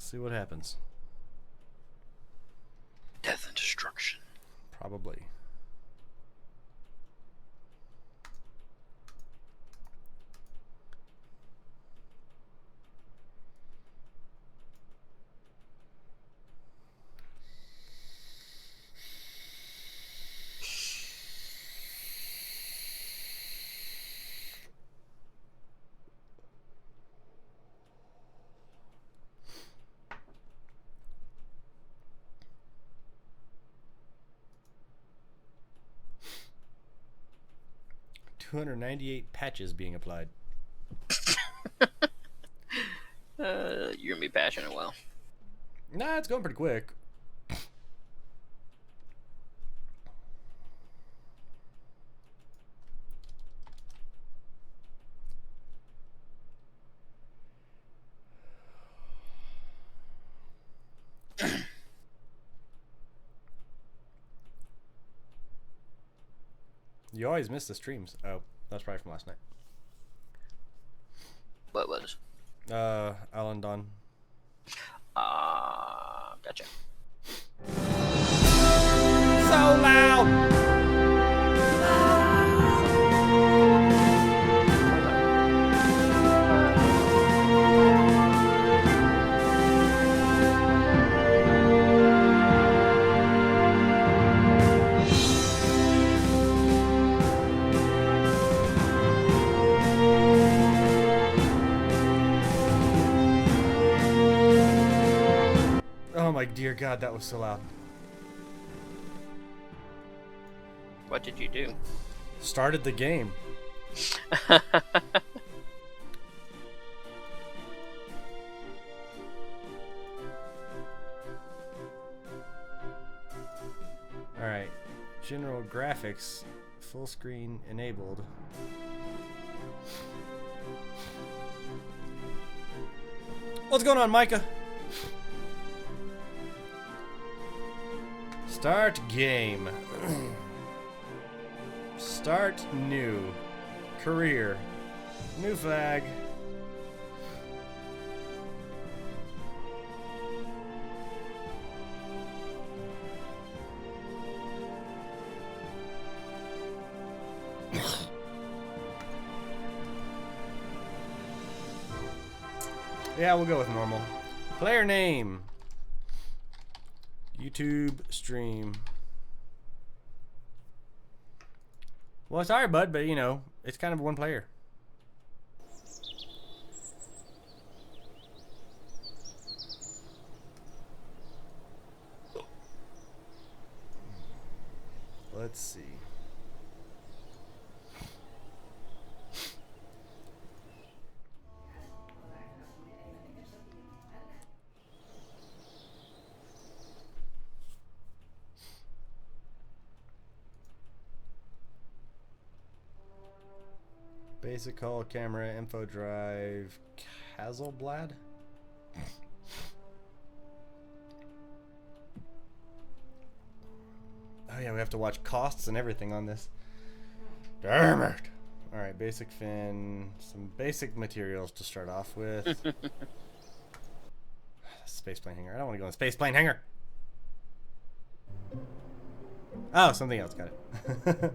see what happens. Death and destruction. Probably. $298 patches being applied. You're gonna be patching it well. Nah, it's going pretty quick. You always miss the streams. Oh, that's probably from last night. What was? Alan Don. Gotcha. So loud! Oh my dear God, that was so loud. What did you do? Started the game. Alright. General graphics. Full screen enabled. What's going on, Micah? Start game. Start new. Career. New flag. Yeah, we'll go with normal. Player name. YouTube stream. Well, sorry, bud, but you know, it's kind of one player. Let's see. Basic call, camera, info drive, Hasselblad? Oh yeah, we have to watch costs and everything on this. Damn it! Alright, basic fin, some basic materials to start off with. Space plane hanger. I don't want to go in the space plane hanger! Oh, something else, got it.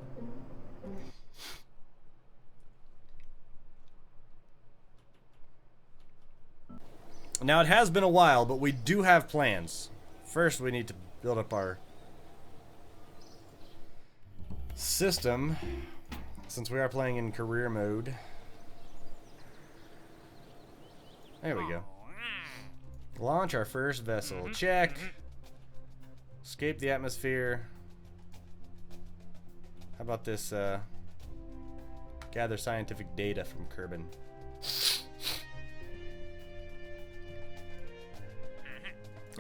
Now, it has been a while, but we do have plans. First, we need to build up our system, since we are playing in career mode. There we go. Launch our first vessel. Check. Escape the atmosphere. How about this, gather scientific data from Kerbin.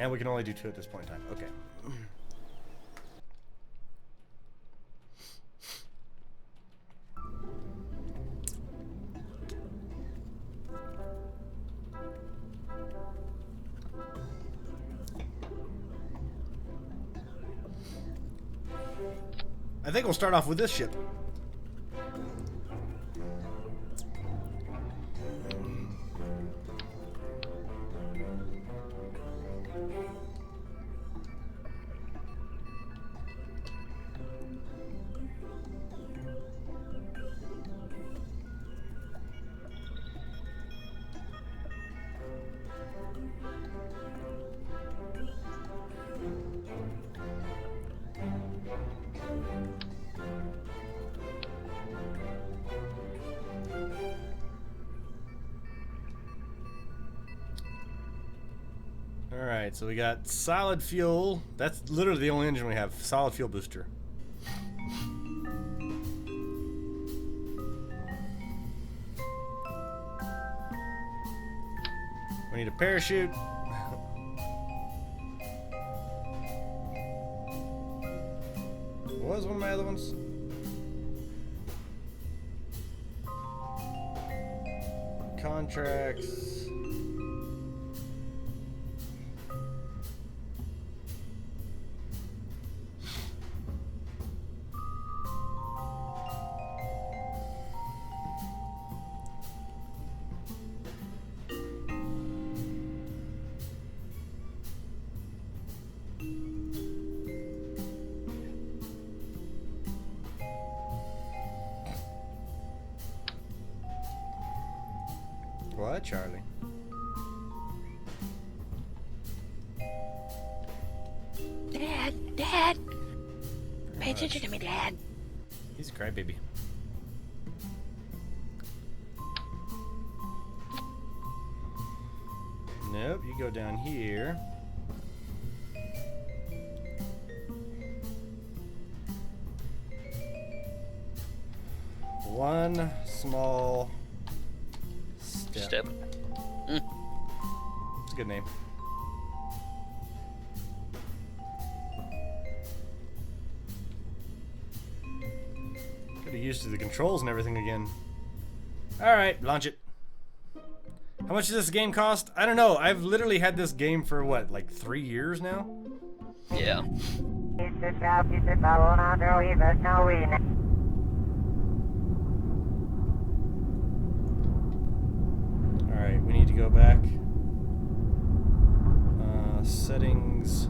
And we can only do 2 at this point in time. Okay. I think we'll start off with this ship. Alright, so we got solid fuel. That's literally the only engine we have. Solid fuel booster. We need a parachute. What was one of my other ones? Contracts. What, Charlie? Dad! Pay attention to me, Dad. He's a crybaby. Nope, you go down here. One small step. It's a good name. Gotta get used to the controls and everything again. Alright, launch it. How much does this game cost? I don't know. I've literally had this game for what, like 3 years now? Yeah. Alright, we need to go back. Settings.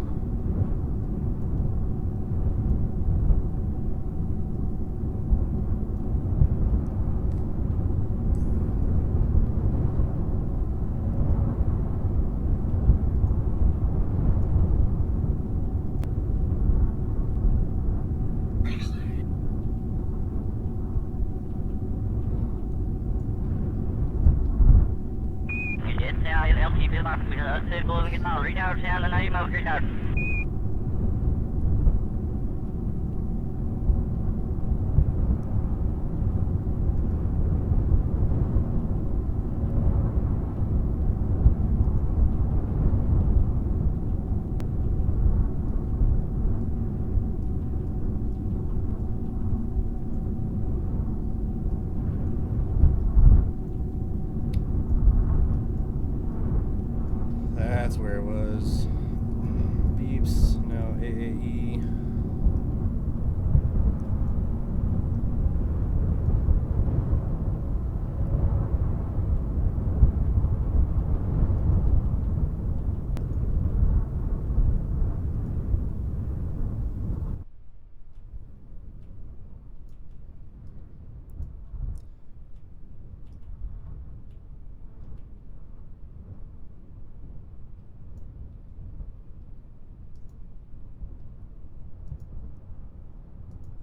That's where it was. Beeps, no, AAE.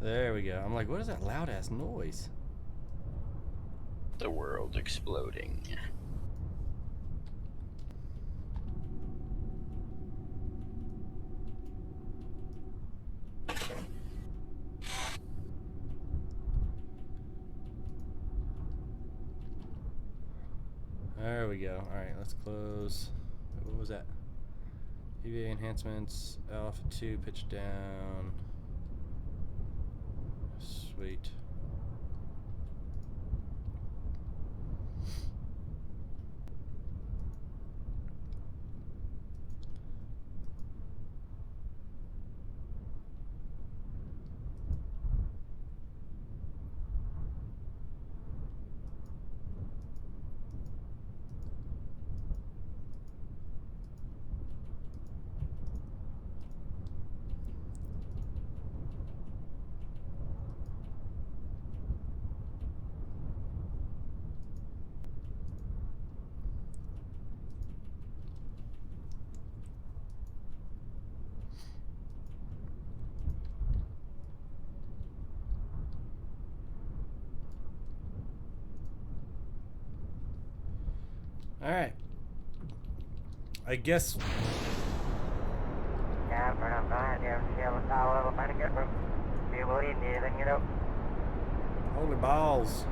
There we go. I'm like, what is that loud ass noise? The world exploding. There we go. Alright, let's close. What was that? EVA enhancements, Alpha 2, pitch down. Sweet. Alright. I guess Holy balls.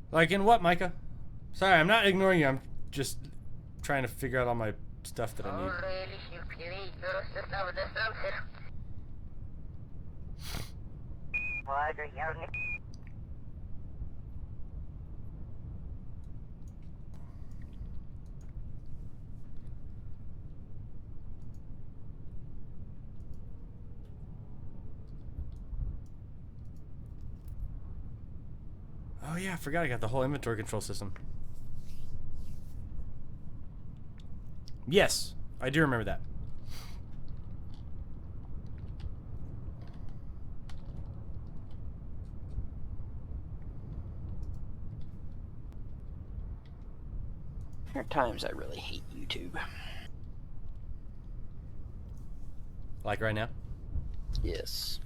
Like in what, Micah? Sorry, I'm not ignoring you. I'm just trying to figure out all my stuff that I need. Oh yeah, I forgot I got the whole inventory control system. Yes, I do remember that. There are times I really hate YouTube. Like right now? Yes.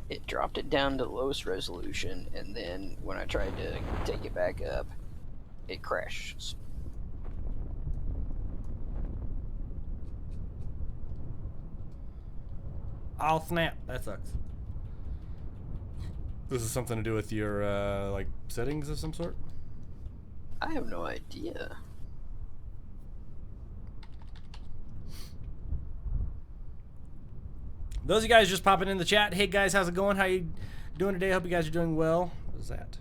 It dropped it down to the lowest resolution, and then when I tried to take it back up, it crashes. Oh snap, that sucks. This is something to do with your like settings of some sort? I have no idea. Those of you guys just popping in the chat. Hey guys, how's it going? How you doing today? Hope you guys are doing well. What is that?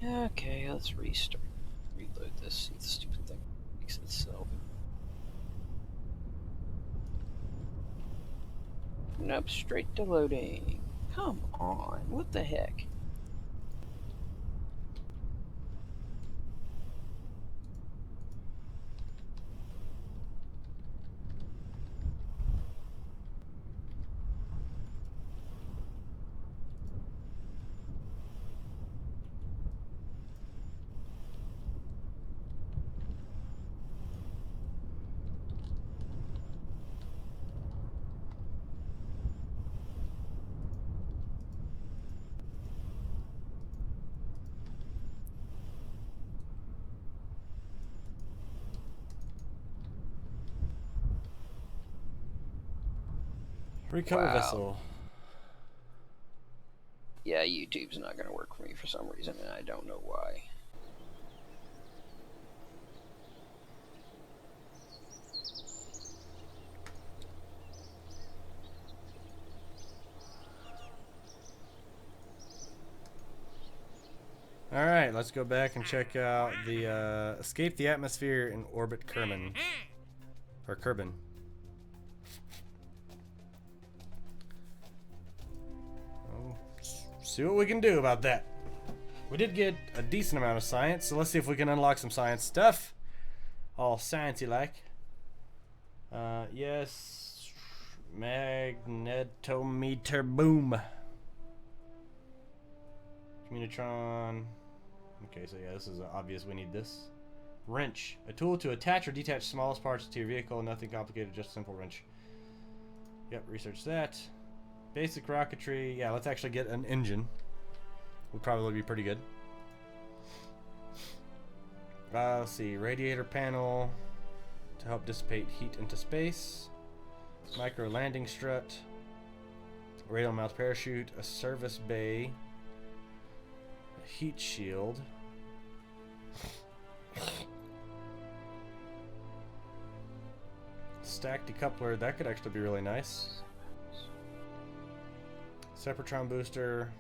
Okay, let's restart. Reload this. See if the stupid thing fixes itself. Nope, straight to loading. Come on, what the heck? Recover Wow. vessel. Yeah, YouTube's not gonna work for me for some reason, and I don't know why. Alright, let's go back and check out the escape the atmosphere in orbit Kerbin. Or Kerbin. See what we can do about that. We did get a decent amount of science, so let's see if we can unlock some science stuff. All sciencey like. Yes. Magnetometer boom. Communitron. Okay, so yeah, this is obvious we need this. Wrench. A tool to attach or detach smallest parts to your vehicle. Nothing complicated, just a simple wrench. Yep, research that. Basic rocketry. Yeah, let's actually get an engine. Would probably be pretty good. Let's see. Radiator panel to help dissipate heat into space. Micro landing strut. Radial mount parachute. A service bay. A heat shield. stack decoupler, that could actually be really nice. Separatron booster,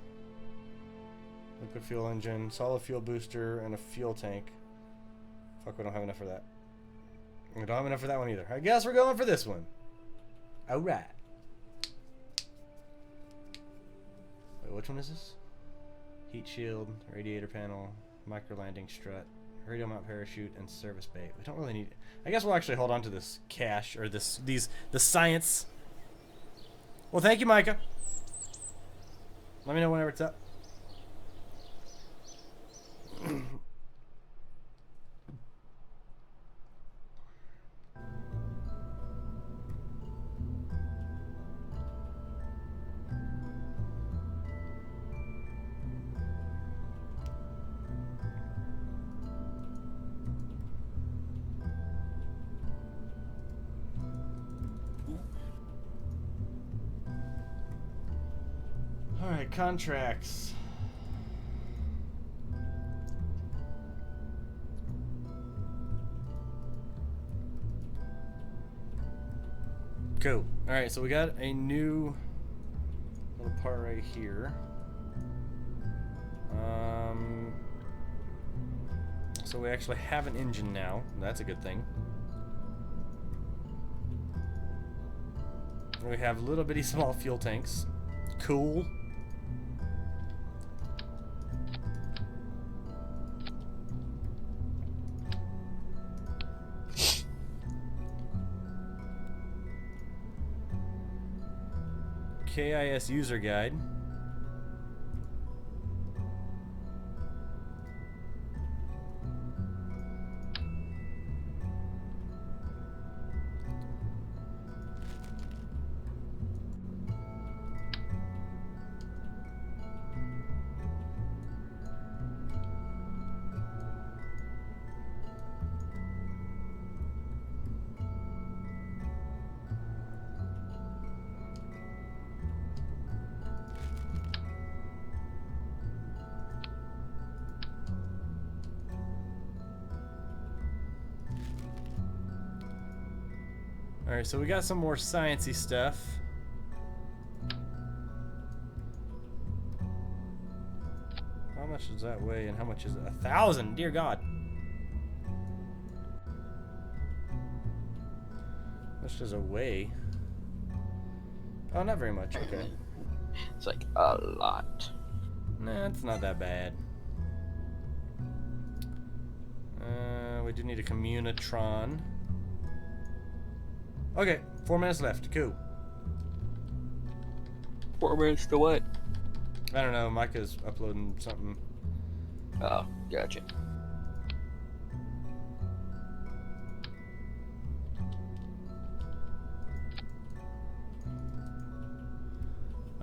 liquid fuel engine, solid fuel booster, and a fuel tank. Fuck, we don't have enough for that. We don't have enough for that one either. I guess we're going for this one. Alright. Wait, which one is this? Heat shield, radiator panel, micro landing strut, radio mount parachute, and service bay. We don't really need... I guess we'll actually hold on to this cache, or the science. Well, thank you, Micah. Let me know whenever it's up. Alright, contracts. Cool. Alright, so we got a new little part right here. So we actually have an engine now. That's a good thing. We have little bitty small fuel tanks. Cool. KIS user guide. Alright, so we got some more sciencey stuff. How much does that weigh and how much is it? 1,000! Dear God! How much does it weigh? Oh, not very much, okay. It's like a lot. Nah, it's not that bad. We do need a communitron. Okay, 4 minutes left. Cool. 4 minutes to what? I don't know. Micah's uploading something. Oh, gotcha.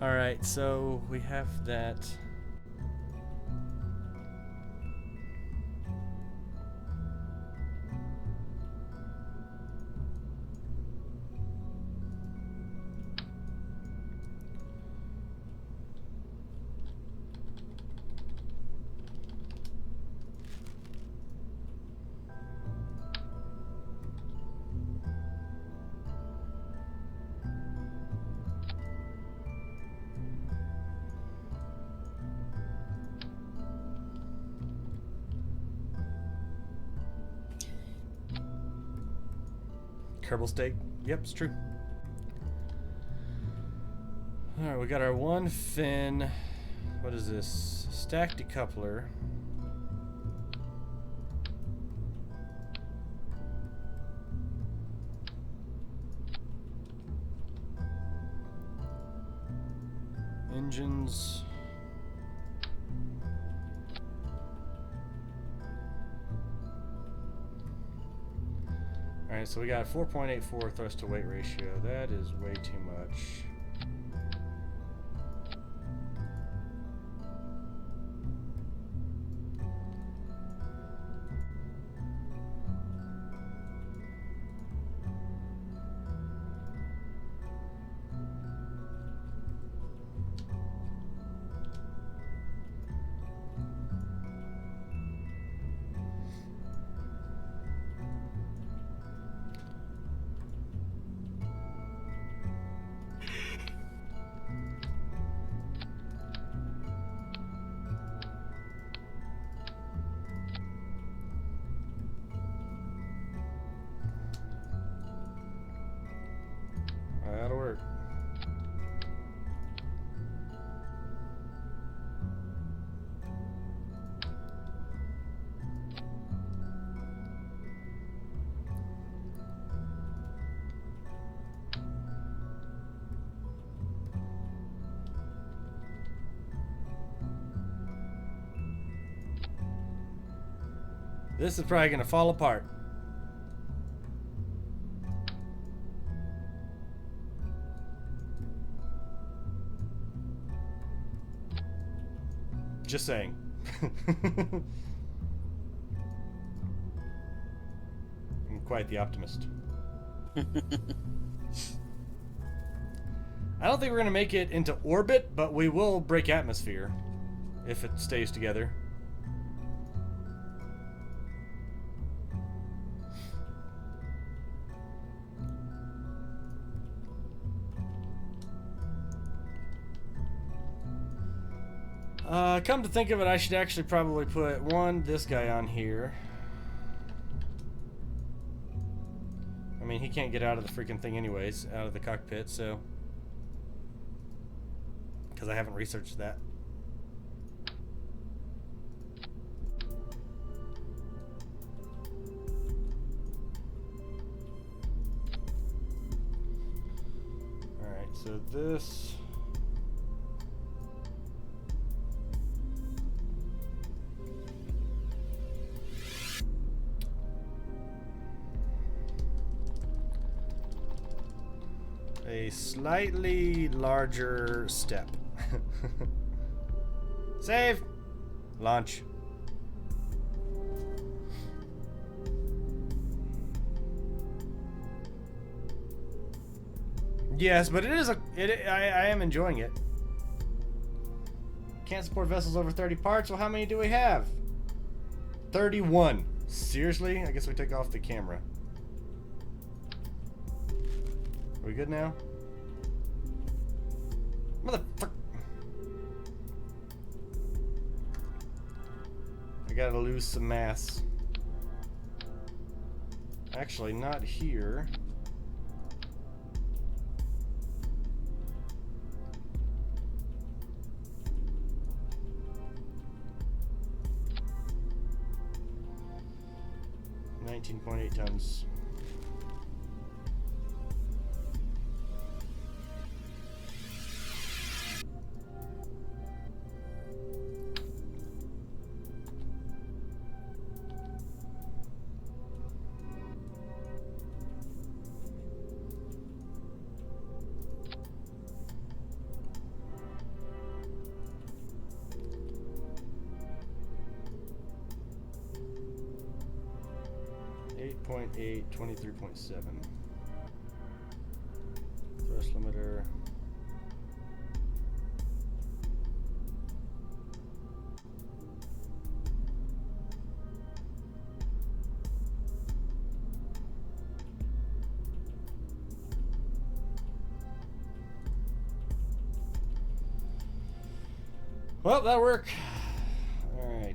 Alright, so we have that. Kerbal steak. Yep, it's true. Alright, we got our one fin. What is this? Stack decoupler. Engines. Alright, so we got 4.84 thrust to weight ratio. That is way too much. This is probably gonna fall apart. Just saying. I'm quite the optimist. I don't think we're gonna make it into orbit, but we will break atmosphere if it stays together. Come to think of it, I should actually probably put this guy on here. I mean, he can't get out of the freaking thing anyways, out of the cockpit, so... Because I haven't researched that. Alright, so this... a slightly larger step. Save! Launch. Yes, but I am enjoying it. Can't support vessels over 30 parts. Well, how many do we have? 31. Seriously? I guess we take off the camera. Are we good now? Motherfucker. I gotta lose some mass. Actually, not here. .8 tons. .8, 23.7. Thrust limiter. Well, that'll work. All right.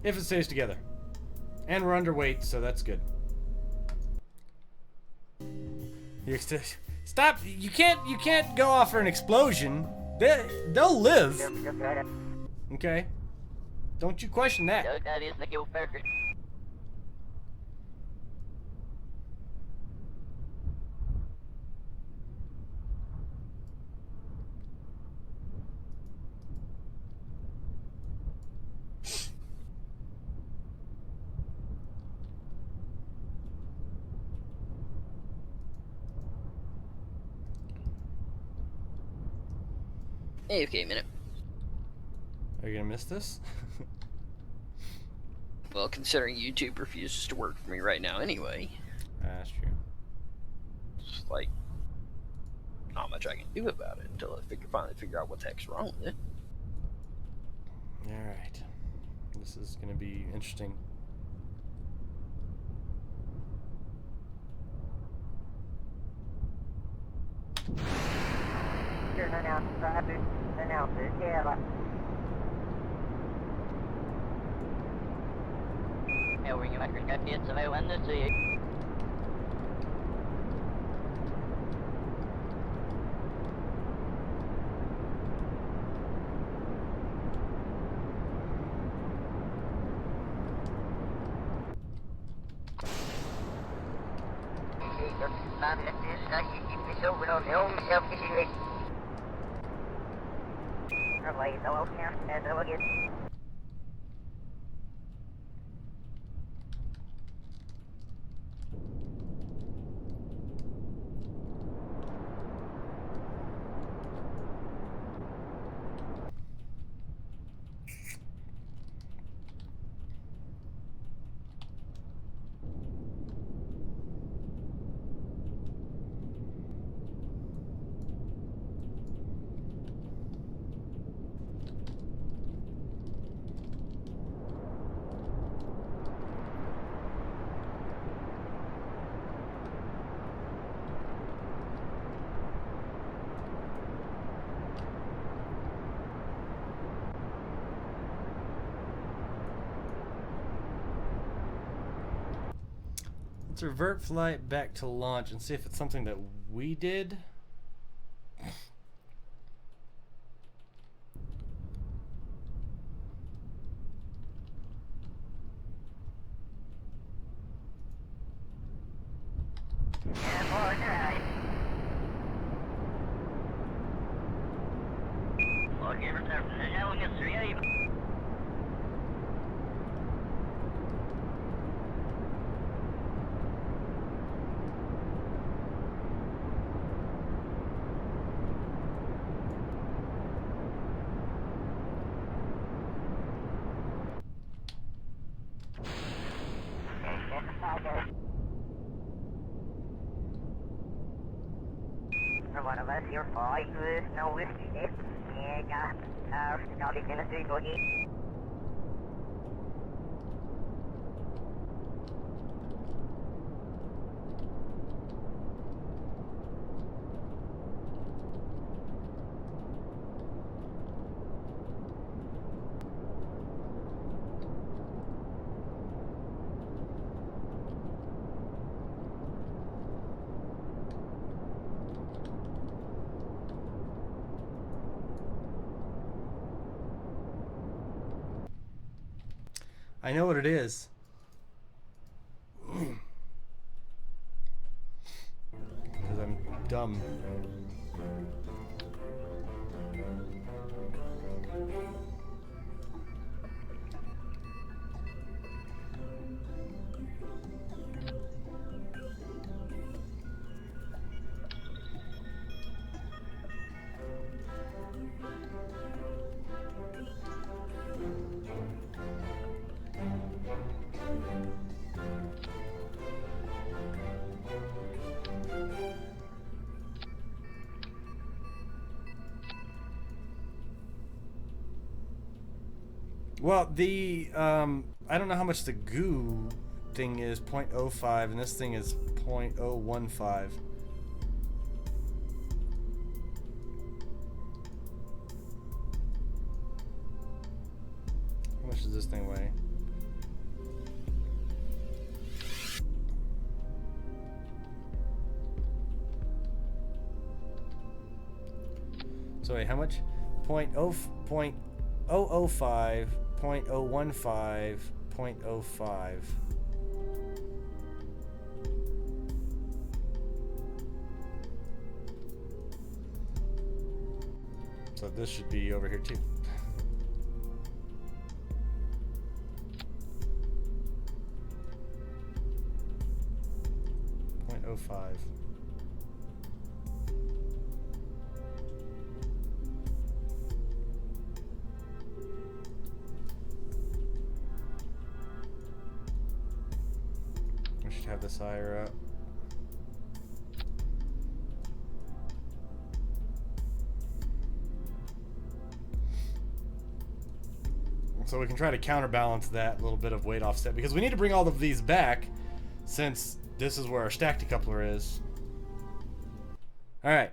If it stays together. And we're underweight, so that's good. Stop! You can't go off for an explosion. They'll live. Okay. Don't you question that. AFK minute. Are you gonna miss this? Well, considering YouTube refuses to work for me right now anyway. That's true. It's like not much I can do about it until I finally figure out what the heck's wrong with it. Alright. This is gonna be interesting. Let's revert flight back to launch and see if it's something that we did. One of us, you're fine with no whiskey, yeah, not even a single hit. I know what it is. Because I'm dumb. Well, the I don't know how much the goo thing is, 0.05, and this thing is 0.015. How much does this thing weigh? So wait, how much? 0.005, 0.015, 0.05. So this should be over here too. .05. We should have this higher up. So we can try to counterbalance that little bit of weight offset, because we need to bring all of these back since this is where our stack decoupler is. All right.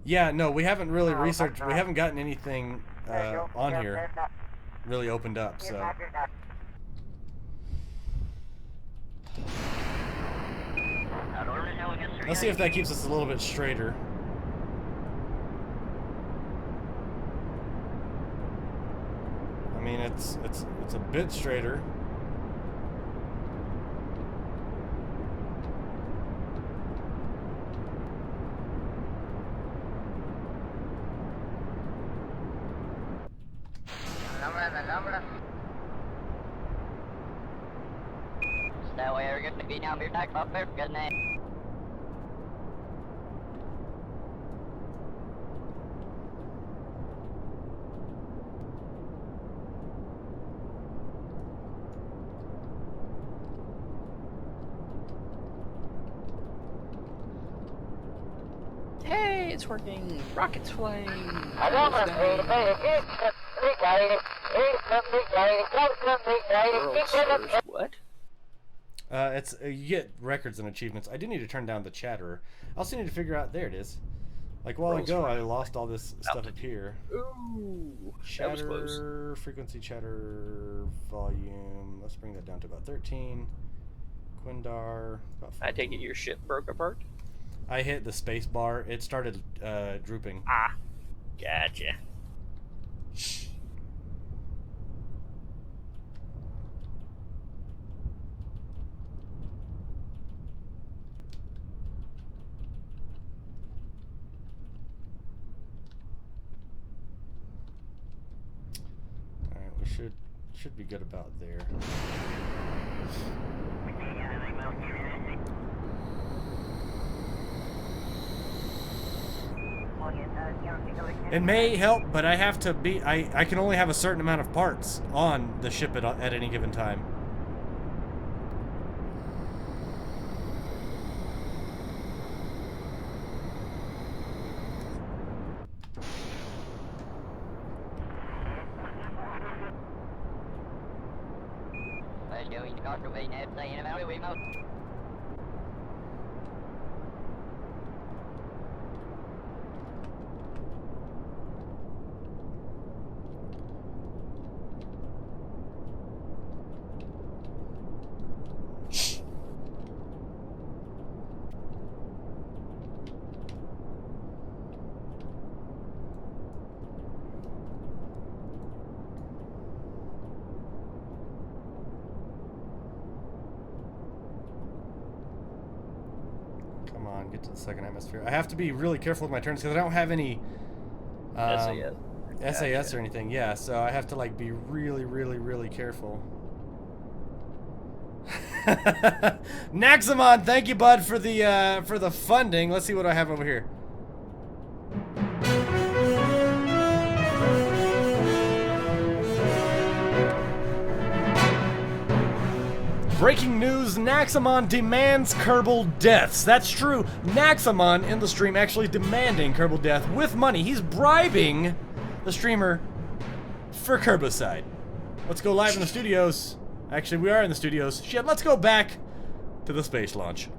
Yeah, no, we haven't really researched. We haven't gotten anything on here really opened up. So let's see if that keeps us a little bit straighter. I mean, it's a bit straighter. That way we're gonna be down here back up there, good name. Hey, it's working. Rockets flying. What? You get records and achievements. I do need to turn down the chatterer. I also need to figure out. There it is. Like a while Rolls ago, for I lost all this stuff up altitude. here. Ooh, that was close. Chatter, frequency, chatter, volume. Let's bring that down to about 13. Quindar, about 14. I take it your ship broke apart? I hit the space bar. It started drooping. Ah, gotcha. Alright, we should be good about there. It may help, but I have to be. I can only have a certain amount of parts on the ship at any given time. Come on, get to the second atmosphere. I have to be really careful with my turns because I don't have any SAS or anything. Yeah, so I have to like be really, really, really careful. Naxamon, thank you, bud, for the funding. Let's see what I have over here. Breaking news, Naxamon demands Kerbal deaths. That's true. Naxamon in the stream actually demanding Kerbal death with money. He's bribing the streamer for Kerbicide. Let's go live in the studios. Actually, we are in the studios. Shit, let's go back to the space launch.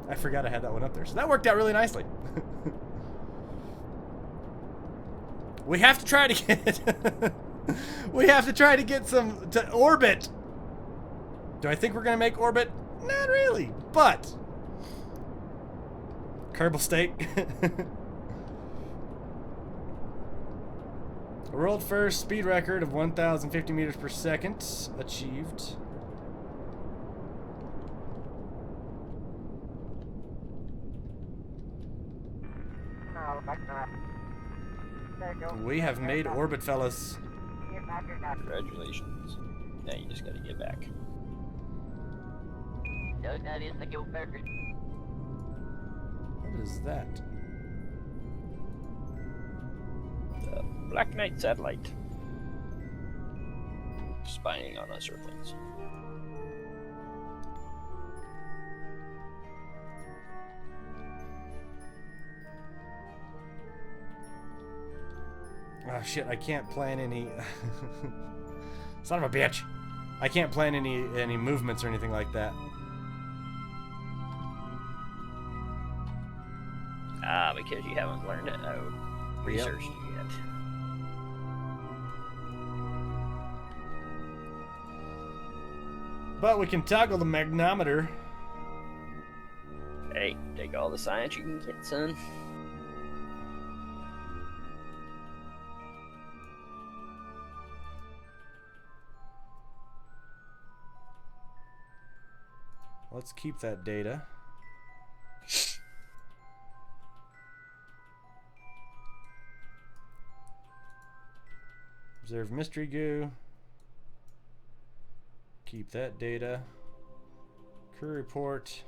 I forgot I had that one up there. So that worked out really nicely. We have to try to get... we have to try to get some... to orbit. Do I think we're gonna make orbit? Not really, but... Kerbal State. World first speed record of 1,050 meters per second achieved. We have made orbit, fellas. Congratulations. Now you just gotta get back. What is that? The Black Knight satellite. Spying on us Earthlings. Oh shit, I can't plan any... Son of a bitch! I can't plan any movements or anything like that. Ah, because you haven't learned it. Oh, researched it yet. But we can toggle the magnometer. Hey, take all the science you can get, son. Let's keep that data. Observe mystery goo. Keep that data. Crew report.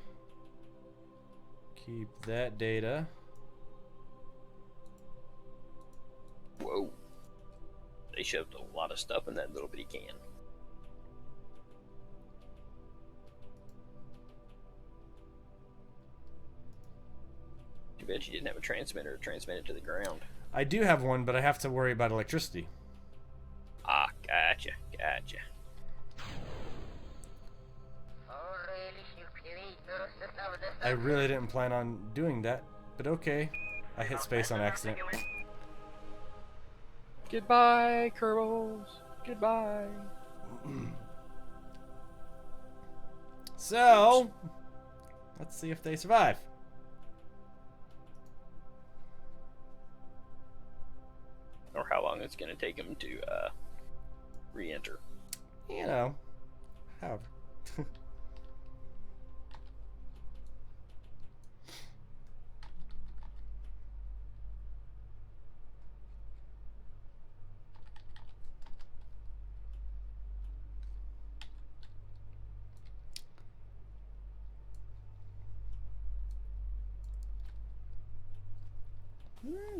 Keep that data. Whoa. They shoved a lot of stuff in that little bitty can. Too bad you didn't have a transmitter to transmit it to the ground. I do have one, but I have to worry about electricity. Ah, gotcha, gotcha. I really didn't plan on doing that, but okay. I hit space on accident. Goodbye, Kerbals. Goodbye. So, let's see if they survive. Or how long it's going to take them to re-enter. You know, however.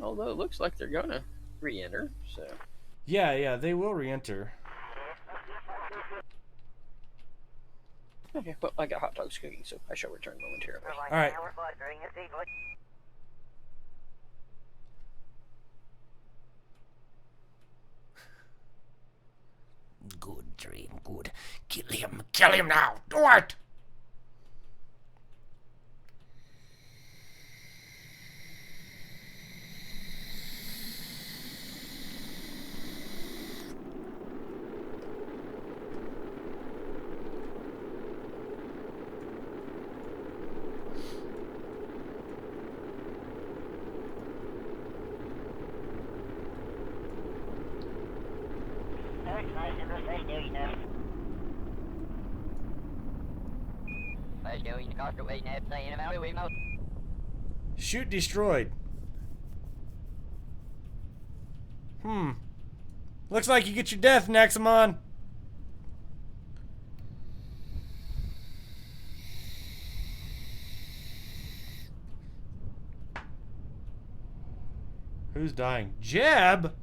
Although it looks like they're going to re-enter, so... Yeah, they will re-enter. Okay, well, I got hot dogs cooking, so I shall return momentarily. Alright. Good dream, good. Kill him now, do it! Shoot destroyed. Looks like you get your death, Nexamon. Who's dying? Jeb?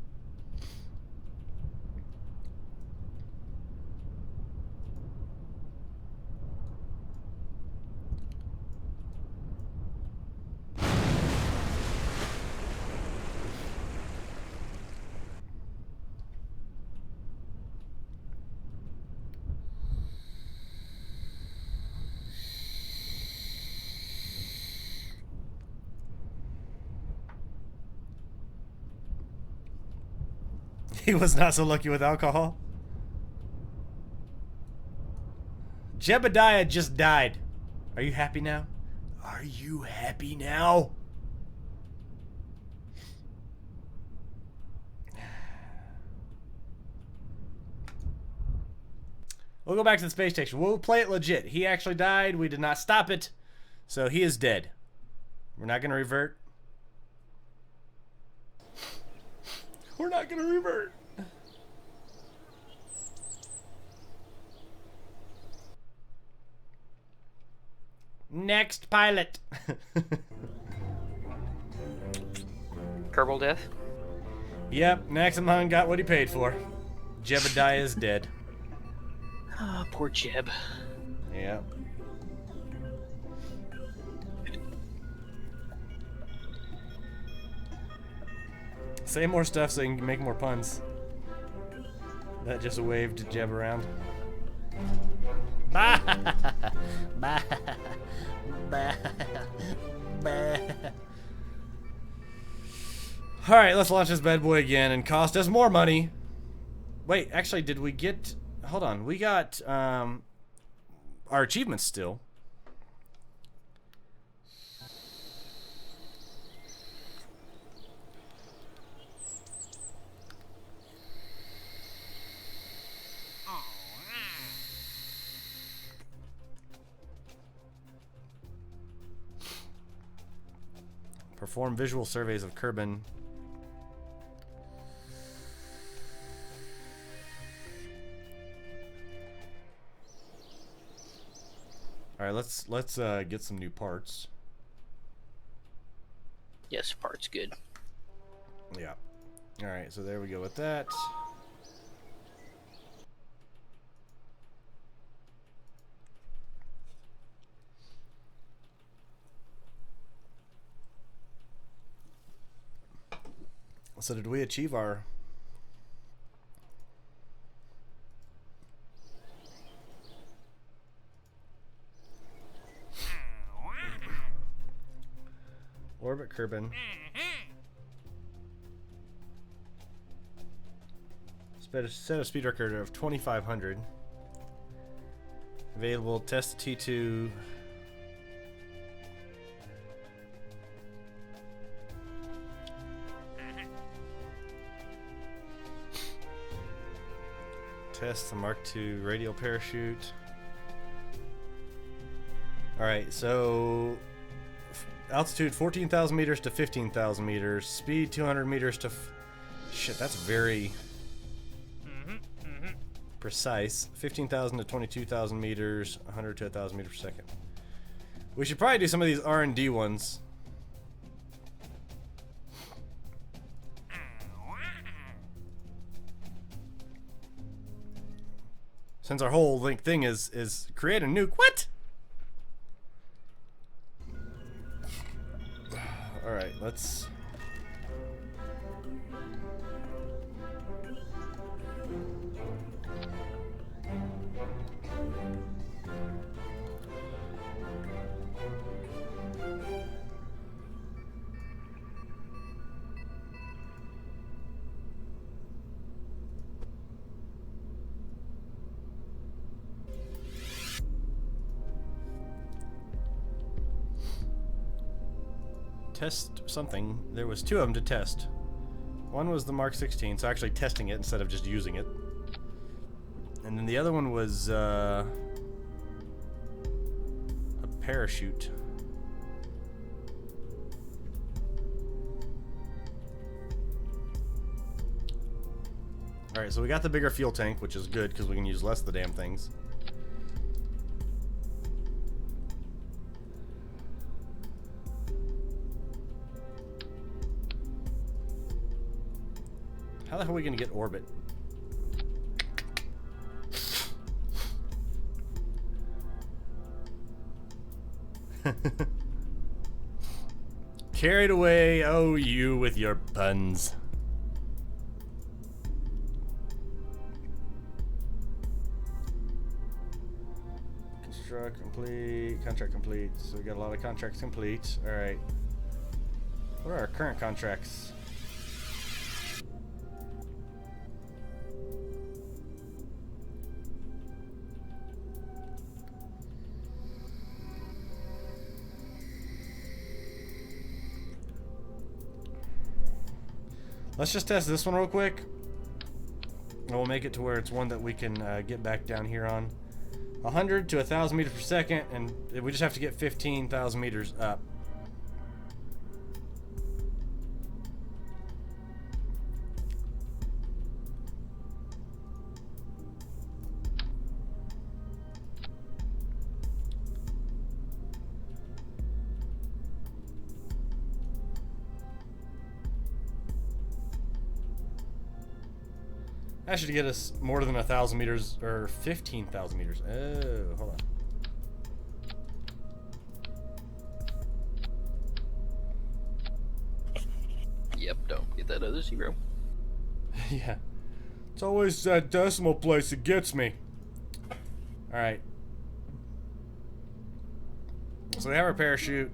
He was not so lucky with alcohol. Jebediah just died. Are you happy now? Are you happy now? We'll go back to the space station. We'll play it legit. He actually died. We did not stop it. So he is dead. We're not going to revert. We're not going to revert. Next pilot. Kerbal death? Yep, Naxamon got what he paid for. Jebediah is dead. Ah, poor Jeb. Yep. Say more stuff so you can make more puns. That just waved Jeb around. Bah! Bah! Bah! Bah! Alright, let's launch this bad boy again and cost us more money. Wait, actually, did we get... Hold on, we got our achievements still. Perform visual surveys of Kerbin. All right, let's get some new parts. Yes, part's good. Yeah. All right, so there we go with that. So did we achieve our... Orbit Kerbin. Set a speed record of 2,500. Available. Test T2. Test the Mark II radial parachute. Alright, so altitude 14,000 meters to 15,000 meters. Speed 200 meters to... Shit, that's very precise. 15,000 to 22,000 meters. 100 to 1,000 meters per second. We should probably do some of these R&D ones. Since our whole thing is create a nuke. What? All right, let's. Test something. There was two of them to test. One was the Mark 16, so actually testing it instead of just using it. And then the other one was a parachute. Alright, so we got the bigger fuel tank, which is good because we can use less of the damn things. How the hell are we gonna get orbit? Carried away, oh you with your puns. Construct complete, contract complete. So we got a lot of contracts complete. Alright. What are our current contracts? Let's just test this one real quick. And we'll make it to where it's one that we can get back down here on. 100 to 1,000 meters per second, and we just have to get 15,000 meters up. That should get us more than 1,000 meters, or 15,000 meters. Oh, hold on. Yep, don't get that other zero. Yeah. It's always that decimal place that gets me. Alright. So we have our parachute.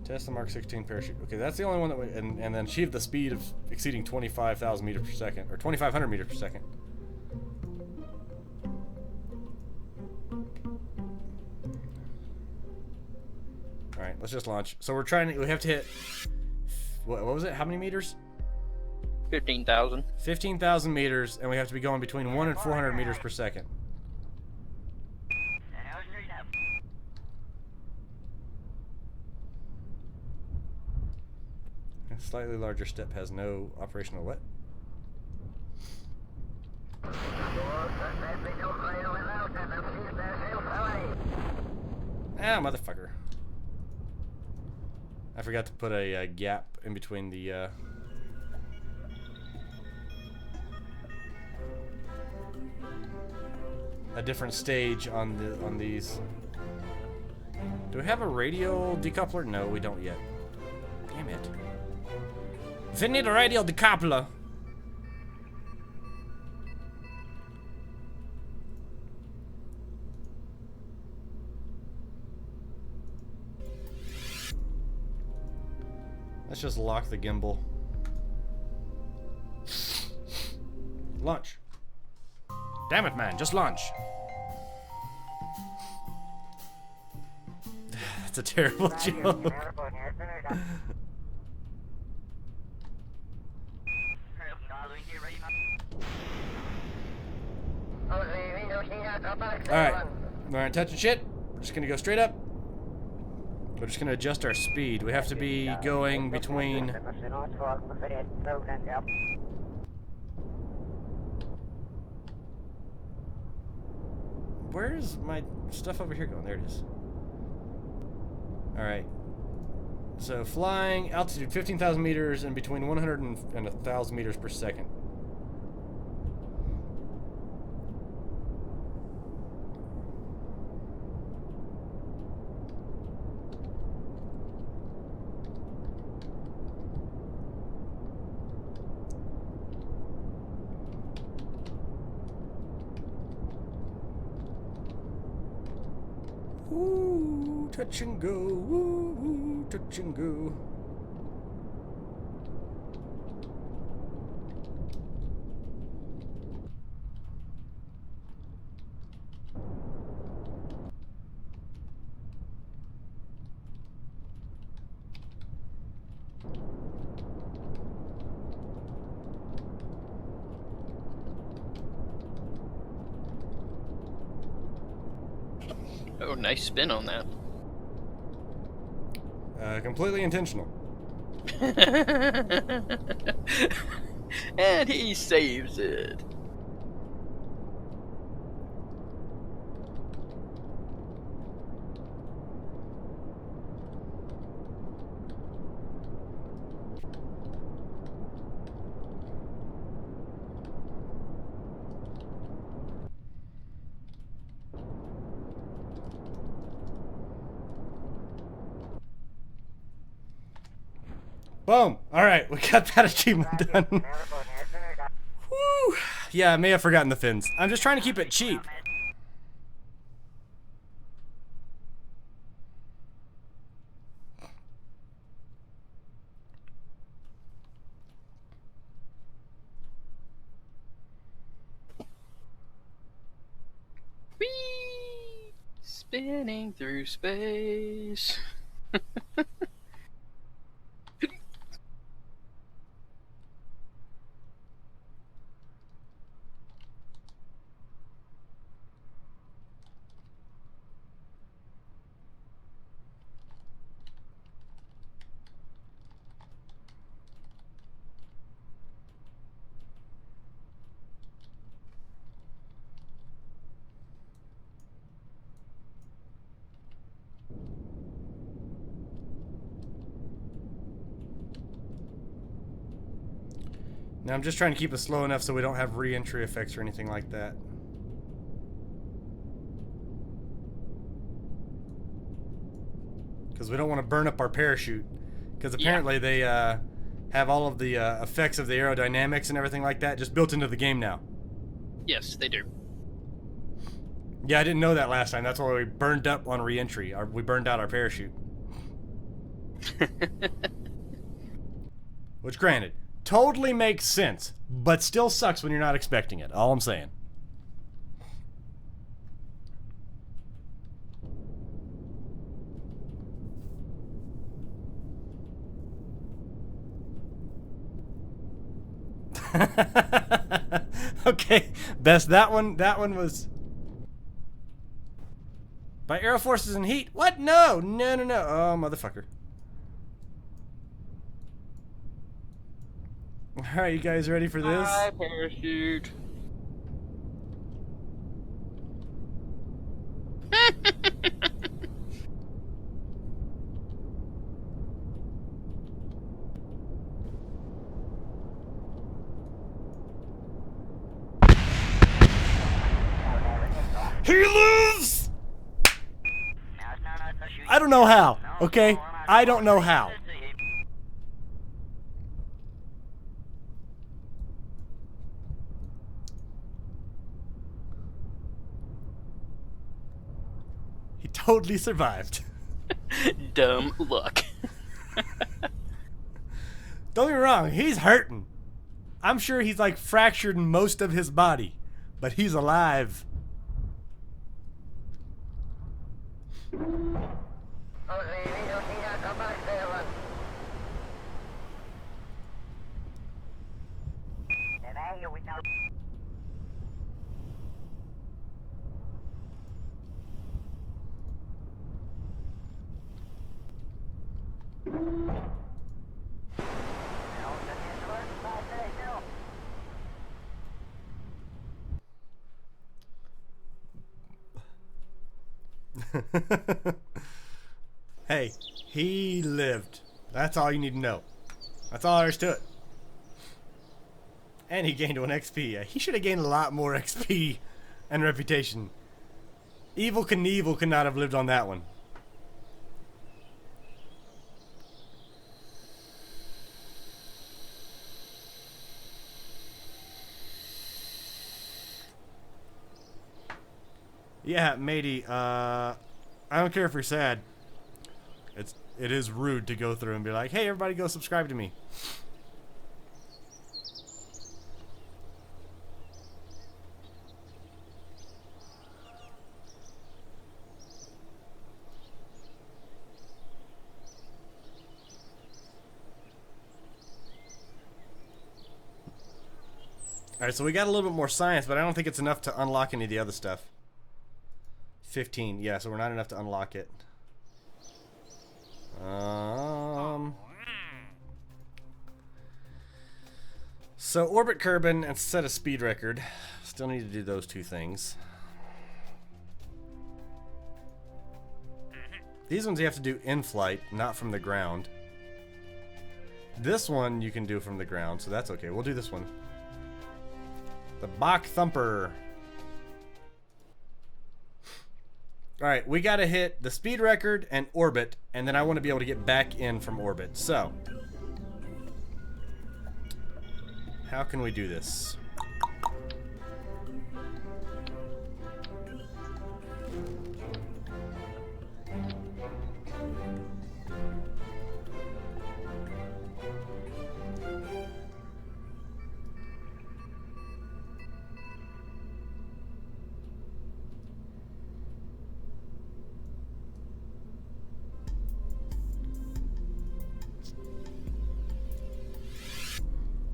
Test the Mark 16 parachute. Okay, that's the only one that we... And then achieve the speed of exceeding 25,000 meters per second. Or 2,500 meters per second. Alright, let's just launch. So we're trying to... We have to hit... What was it? How many meters? 15,000. 15,000 meters, and we have to be going between 1 and 400 meters per second. A slightly larger step has no operational what? Ah, motherfucker. I forgot to put a gap in between the a different stage on these. Do we have a radial decoupler? No, we don't yet. Damn it. We need a radial decoupler. Let's just lock the gimbal. Launch. Damn it, man. Just launch. That's a terrible joke. Alright. We aren't touching shit. We're just gonna go straight up. We're just gonna adjust our speed. We have to be going between... Where's my stuff over here going? There it is. Alright. So flying, altitude 15,000 meters and between 100 and 1,000 meters per second. Ooh, touch and go, ooh, touch and go. Oh, nice spin on that. Completely intentional. And he saves it. Boom! Alright, we got that achievement done. Woo! Yeah, I may have forgotten the fins. I'm just trying to keep it cheap. Whee! Spinning through space. Now I'm just trying to keep it slow enough so we don't have re-entry effects or anything like that. Because we don't want to burn up our parachute. Because apparently they have all of the effects of the aerodynamics and everything like that just built into the game now. Yes, they do. Yeah, I didn't know that last time. That's why we burned up on re-entry. We burned out our parachute. Which, granted, totally makes sense, but still sucks when you're not expecting it. All I'm saying. Okay, best that one. That one was by aero forces and heat. What? No, no, no, no. Oh, motherfucker. All right, you guys ready for this? Hi, parachute. He lives! I don't know how, okay? I don't know how. He totally survived. Dumb luck. Don't get me wrong, he's hurting. I'm sure he's like fractured most of his body, but he's alive. Hey, he lived. That's all you need to know. That's all there is to it. And he gained 1 XP. He should have gained a lot more XP and reputation. Evil Knievel could not have lived on that one. Yeah, matey, I don't care if you're sad. It is rude to go through and be like, hey, everybody go subscribe to me. Alright, so we got a little bit more science, but I don't think it's enough to unlock any of the other stuff. 15, yeah, so we're not enough to unlock it. So orbit Kerbin and set a speed record. Still need to do those 2 things. These ones you have to do in flight, not from the ground. This one you can do from the ground, so that's okay. We'll do this one. The Bach Thumper. Alright, we gotta hit the speed record and orbit, and then I want to be able to get back in from orbit. So, how can we do this?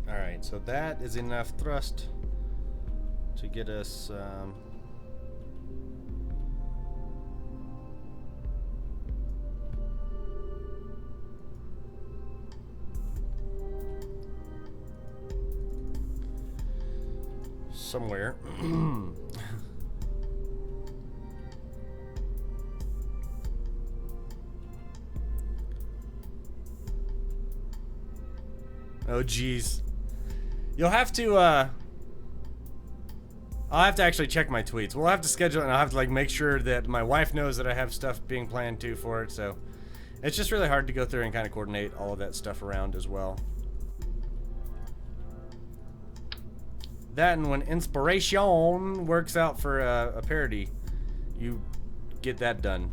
Alright, so that is enough thrust to get us somewhere. Oh geez. You'll have to, I'll have to actually check my tweets. We'll have to schedule it, and I'll have to, like, make sure that my wife knows that I have stuff being planned, too, for it, so... It's just really hard to go through and kind of coordinate all of that stuff around as well. That, and when inspiration works out for a parody, you get that done.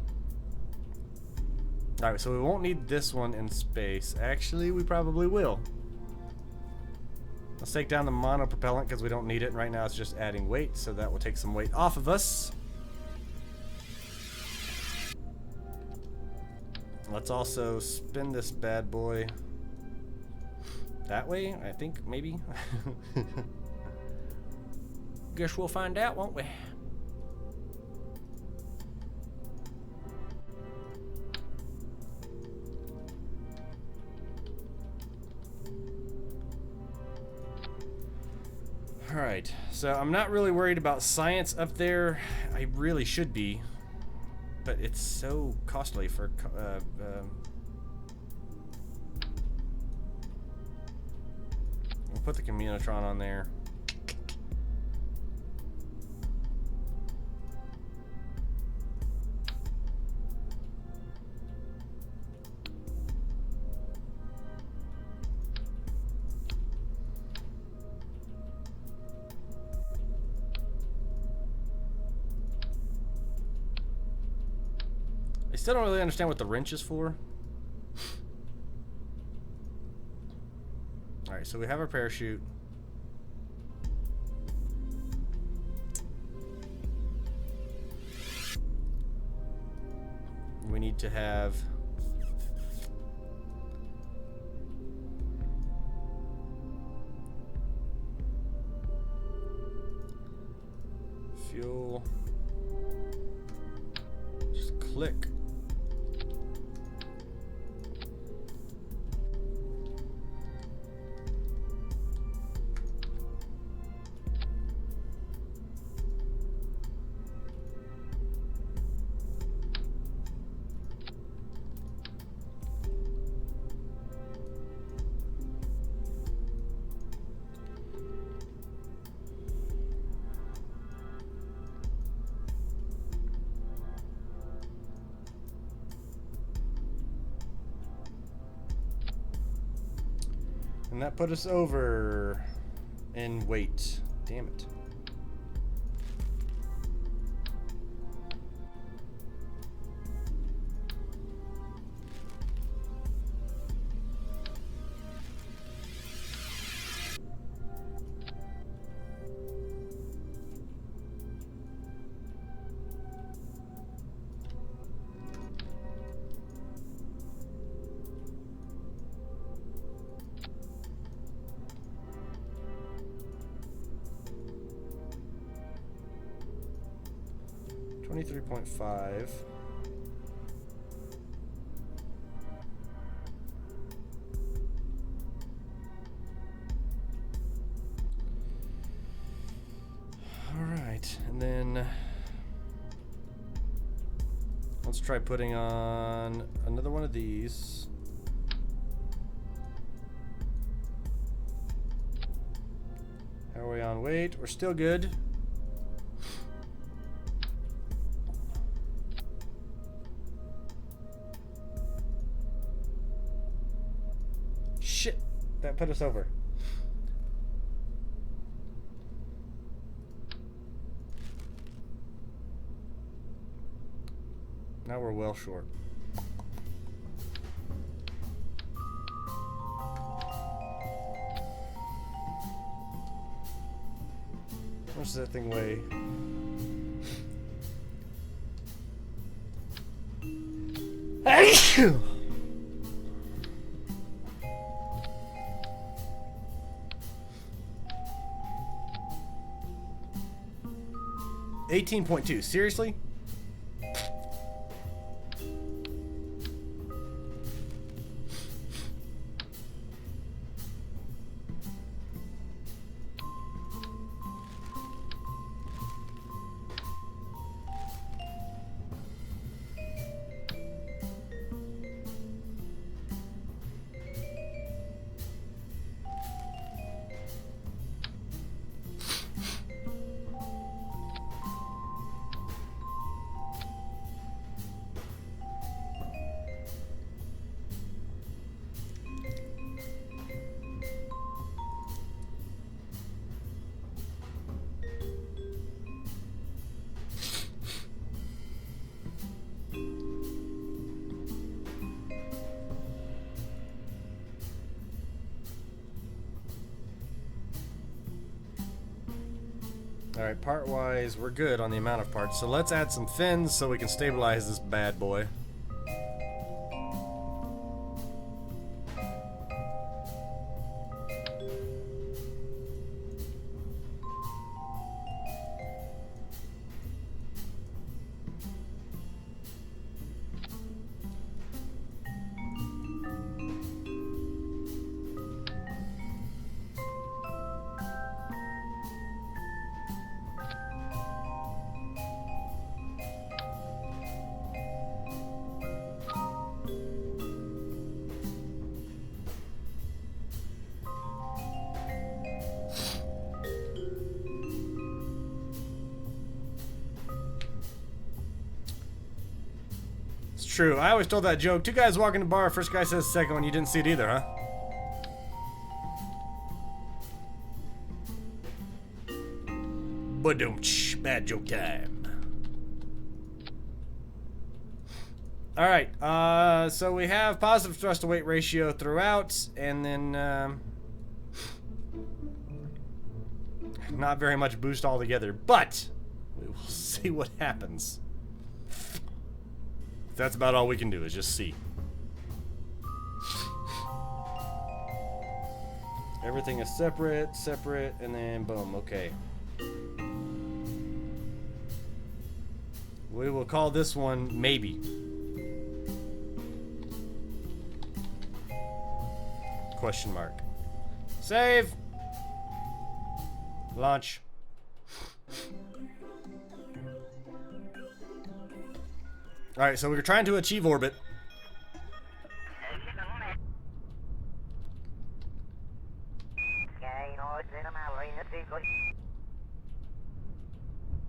Alright, so we won't need this one in space. Actually, we probably will. Let's take down the monopropellant because we don't need it. Right now it's just adding weight, so that will take some weight off of us. Let's also spin this bad boy that way, I think, maybe. Guess we'll find out, won't we? Alright, so I'm not really worried about science up there. I really should be. But it's so costly for... we'll put the communitron on there. Still don't really understand what the wrench is for. Alright, so we have our parachute. need to have fuel. Just click. And that put us over in weight. Damn it. $23.5. All right, and then let's try putting on another one of these. How are we on weight? We're still good. Shit, that put us over. Now we're well short. How much does that thing weigh? Achoo! 18.2. Seriously? Alright, part-wise, we're good on the amount of parts. So let's add some fins so we can stabilize this bad boy. True. I always told that joke. Two guys walk in the bar, first guy says the second one. You didn't see it either, huh? Ba-dum-tsh. Bad joke time. Alright, so we have positive thrust to weight ratio throughout, and then not very much boost altogether, but we will see what happens. That's about all we can do, is just see. Everything is separate, and then boom, okay. We will call this one maybe. Question mark. Save! Launch. Alright, so we're trying to achieve orbit.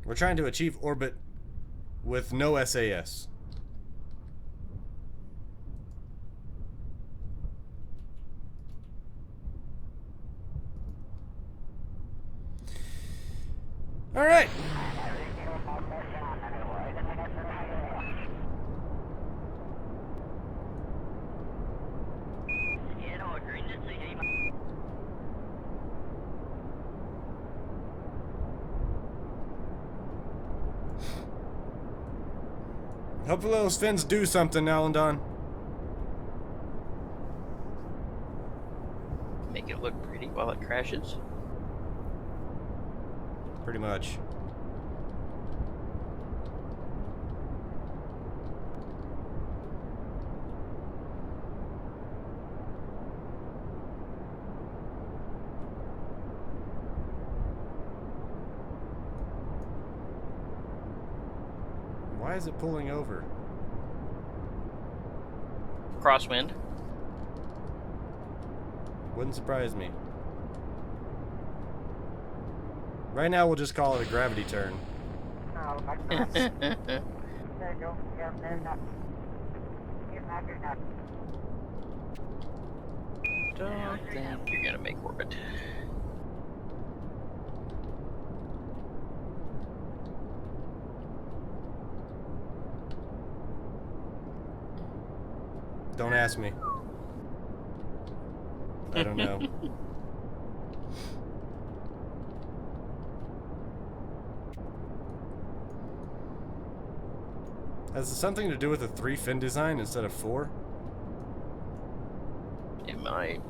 We're trying to achieve orbit with no SAS. All right. Hopefully those fins do something, Alan. Make it look pretty while it crashes. Pretty much. Why is it pulling over? Crosswind. Wouldn't surprise me. Right now, we'll just call it a gravity turn. Don't think you're gonna make orbit. Don't ask me. I don't know. Has it something to do with the 3 fin design instead of 4? It might.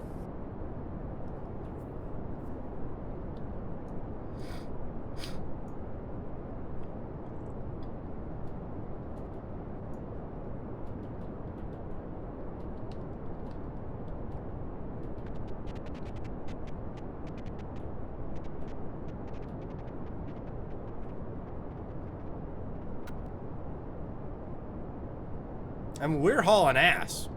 I mean, we're hauling ass.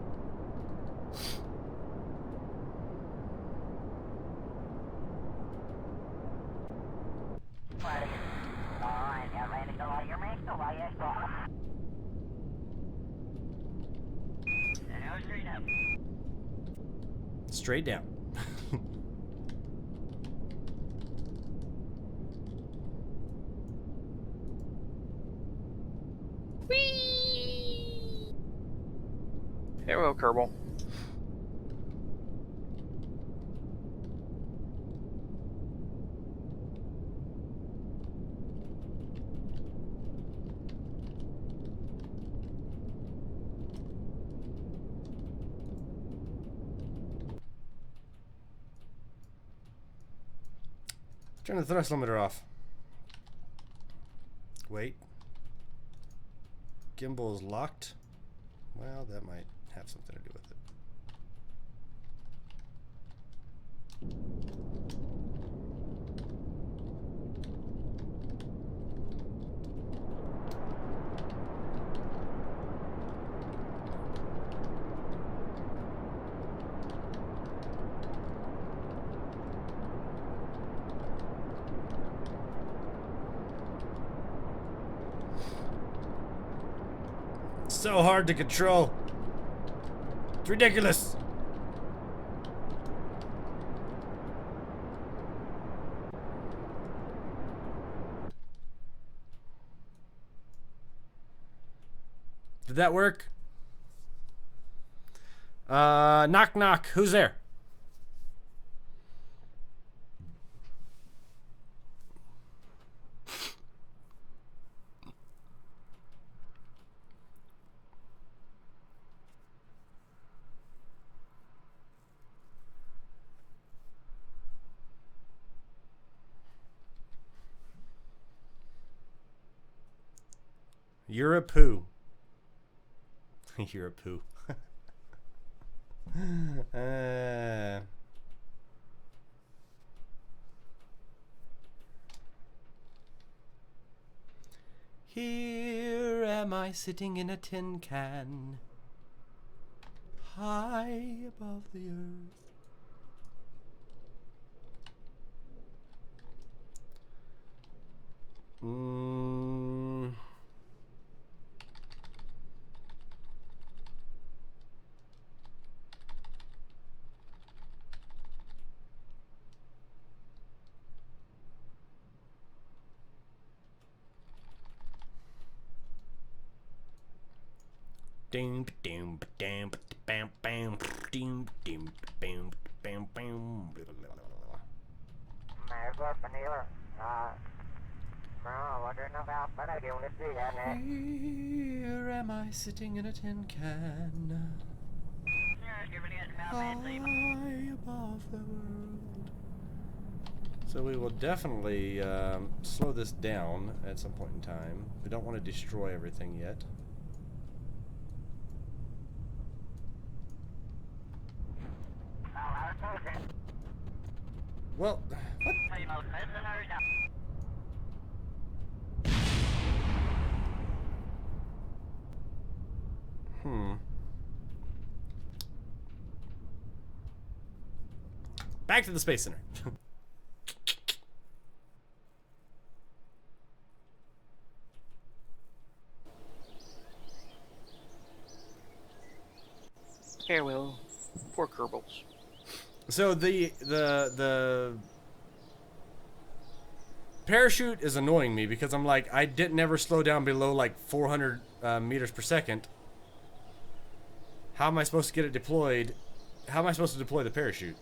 Straight down. Farewell, Kerbal. Turn the thrust limiter off. Wait. Gimbal is locked. Well, that might have something to do with it. So hard to control. It's ridiculous. Did that work? Knock knock. Who's there? You're a poo. You're a poo. Here am I sitting in a tin can, high above the earth. Doom doom doom bam bam doom doom bam bam bam. Here am I sitting in a tin can, high above the world. So we will definitely slow this down at some point in time. We don't want to destroy everything yet. Well, what? Back to the Space Center. Farewell, poor Kerbals. So the parachute is annoying me because I'm like, I didn't ever slow down below like 400 meters per second. How am I supposed to get it deployed? How am I supposed to deploy the parachute?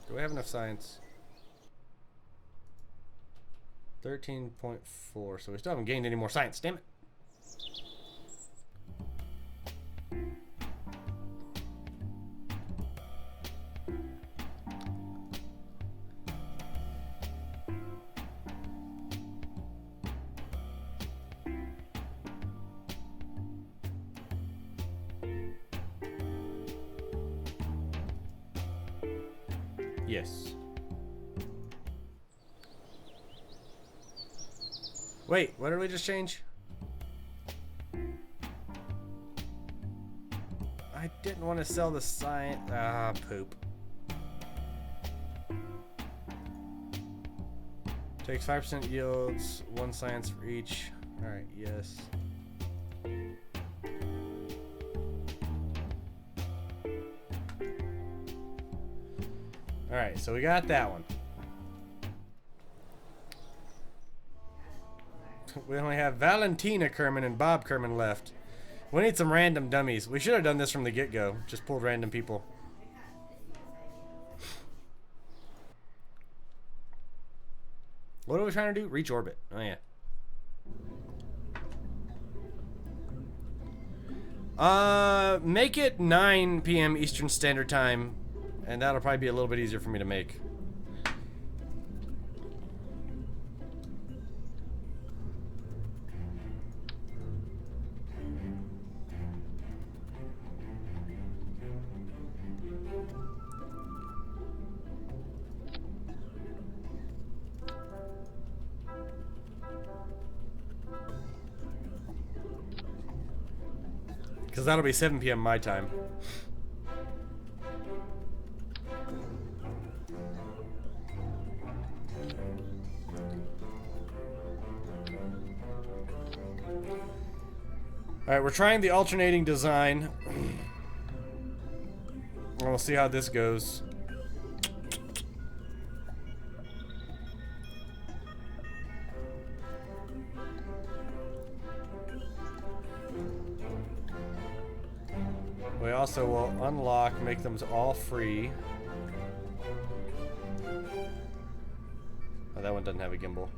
Do we have enough science? 13.4, so we still haven't gained any more science, damn it. Yes. Wait, what did we just change? I didn't want to sell the science. Ah, poop. Takes 5% yields, 1 science for each. Alright, yes. Alright, so we got that one. We only have Valentina Kerman and Bob Kerman left. We need some random dummies. We should have done this from the get-go. Just pulled random people. What are we trying to do? Reach orbit. Oh, yeah. Make it 9 p.m. Eastern Standard Time, and that'll probably be a little bit easier for me to make. Because that'll be 7 p.m. my time. Alright, we're trying the alternating design. We'll see how this goes. We also will unlock, make them all free. Oh, that one doesn't have a gimbal.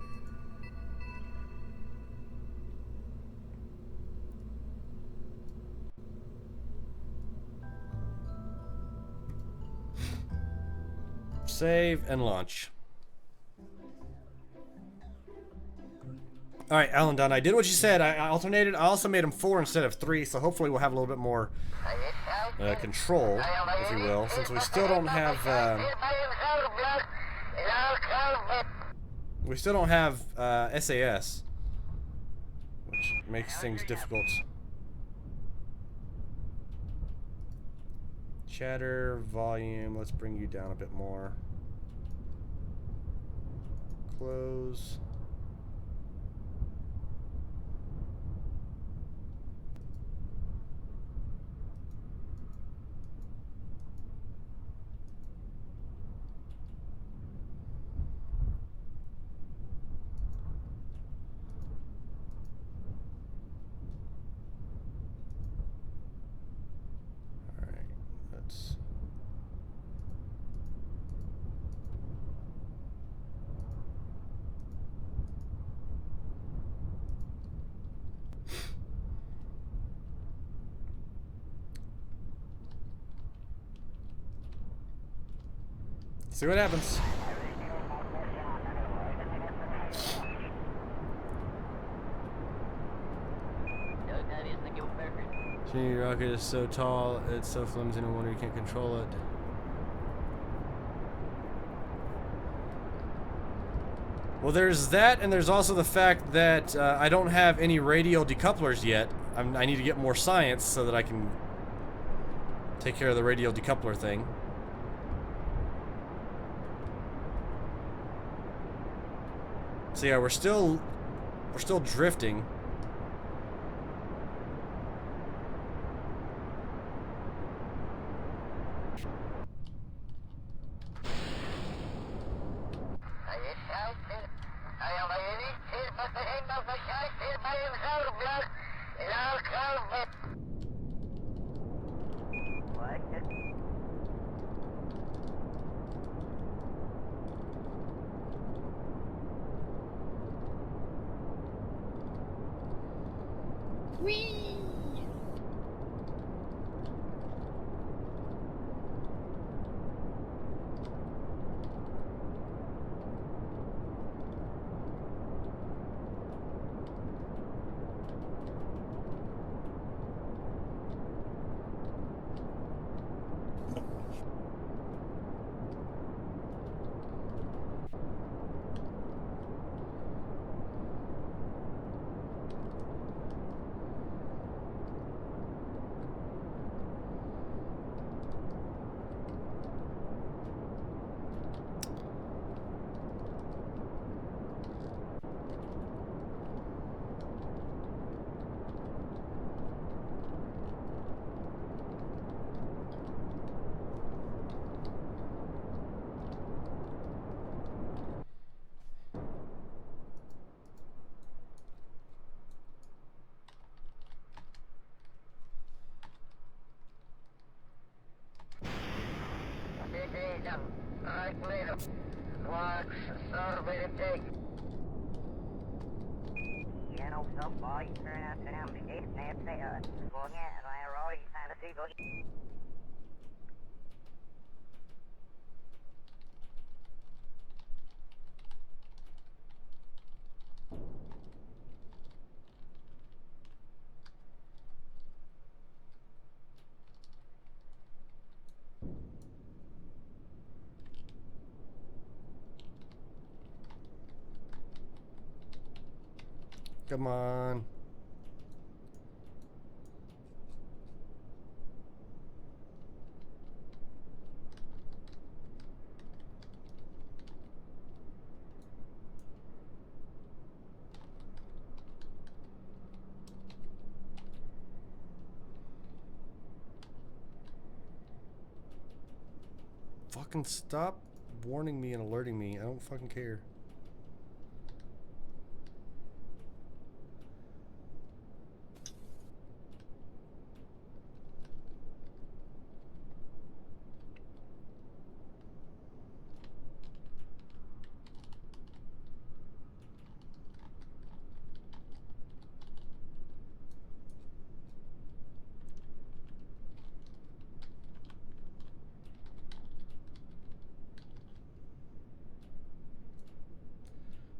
Save and launch. Alright, Alan Dunn, I did what you said. I alternated. I also made them 4 instead of 3, so hopefully we'll have a little bit more control, if you will, since we still don't have SAS, which makes things difficult. Chatter, volume, let's bring you down a bit more. Close. See what happens. Shiny rocket is so tall, it's so flimsy, no wonder you can't control it. Well, there's that, and there's also the fact that I don't have any radial decouplers yet. I need to get more science so that I can take care of the radial decoupler thing. So yeah, we're still drifting. Come on. Fucking stop warning me and alerting me. I don't fucking care.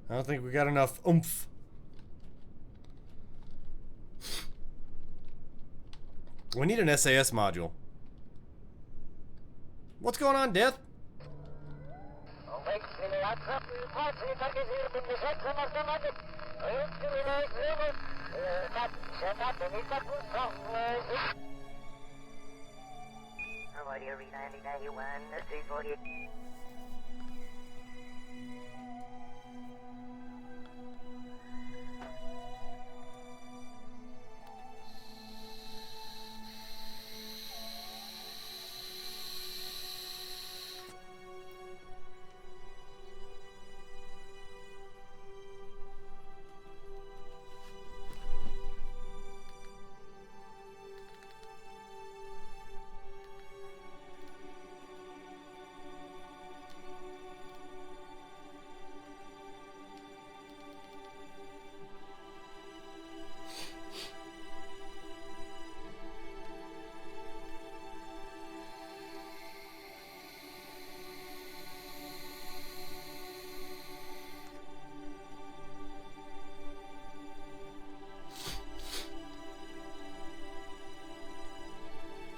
I don't think we got enough oomph. We need an SAS module. What's going on, Death?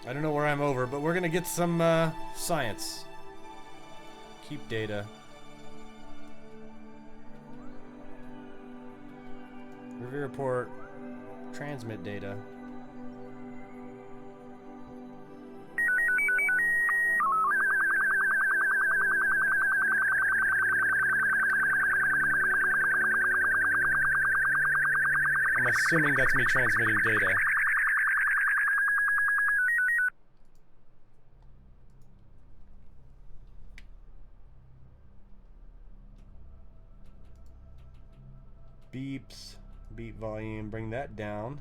I don't know where I'm over, but we're gonna get some science. Keep data. Review report. Transmit data. I'm assuming that's me transmitting data. Beeps, beep volume, bring that down.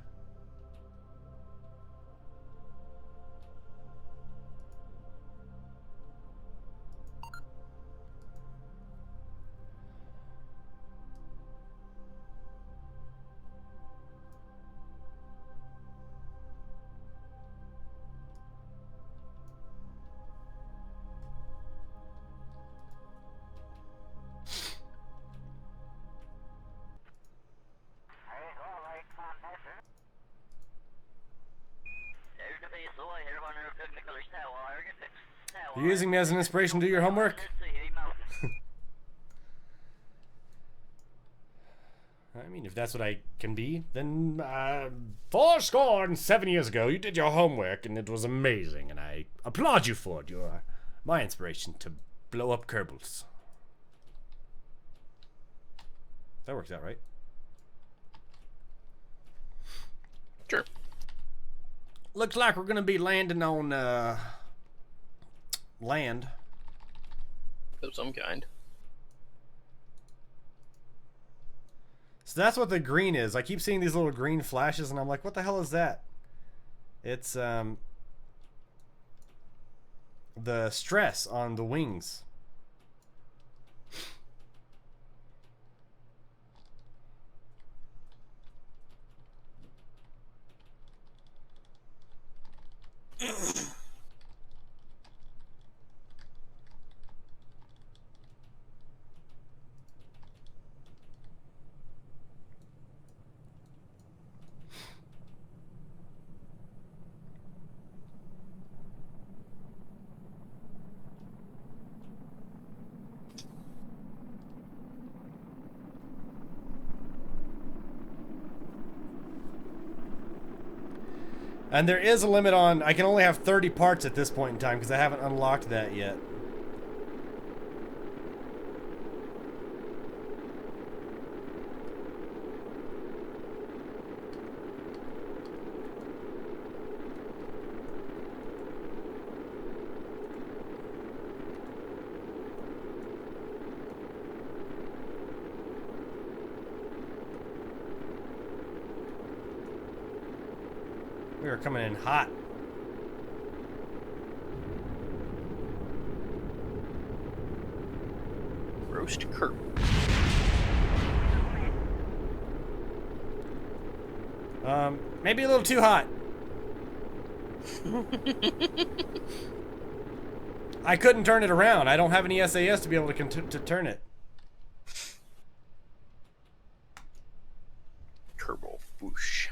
You're using me as an inspiration to do your homework? I mean, if that's what I can be, then 7 years ago, you did your homework and it was amazing, and I applaud you for it. You're my inspiration to blow up Kerbals. That works out, right? Sure. Looks like we're gonna be landing on land Of some kind. So that's what the green is. I keep seeing these little green flashes and I'm like, what the hell is that? It's the stress on the wings. And there is a limit on, I can only have 30 parts at this point in time because I haven't unlocked that yet. We are coming in hot. Roast Kerbal. Maybe a little too hot. I couldn't turn it around. I don't have any SAS to be able to turn it. Kerbal. Whoosh.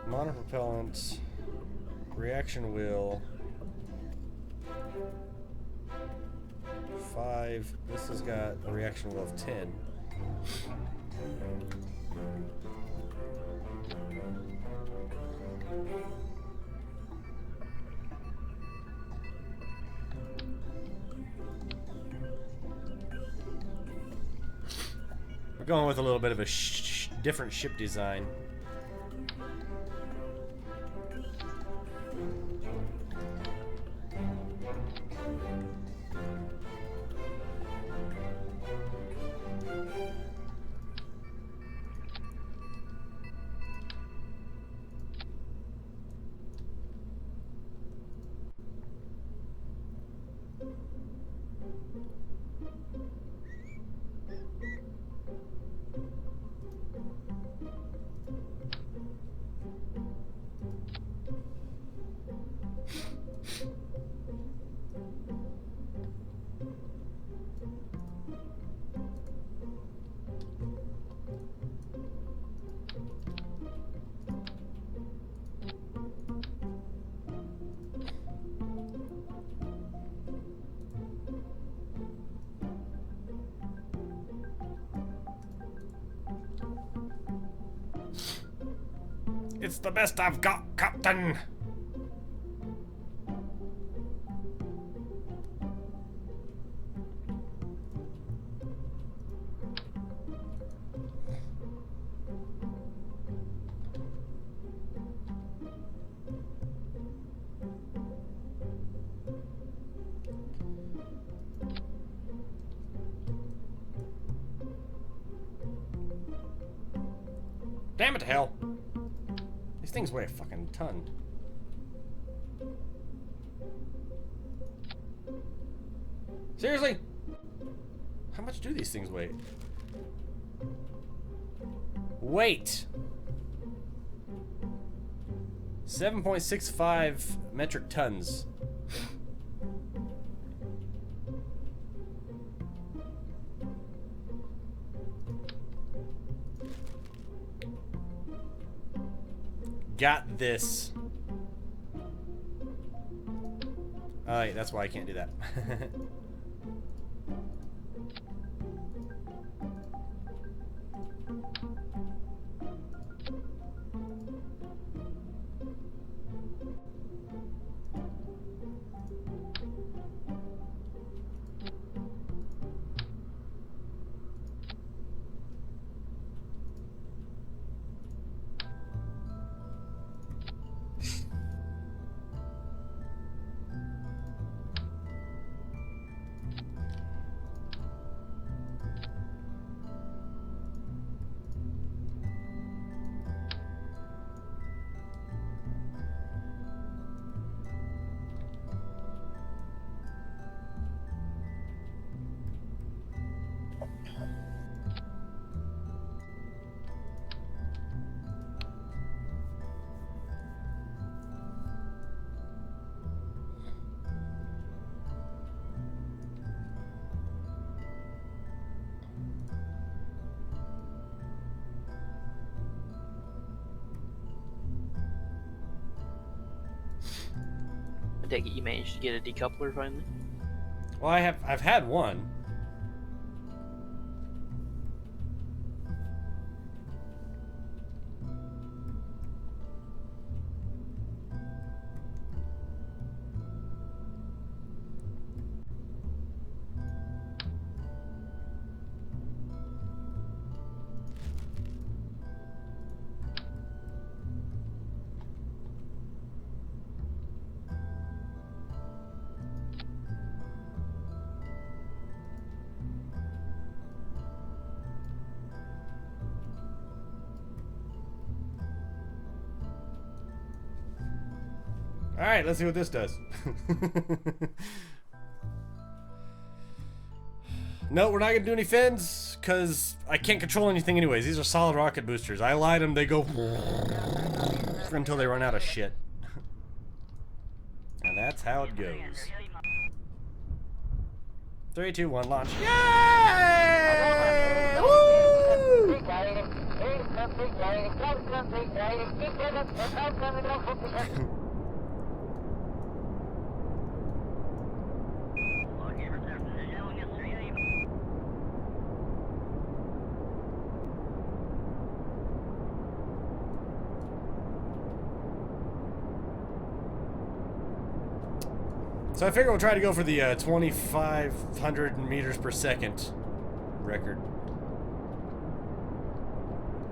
Monopropellant, reaction wheel, 5. This has got a reaction wheel of 10. We're going with a little bit of a different ship design. It's the best I've got, Captain! Damn it to hell! These things weigh a fucking ton. Seriously? How much do these things weigh? Weight! 7.65 metric tons. Got this. Alright, that's why I can't do that. I take it you managed to get a decoupler finally? Well, I've had one. Alright, let's see what this does. No, we're not gonna do any fins, because I can't control anything anyways. These are solid rocket boosters. I light them, they go until they run out of shit. And that's how it goes. 3, 2, 1, launch. Yay! Woo! So I figure we'll try to go for the 2,500 meters per second record.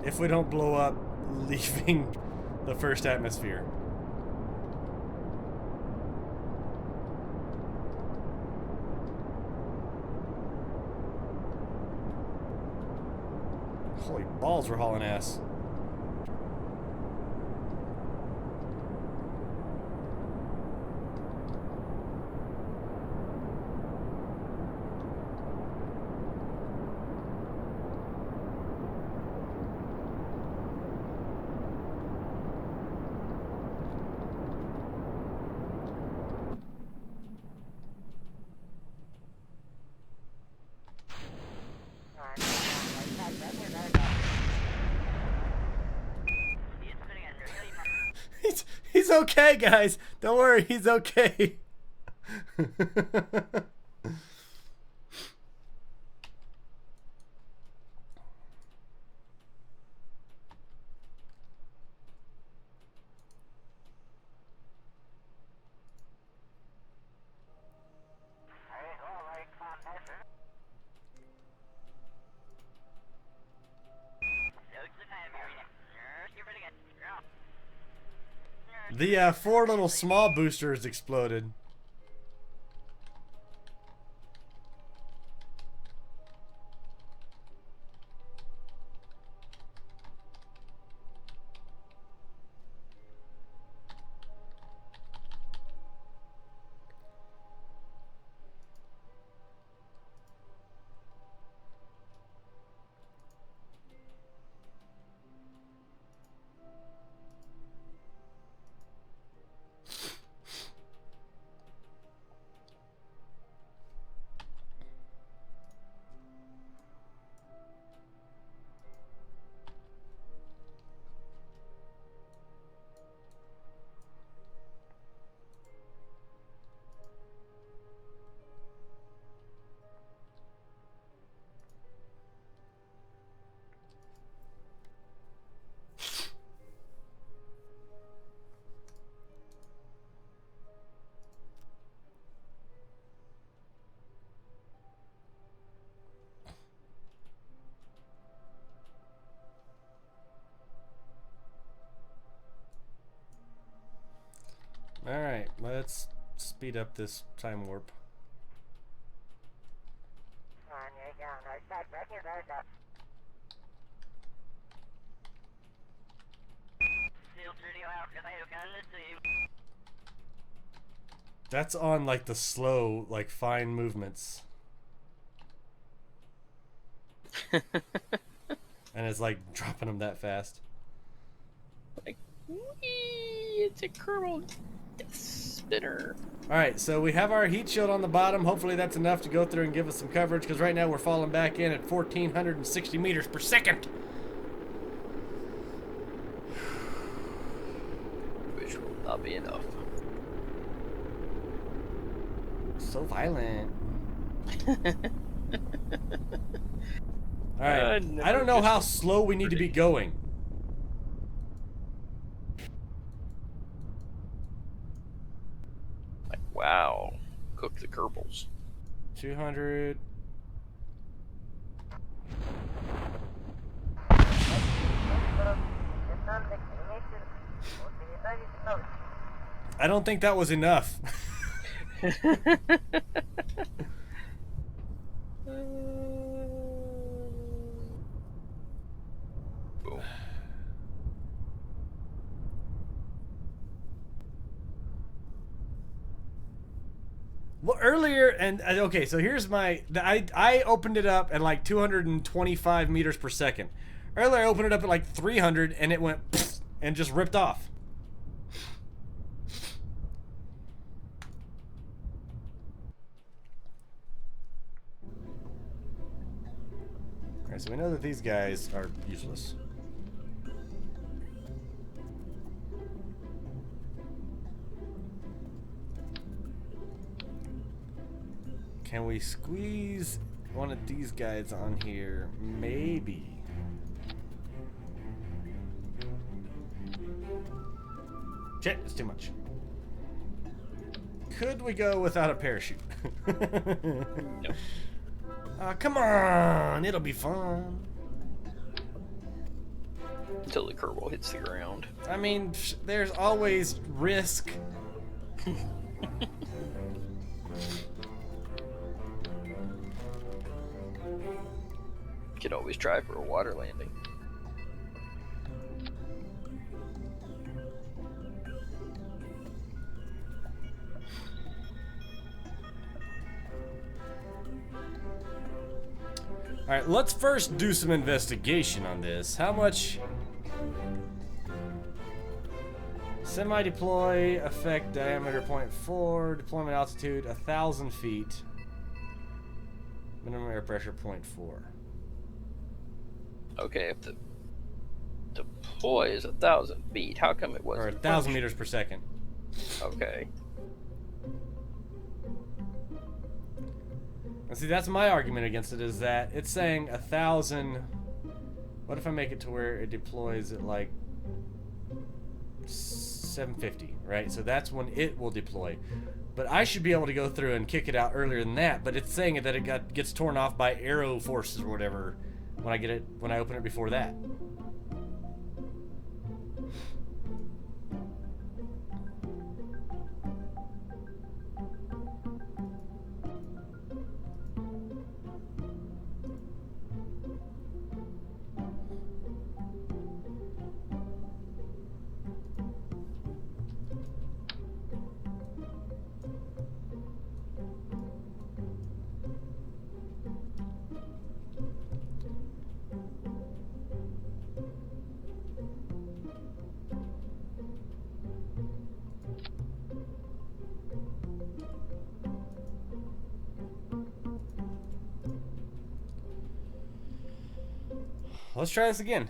If we don't blow up leaving the first atmosphere. Holy balls, we're hauling ass. He's okay, guys. Don't worry, he's okay. The 4 little small boosters exploded. Alright, let's speed up this time warp. That's on like the slow, like fine movements. And it's like dropping them that fast. Like, whee, it's a Kerbal death spinner. Alright, so we have our heat shield on the bottom. Hopefully that's enough to go through and give us some coverage, because right now we're falling back in at 1,460 meters per second. Which will not be enough. So violent. Alright, I don't know how slow we need to be going. Like, wow. Cook the Kerbals. 200. I don't think that was enough. Well, earlier, and okay, so here's I opened it up at like 225 meters per second. Earlier, I opened it up at like 300, and it went and just ripped off. Alright, so we know that these guys are useless. Can we squeeze one of these guys on here? Maybe. Shit, it's too much. Could we go without a parachute? Nope. Come on, it'll be fun. Until the Kerbal hits the ground. I mean, there's always risk. Could always try for a water landing. Alright, let's first do some investigation on this. How much... Semi-deploy, effect diameter 0.4, deployment altitude 1,000 feet. Minimum air pressure 0.4. Okay, if the deploy is 1,000 feet, how come it wasn't? Or 1,000 meters per second. Okay. And see, that's my argument against it, is that it's saying 1,000... What if I make it to where it deploys at like 750, right? So that's when it will deploy. But I should be able to go through and kick it out earlier than that, but it's saying that it gets torn off by arrow forces or whatever when I open it before that. Let's try this again.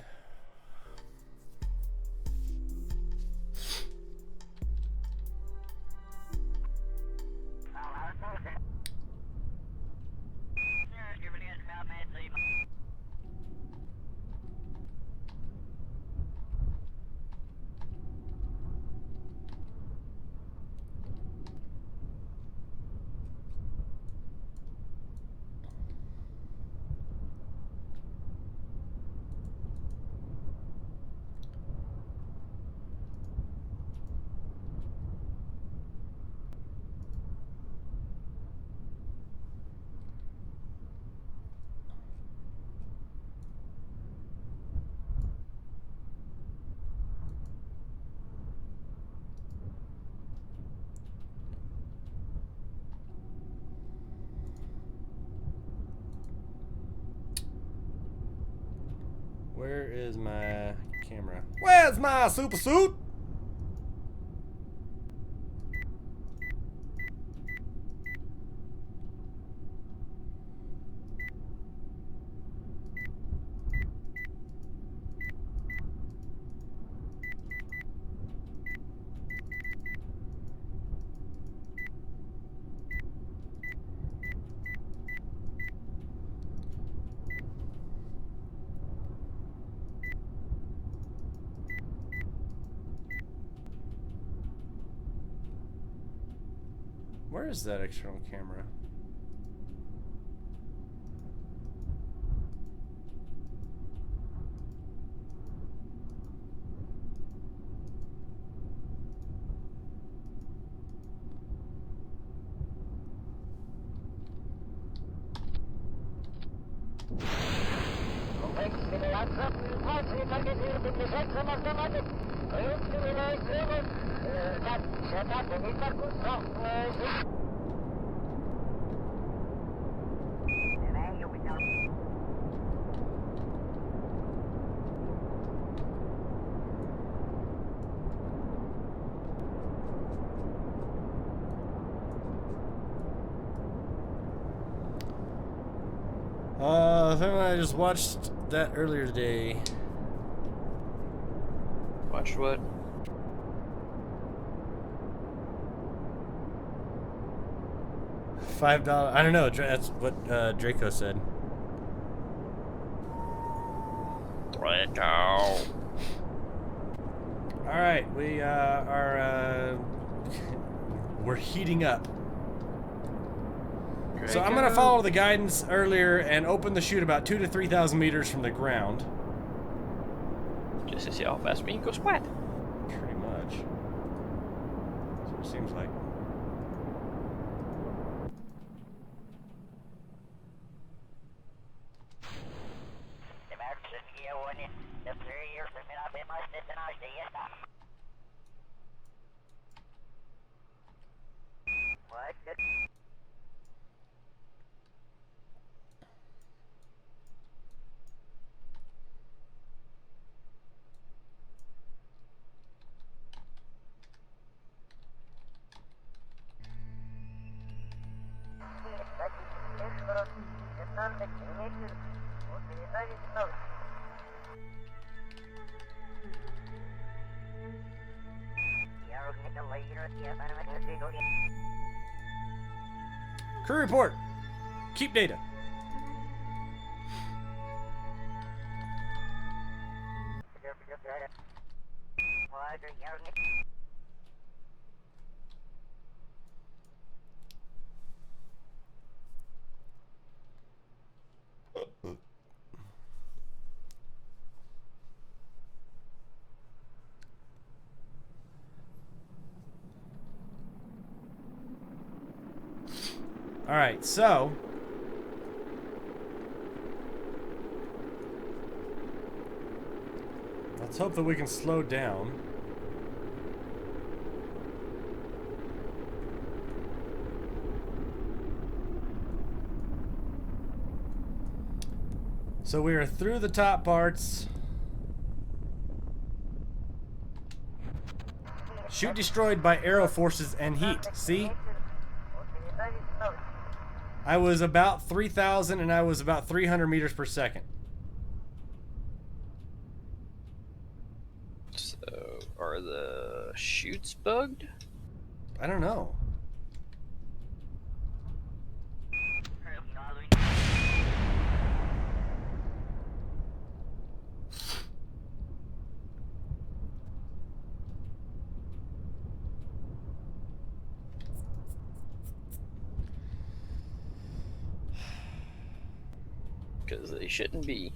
Where is my camera? Where's my super suit? Where is that external camera? I think I just watched that earlier today. Watch what? $5. I don't know. That's what Draco said. Draco. All right, we are we're heating up. So I'm gonna follow the guidance earlier and open the chute about 2,000 to 3,000 meters from the ground. Just to see how fast we can go splat. Pretty much. That's what it seems like. Crew report. Keep data. All right, so let's hope that we can slow down. So we are through the top parts. Chute destroyed by arrow forces and heat. See? I was about 3,000 and I was about 300 meters per second. So, are the chutes bugged? I don't know. Because they shouldn't be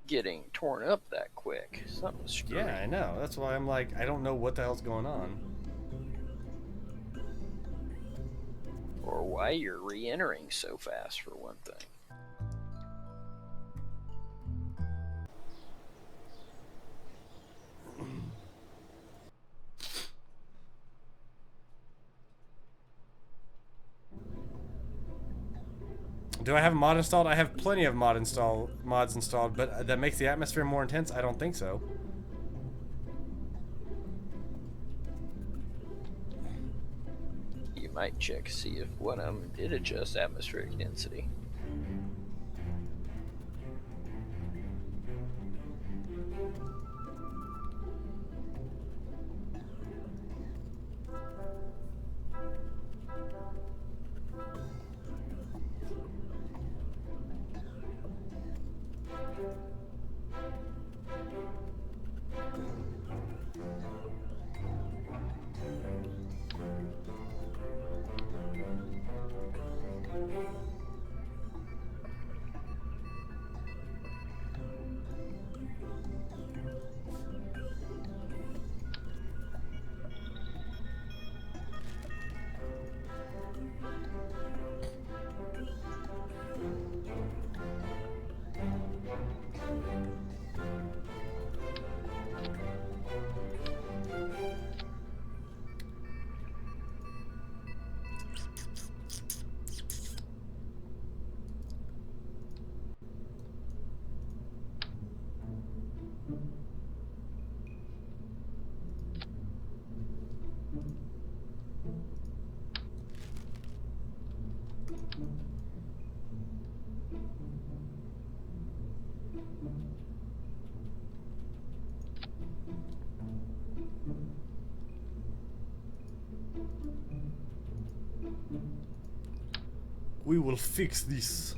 getting torn up that quick. Something's screwed. Yeah, I know. That's why I'm like, I don't know what the hell's going on. Or why you're re-entering so fast, for one thing. Do I have a mod installed? I have plenty of mods installed, but that makes the atmosphere more intense? I don't think so. You might check to see if one of them did adjust atmospheric density. We will fix this.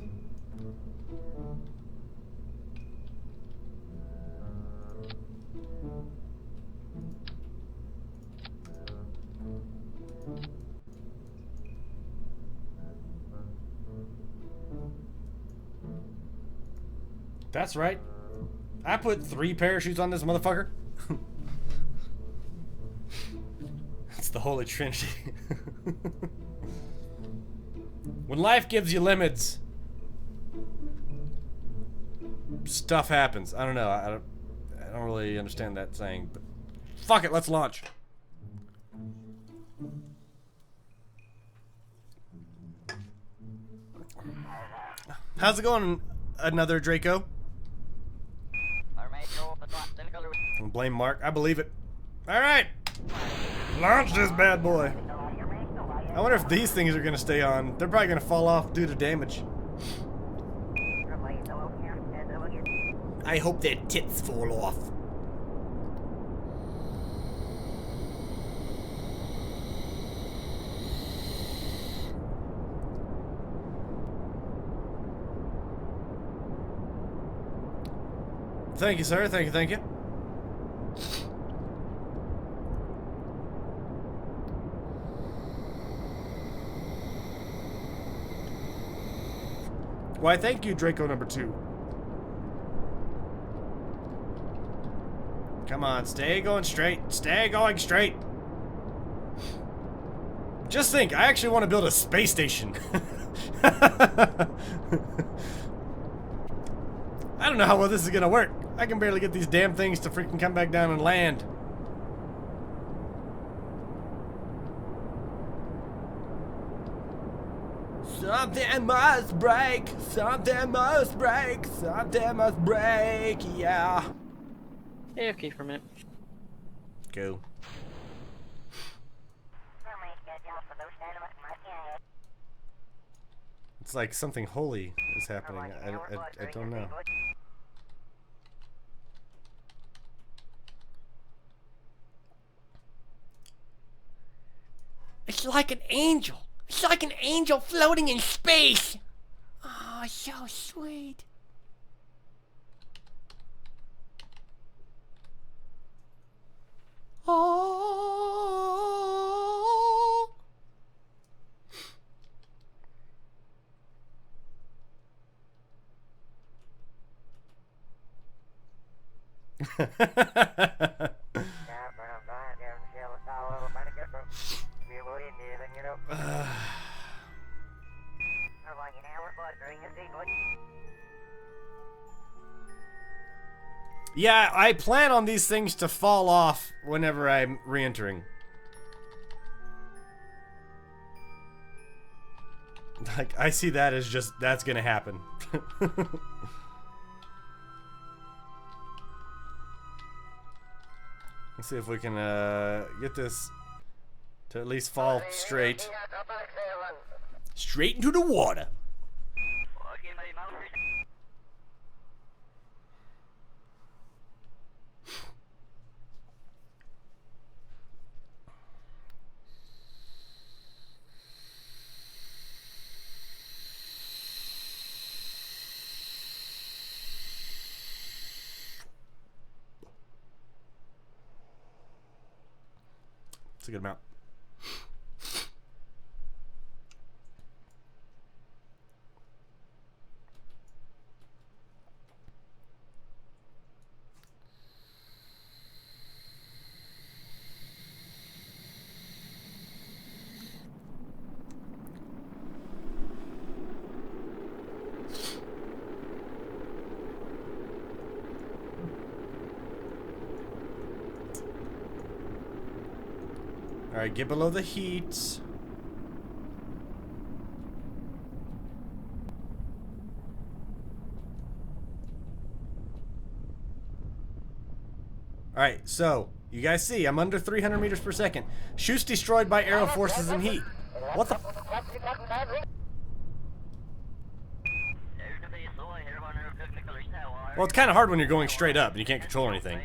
That's right. I put 3 parachutes on this motherfucker. It's the Holy Trinity. When life gives you limits, stuff happens. I don't know. I don't really understand that saying, but fuck it, let's launch. How's it going, another Draco? Don't blame Mark. I believe it. All right, launch this bad boy. I wonder if these things are gonna stay on. They're probably gonna fall off due to damage. I hope their tits fall off. Thank you, sir. Thank you, thank you. Why, thank you, Draco number 2. Come on, stay going straight. Stay going straight. Just think, I actually want to build a space station. I don't know how well this is gonna work. I can barely get these damn things to freaking come back down and land. Something must break, something must break, something must break, yeah. Hey, okay for a minute. Go. It's like something holy is happening. I don't know. It's like an angel. It's like an angel floating in space. Oh, so sweet. Oh. Yeah, I plan on these things to fall off whenever I'm re-entering. Like, I see that as just, that's gonna happen. Let's see if we can get this to at least fall straight. Straight into the water. It's a good amount. Alright, get below the heat. Alright, so, you guys see, I'm under 300 meters per second. Shoot's destroyed by aero forces and heat. What the f- Well, it's kind of hard when you're going straight up and you can't control anything.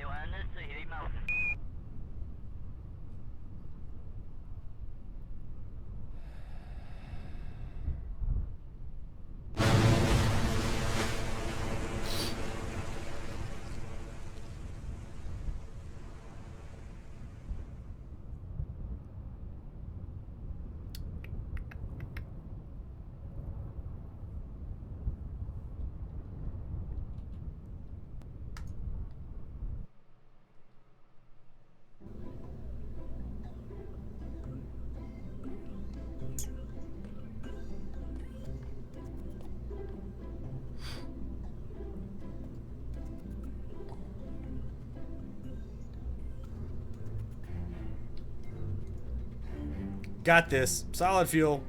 Got this. Solid fuel.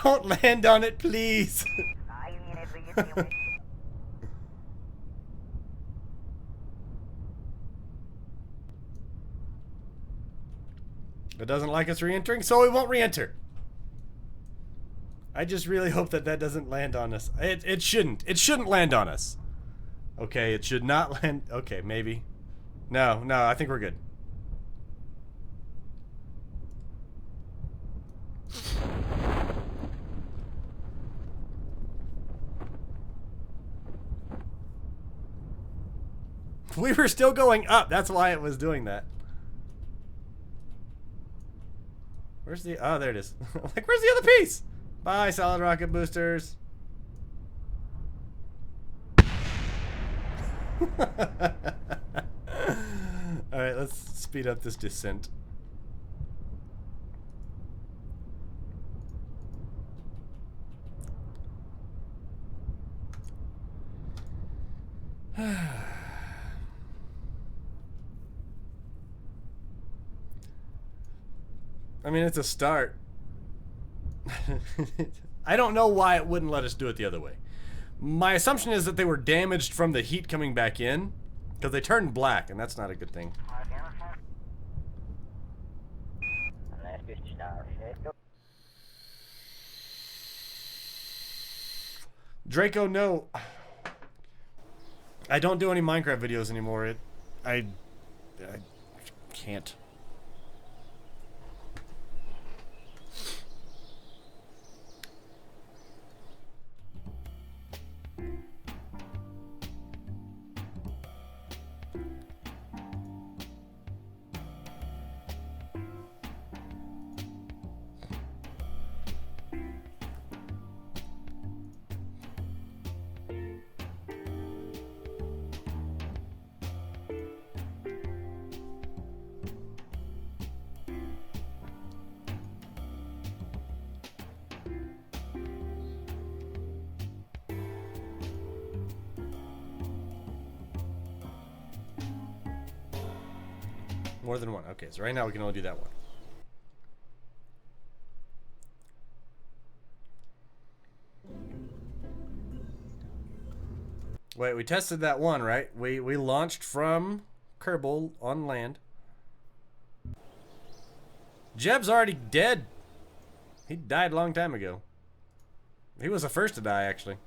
Don't land on it, please. It doesn't like us re-entering, so we won't re-enter. I just really hope that that doesn't land on us. It shouldn't. It shouldn't land on us. Okay, it should not land. Okay, maybe. No, I think we're good. We were still going up. That's why it was doing that. Where's the... Oh, there it is. Like, where's the other piece? Bye, solid rocket boosters. Alright, let's speed up this descent. I mean, it's a start. I don't know why it wouldn't let us do it the other way. My assumption is that they were damaged from the heat coming back in, because they turned black, and that's not a good thing. Draco, no. I don't do any Minecraft videos anymore. I can't. More than one. Okay, so right now we can only do that one. Wait, we tested that one, right? We launched from Kerbal on land. Jeb's already dead. He died a long time ago. He was the first to die, actually.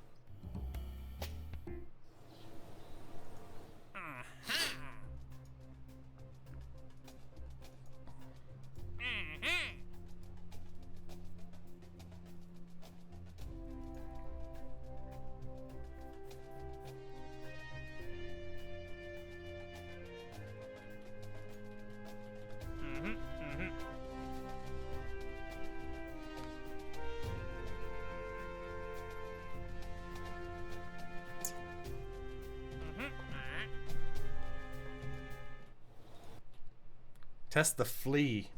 Test the flea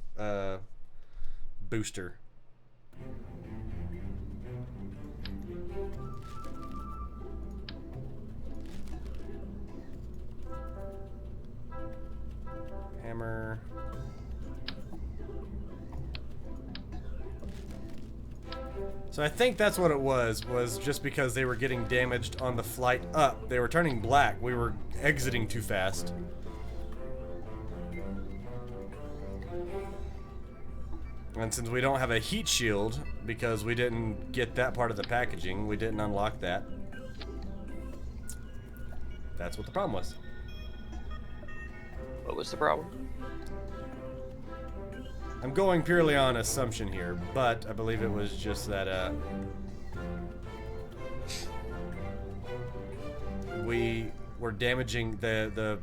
booster. Hammer. So I think that's what it was just because they were getting damaged on the flight up. They were turning black. We were exiting too fast. And since we don't have a heat shield, because we didn't get that part of the packaging, we didn't unlock that. That's what the problem was. What was the problem? I'm going purely on assumption here, but I believe it was just that, we were damaging the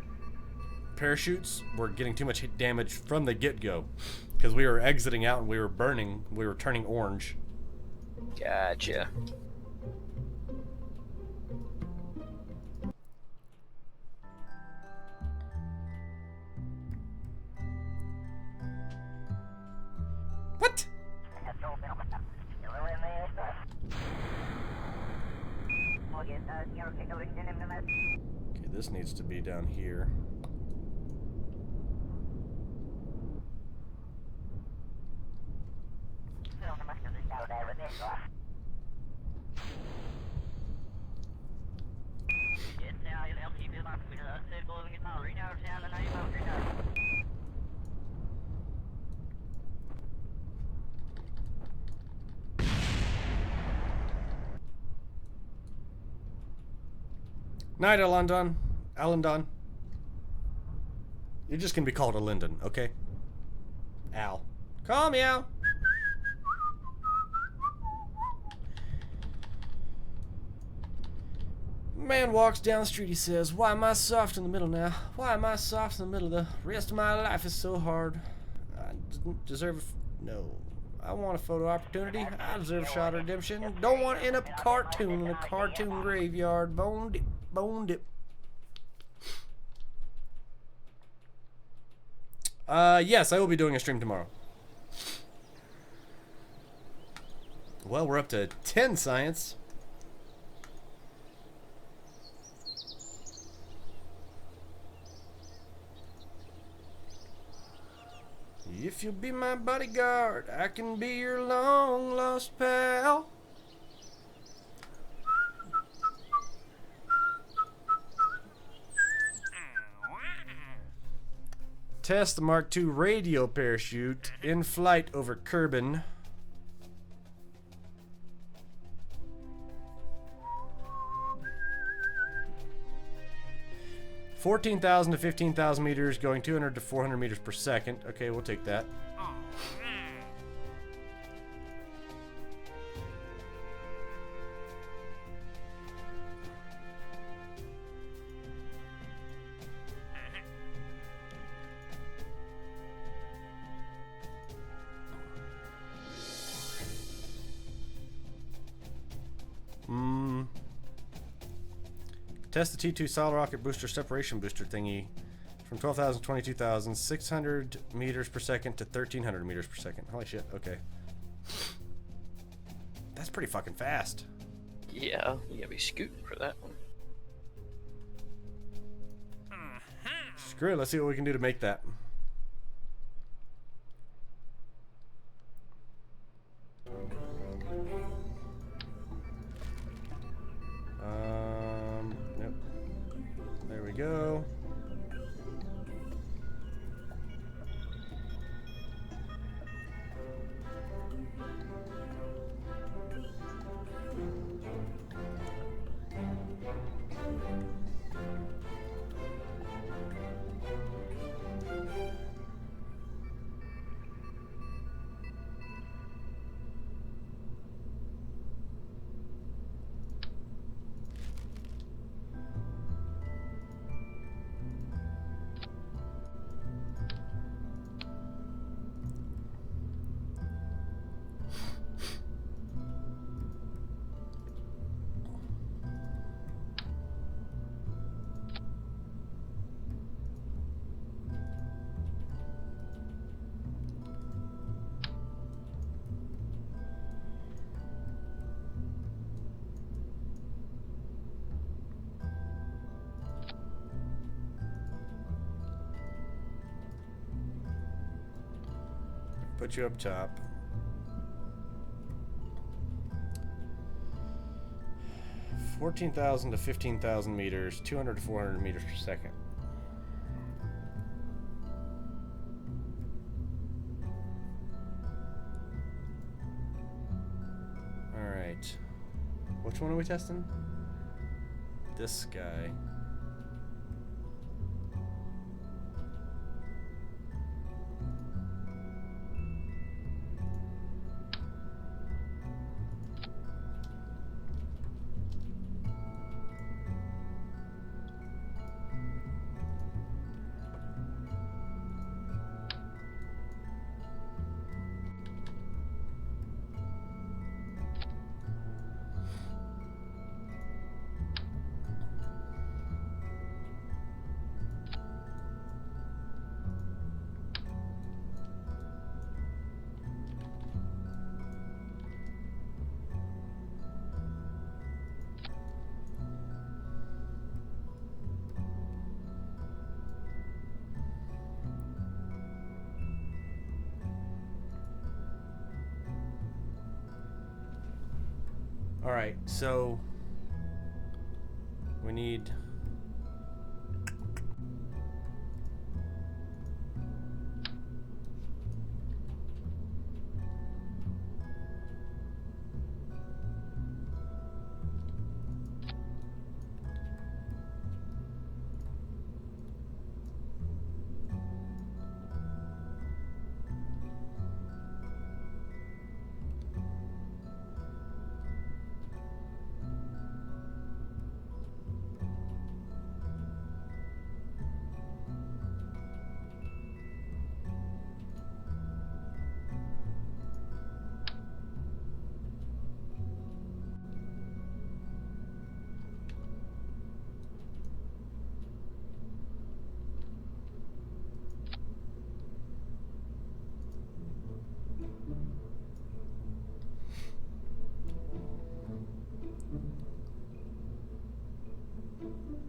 parachutes were getting too much damage from the get-go. Because we were exiting out and we were burning. We were turning orange. Gotcha. What? Okay, this needs to be down here. Night, Alondon. Alondon. You're just gonna be called a Linden, okay? Al. Call me Al. Man walks down the street, he says, why am I soft in the middle now? Why am I soft in the middle? The rest of my life is so hard. I deserve no. I want a photo opportunity. I deserve a shot of redemption. Don't want to end up a cartoon in a cartoon graveyard. Bone dip. Bone dip. Yes, I will be doing a stream tomorrow. Well, we're up to 10 science. If you'll be my bodyguard, I can be your long lost pal. Test the Mark II radio parachute in flight over Kerbin. $14,000 to 15,000 meters, going 200 to 400 meters per second. Okay, we'll take that. Test the T2 solid rocket booster separation booster thingy from 12,000 to 22,000, 600 meters per second to 1,300 meters per second. Holy shit, okay. That's pretty fucking fast. Yeah, you gotta be scooting for that one. Screw it, let's see what we can do to make that. Yep. There we go. Put you up top. $14,000 to 15,000 meters, 200 to 400 meters per second. All right. Which one are we testing? This guy. Alright, so we need...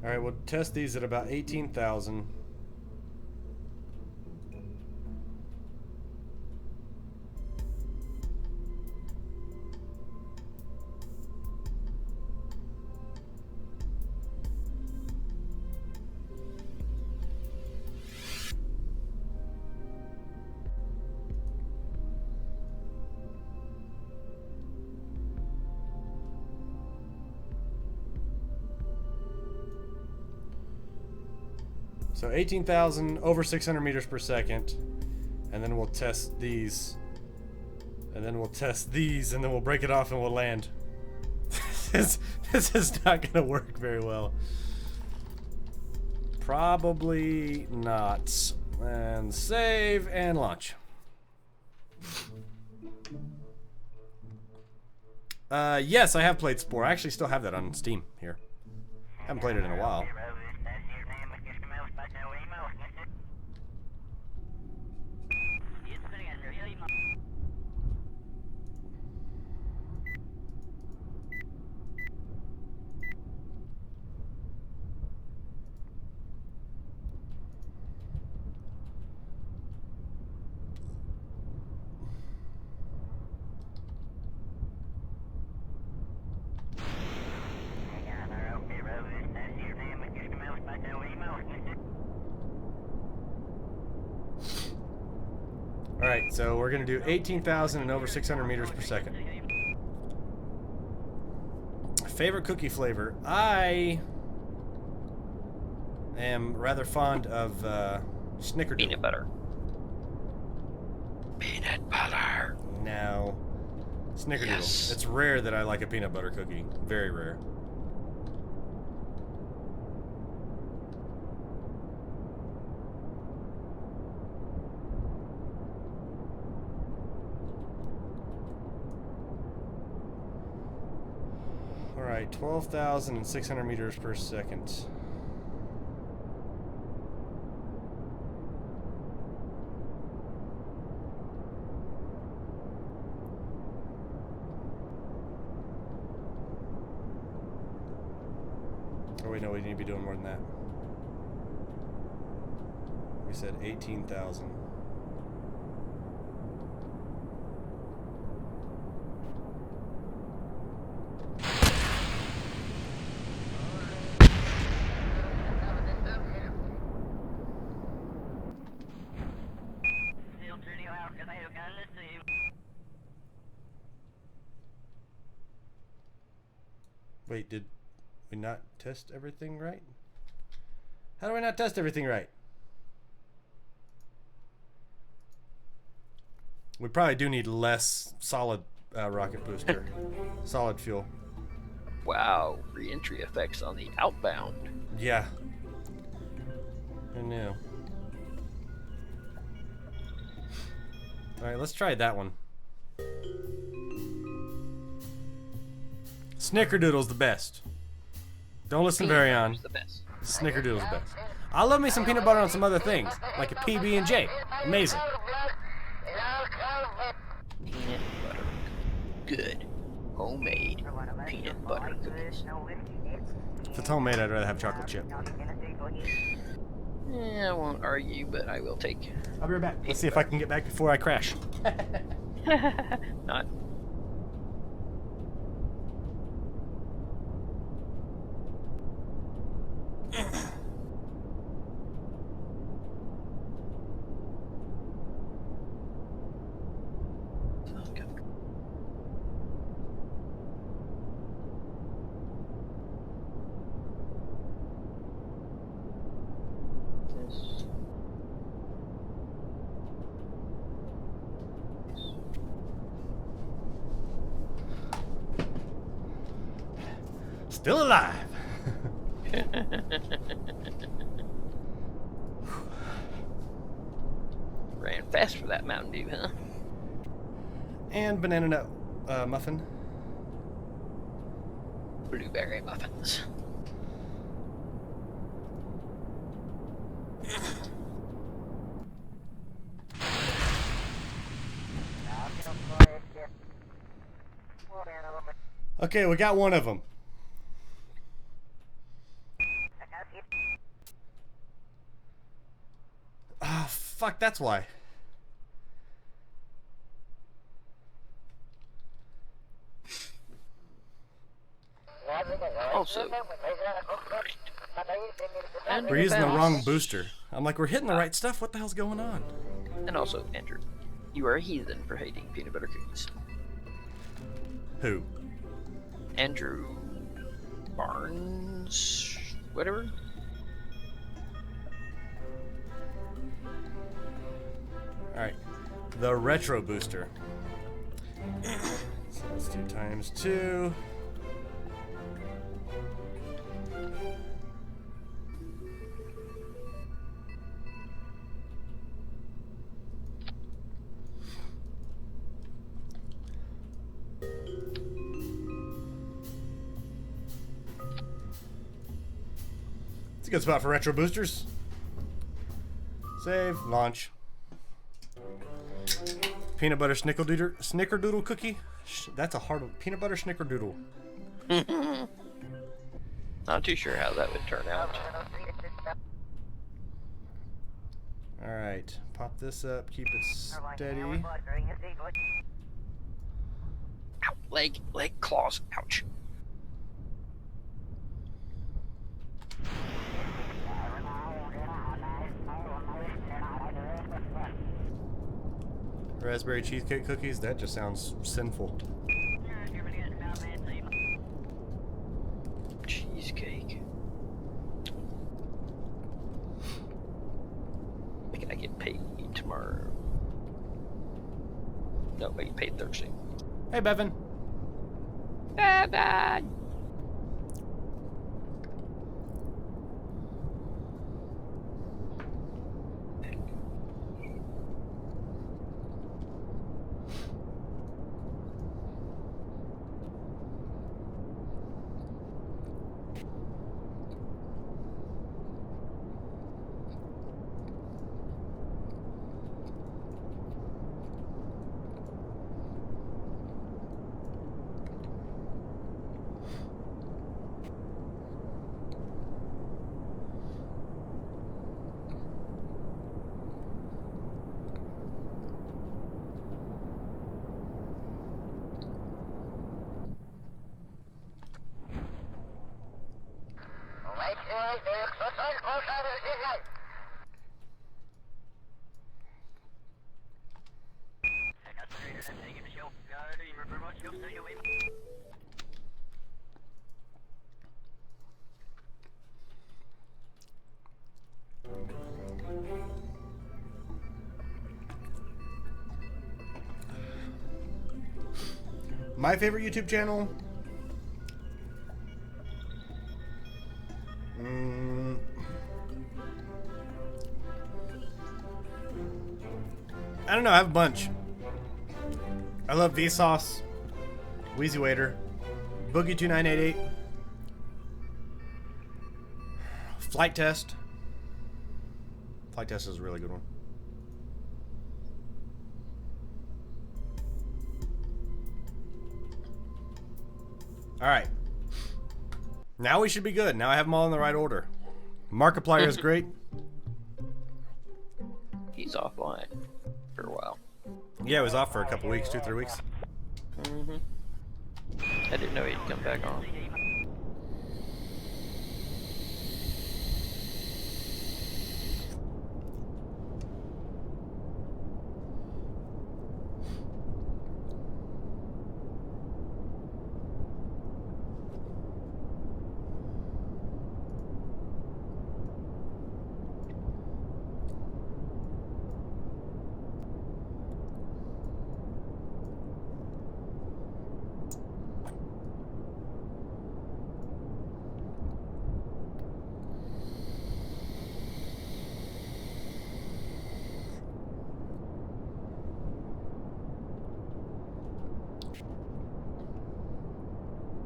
Alright, we'll test these at about 18,000. So 18,000 over 600 meters per second, and then we'll test these, and then we'll test these, and then we'll break it off and we'll land. this is not gonna work very well. Probably not. And save and launch. Yes, I have played Spore. I actually still have that on Steam here. Haven't played it in a while. Alright, so we're going to do 18,000 and over 600 meters per second. Favorite cookie flavor? I am rather fond of Snickerdoodle. Peanut butter. Peanut butter. No. Snickerdoodle. Yes. It's rare that I like a peanut butter cookie. Very rare. Alright, 12,600 meters per second. Oh wait, no, we need to be doing more than that. We said 18,000. Wait, did we not test everything right? How do we not test everything right? We probably do need less solid rocket booster. Solid fuel. Wow, re-entry effects on the outbound. Yeah. Who knew? Alright, let's try that one. Snickerdoodle's the best. Don't listen very on. The best. Snickerdoodle's the best. I love me some peanut butter on some other things, like a PB&J. Amazing. Peanut butter. Good. Homemade peanut butter cookies. If it's homemade, I'd rather have chocolate chip. I won't argue, but I will take. I'll be right back. Let's see if I can get back before I crash. Not. this. Still alive. Ran fast for that Mountain Dew, huh? And banana nut muffin. Blueberry muffins. Okay, we got one of them. Ah, fuck, that's why. Also, We're using the wrong booster. I'm like, we're hitting the right stuff. What the hell's going on? And also, Andrew, you are a heathen for hating peanut butter cookies. Who? Andrew Barnes, whatever. Alright. The retro booster. So let's do times 2. It's a good spot for retro boosters. Save, launch. Peanut butter snickerdoodle cookie. That's a hard one. Peanut butter snickerdoodle. Not too sure how that would turn out. Alright, pop this up, keep it steady. Ow, leg, claws, ouch. Raspberry cheesecake cookies, that just sounds sinful. Cheesecake. Can I get paid tomorrow? No, I get paid Thursday. Hey, Bevan. Bevan! My favorite YouTube channel? I don't know, I have a bunch. I love Vsauce, Wheezy Waiter, Boogie2988, Flight Test. Flight Test is a really good one. Alright. Now we should be good. Now I have them all in the right order. Markiplier is great. He's offline for a while. Yeah, he was off for a couple weeks, 2-3 weeks. Mm-hmm. I didn't know he'd come back on.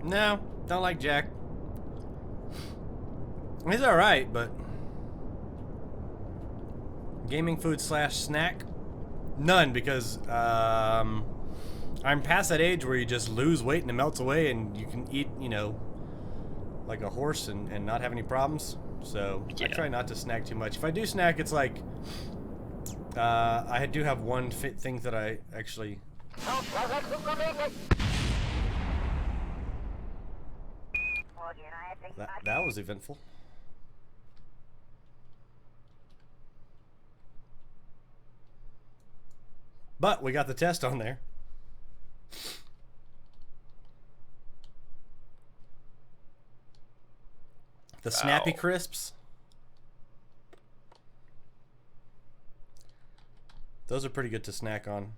No, don't like Jack. He's alright, but... Gaming food / snack? None, because I'm past that age where you just lose weight and it melts away and you can eat, you know, like a horse and not have any problems. So I try not to snack too much. If I do snack, it's like... I do have one thing that I actually... That was eventful. But we got the test on there. The Snappy Crisps. Those are pretty good to snack on.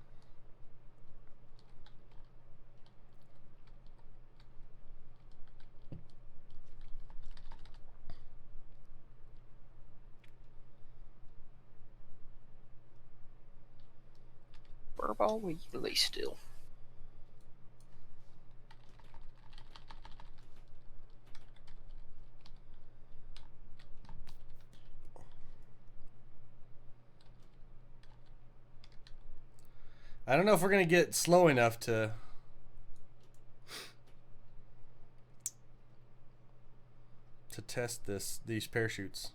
Furball Wheelie still. I don't know if we're gonna get slow enough to test these parachutes.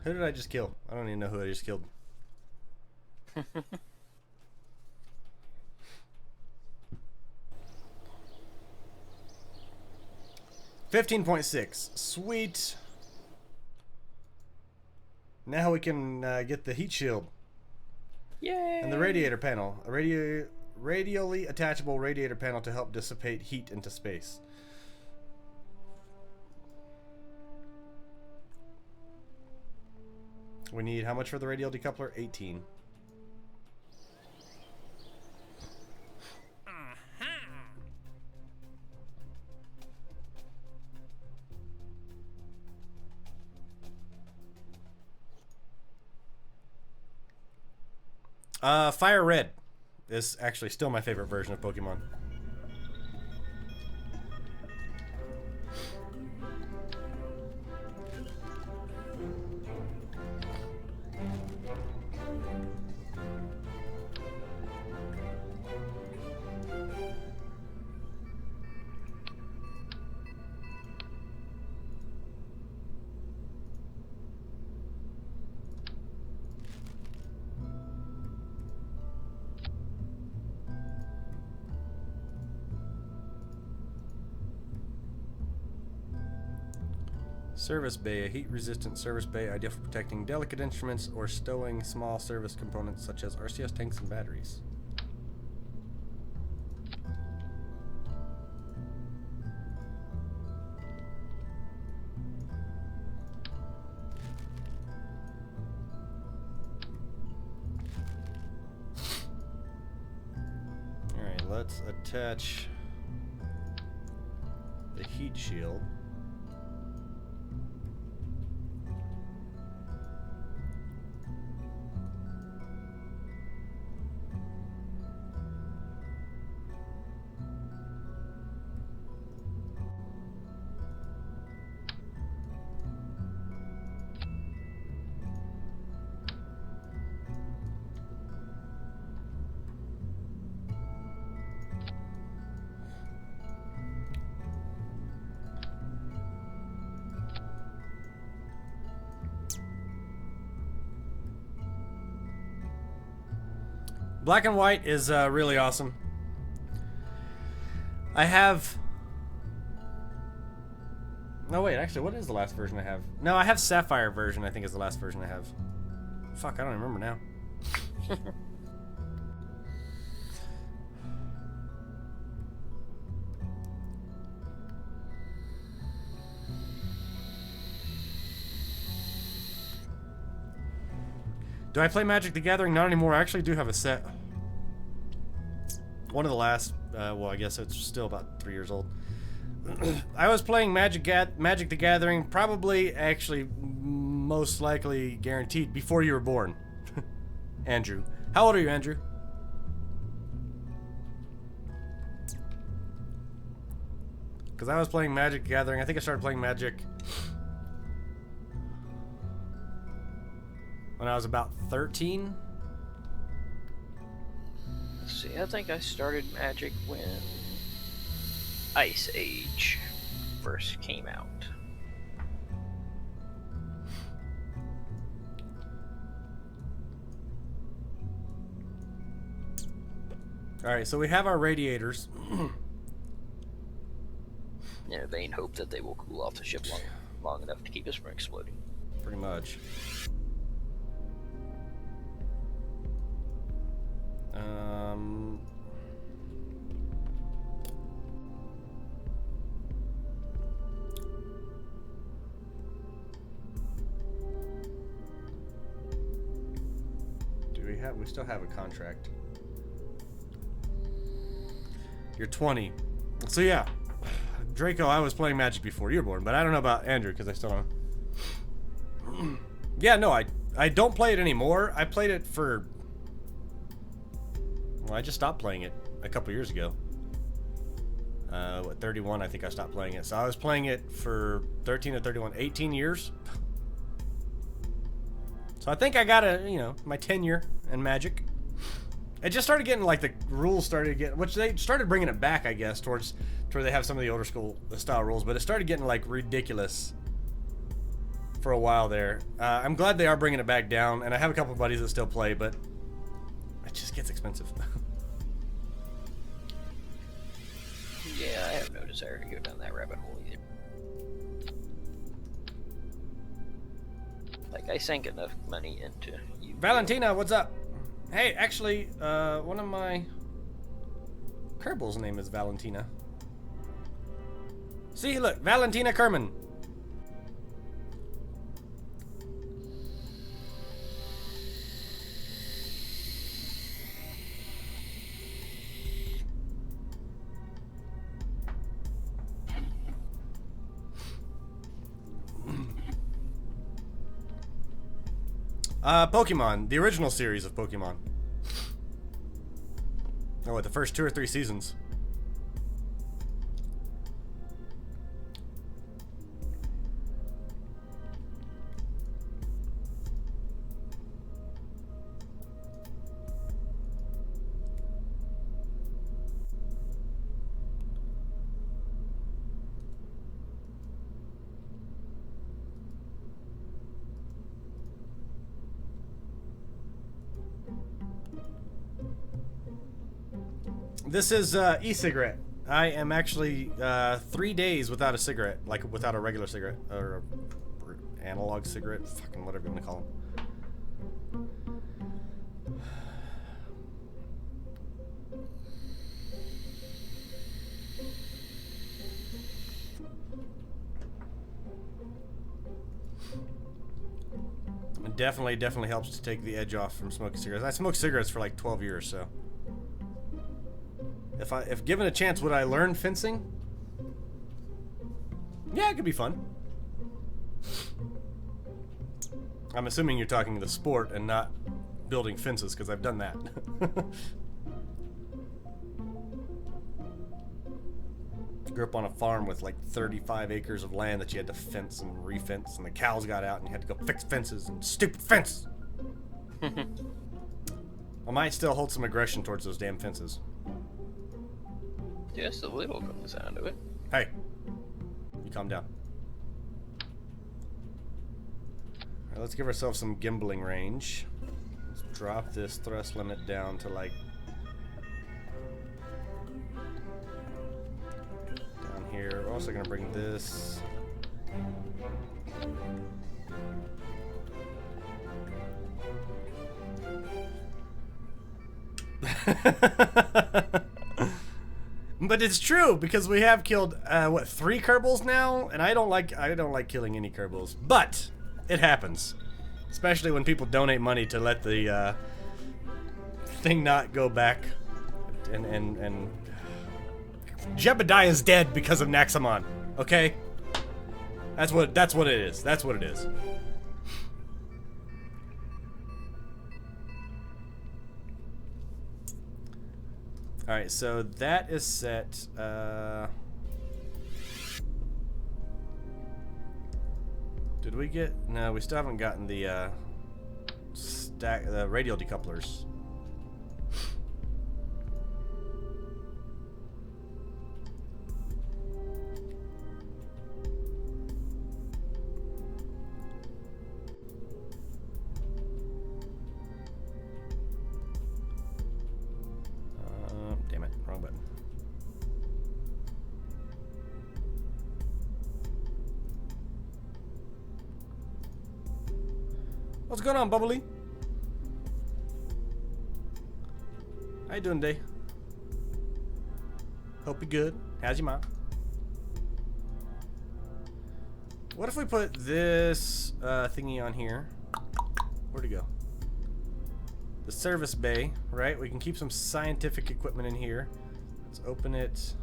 Who did I just kill? I don't even know who I just killed. 15.6. Sweet. Now we can get the heat shield. Yay! And the radiator panel. A radially attachable radiator panel to help dissipate heat into space. We need how much for the radial decoupler? 18. Fire Red is actually still my favorite version of Pokemon. Service bay, a heat-resistant service bay ideal for protecting delicate instruments or stowing small service components such as RCS tanks and batteries. Alright, let's attach the heat shield. Black and white is really awesome. I have... No, wait, actually, what is the last version I have? No, I have Sapphire version, I think is the last version I have. Fuck, I don't remember now. Do I play Magic the Gathering? Not anymore. I actually do have a set. One of the last, well, I guess it's still about 3 years old. I was playing Magic the Gathering, probably, actually, most likely, guaranteed, before you were born. Andrew. How old are you, Andrew? Because I was playing Magic the Gathering. I think I started playing Magic when I was about 13. Let's see, I think I started Magic when Ice Age first came out. Alright, so we have our radiators. In a vain hope that they will cool off the ship long enough to keep us from exploding. Pretty much. Do we still have a contract? You're 20. So yeah, Draco, I was playing Magic before you were born, but I don't know about Andrew because I still don't. Yeah, no, I don't play it anymore. I played it for... Well, I just stopped playing it a couple years ago. What, 31, I think I stopped playing it. So I was playing it for 13 to 31, 18 years. So I think I got my tenure in Magic. It just started getting, like, the rules started getting, which they started bringing it back, I guess, to where they have some of the older school style rules, but it started getting, like, ridiculous for a while there. I'm glad they are bringing it back down, and I have a couple buddies that still play, but it just gets expensive. Yeah, I have no desire to go down that rabbit hole either. Like, I sank enough money into you. Valentina, what's up? Hey, actually, one of my Kerbals' name is Valentina. See, look, Valentina Kerman. Pokemon, the original series of Pokemon. Oh, what, the first 2 or 3 seasons. This is e-cigarette. I am actually 3 days without a cigarette, like without a regular cigarette or a analog cigarette, fucking whatever you want to call them. It definitely helps to take the edge off from smoking cigarettes. I smoked cigarettes for like 12 years, so if given a chance, would I learn fencing? Yeah, it could be fun. I'm assuming you're talking the sport and not building fences, because I've done that. Grew up on a farm with like 35 acres of land that you had to fence and re-fence, and the cows got out and you had to go fix fences and stupid fence. I might still hold some aggression towards those damn fences. Just a little from the sound of it. Hey, you calm down. Alright, let's give ourselves some gimbling range. Let's drop this thrust limit down to like down here. We're also gonna bring this. But it's true, because we have killed what, 3 Kerbals now, and I don't like killing any Kerbals, but it happens, especially when people donate money to let the thing not go back, and Jebediah's dead because of Naxamon. Okay, that's what it is. That's what it is. Alright, so that is set. Did we get... No, we still haven't gotten the the radial decouplers. Damn it, wrong button. What's going on, Bubbly? How you doing today? Hope you're good. How's your mom? What if we put this thingy on here? Where'd it go? The service bay, right? We can keep some scientific equipment in here. Let's open it.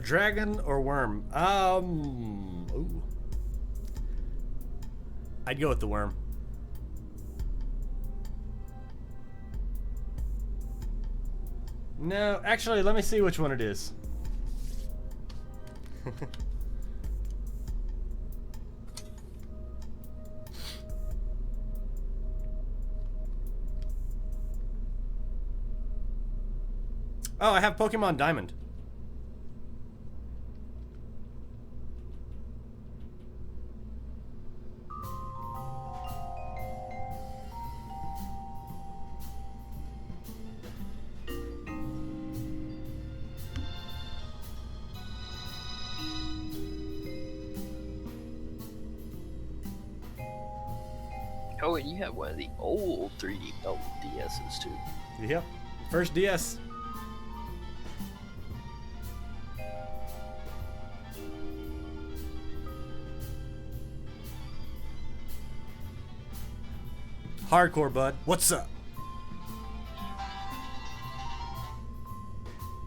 Dragon or worm? Ooh. I'd go with the worm. No, actually, let me see which one it is. Oh, I have Pokemon Diamond. Oh, and you have one of the old 3D DSs too. Yep. First DS. Hardcore, bud. What's up?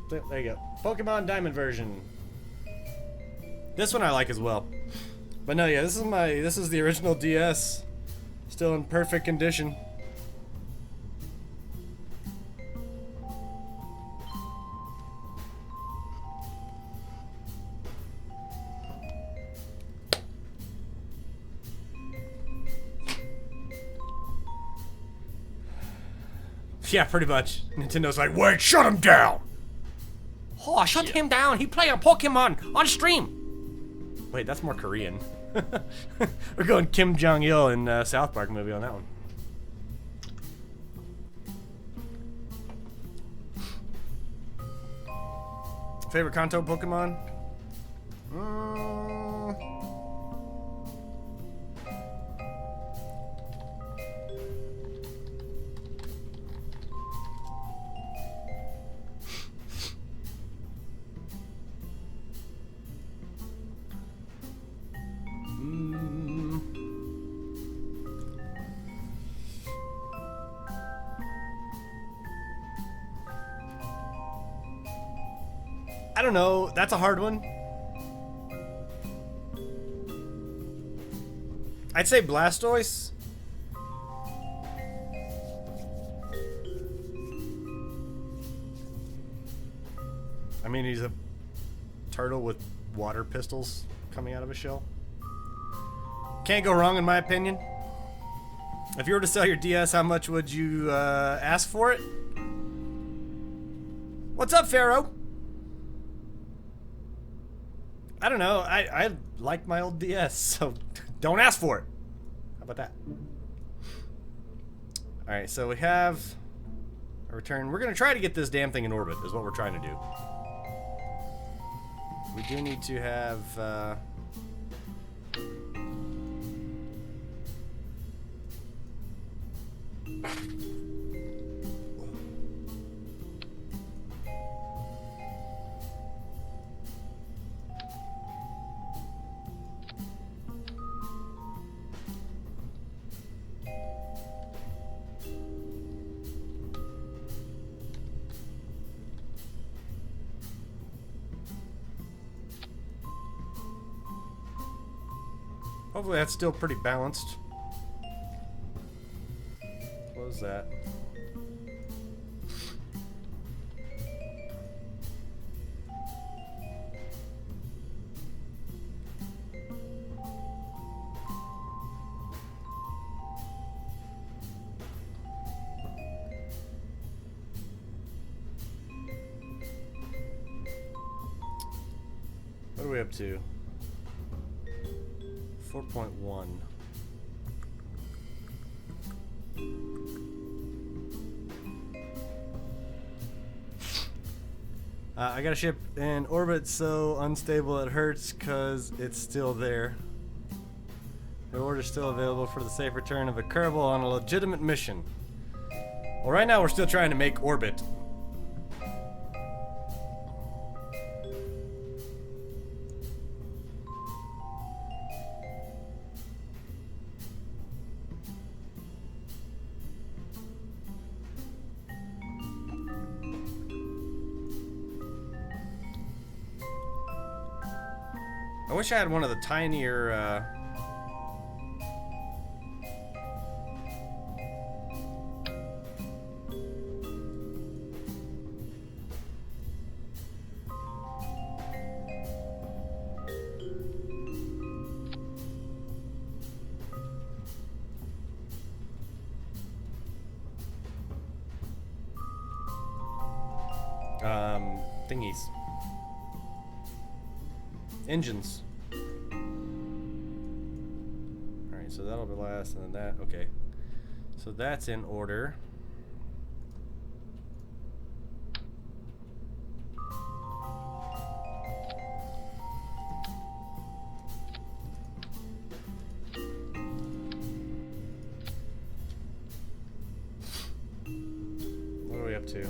There you go. Pokemon Diamond version. This one I like as well. But no, yeah, this is the original DS. Still in perfect condition. Yeah, pretty much. Nintendo's like, wait, shut him down! Oh, shut him down! He playing Pokemon on stream! Wait, that's more Korean. We're going Kim Jong-il in South Park movie on that one. Favorite Kanto Pokemon? I don't know. That's a hard one. I'd say Blastoise. I mean, he's a turtle with water pistols coming out of his shell. Can't go wrong in my opinion. If you were to sell your DS, how much would you ask for it? What's up, Pharaoh? I don't know. I like my old DS, so don't ask for it. How about that? Alright, so we have a return. We're going to try to get this damn thing in orbit, is what we're trying to do. We do need to have... Hopefully that's still pretty balanced. What was that? What are we up to? 4.1. I got a ship in orbit so unstable it hurts because it's still there. The order's still available for the safe return of a Kerbal on a legitimate mission. Well, right now we're still trying to make orbit. I wish I had one of the tinier, thingies. Engines. Alright, so that'll be last, and then that, okay. So that's in order. What are we up to?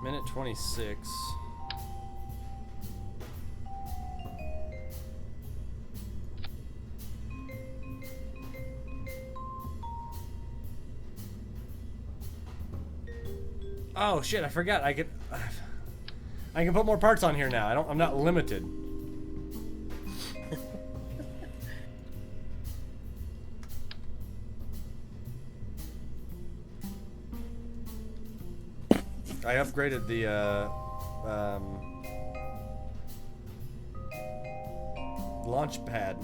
Minute 26. Oh shit, I forgot. I can put more parts on here now. I'm not limited. I upgraded the launch pad.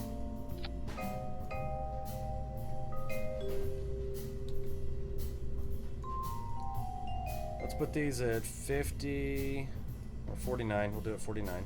Let's put these at 50 or 49. We'll do it 49.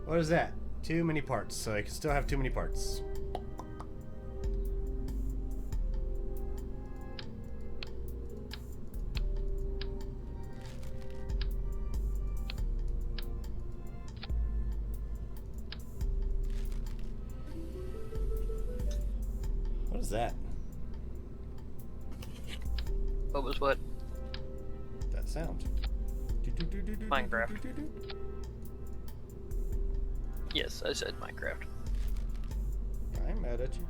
What is that? Too many parts, so I can still have too many parts. What is that? What was what? That sound. Minecraft. Yes, I said Minecraft. I'm mad at you.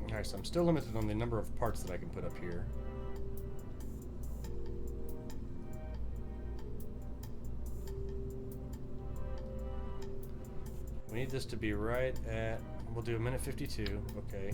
Alright, so I'm still limited on the number of parts that I can put up here. We need this to be right at, we'll do a minute 52, okay.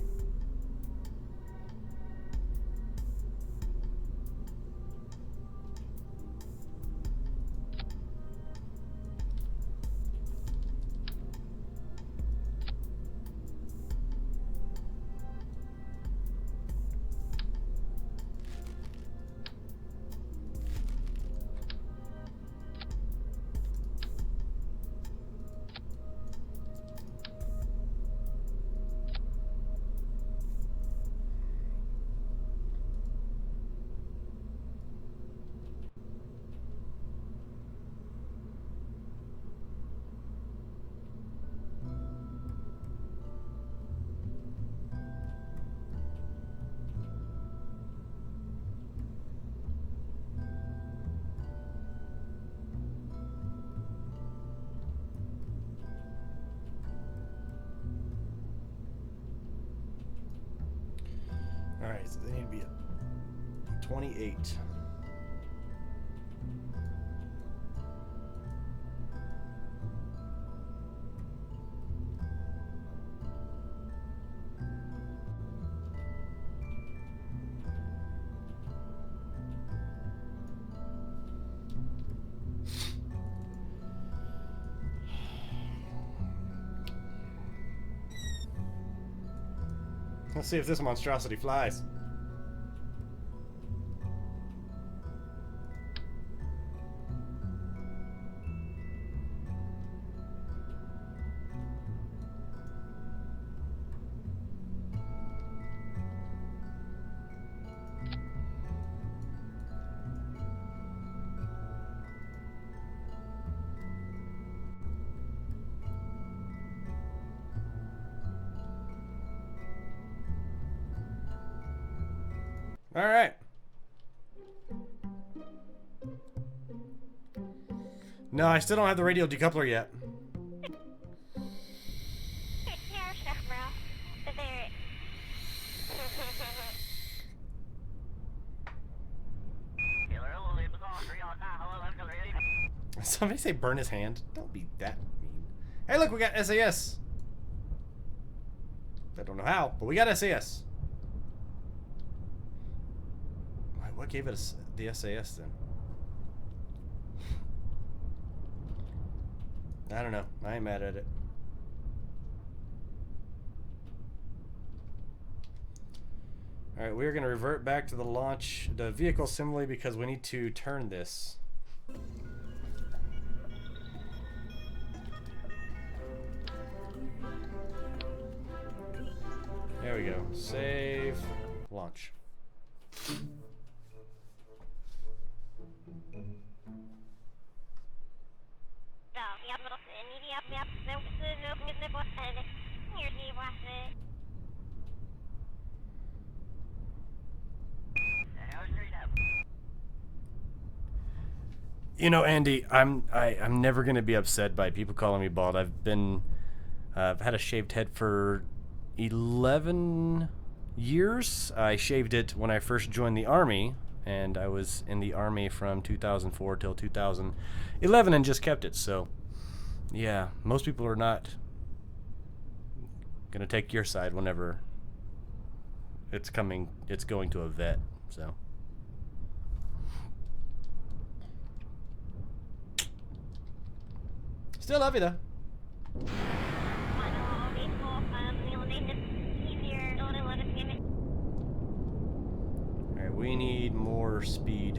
Alright, so they need to be at 28. Let's see if this monstrosity flies. All right. No, I still don't have the radial decoupler yet. Somebody say burn his hand. Don't be that mean. Hey, look, we got SAS. I don't know how, but we got SAS. What gave us the SAS then? I don't know. I ain't mad at it. Alright, we're going to revert back to the launch, the vehicle assembly, because we need to turn this. There we go. Save. Launch. You know, Andy, I'm never gonna be upset by people calling me bald. I've had a shaved head for 11 years. I shaved it when I first joined the Army, and I was in the Army from 2004 till 2011 and just kept it. So, yeah, most people are not gonna take your side whenever it's going to a vet. So. Still love you though. Alright, we need more speed.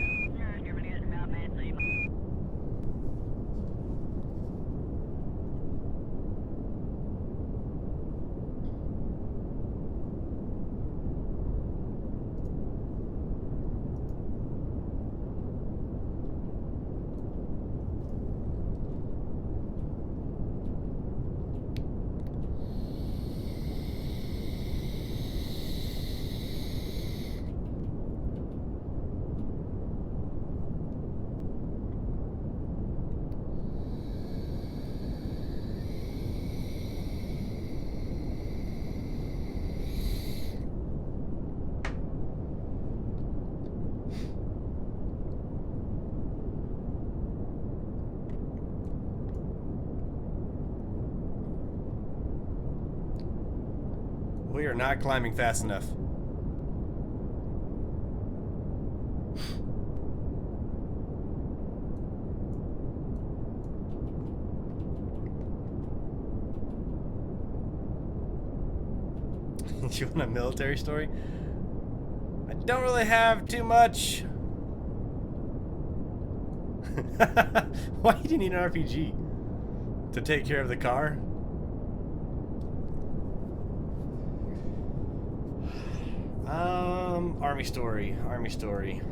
We are not climbing fast enough. You want a military story? I don't really have too much. Why do you need an RPG? To take care of the car? Army story. Army story.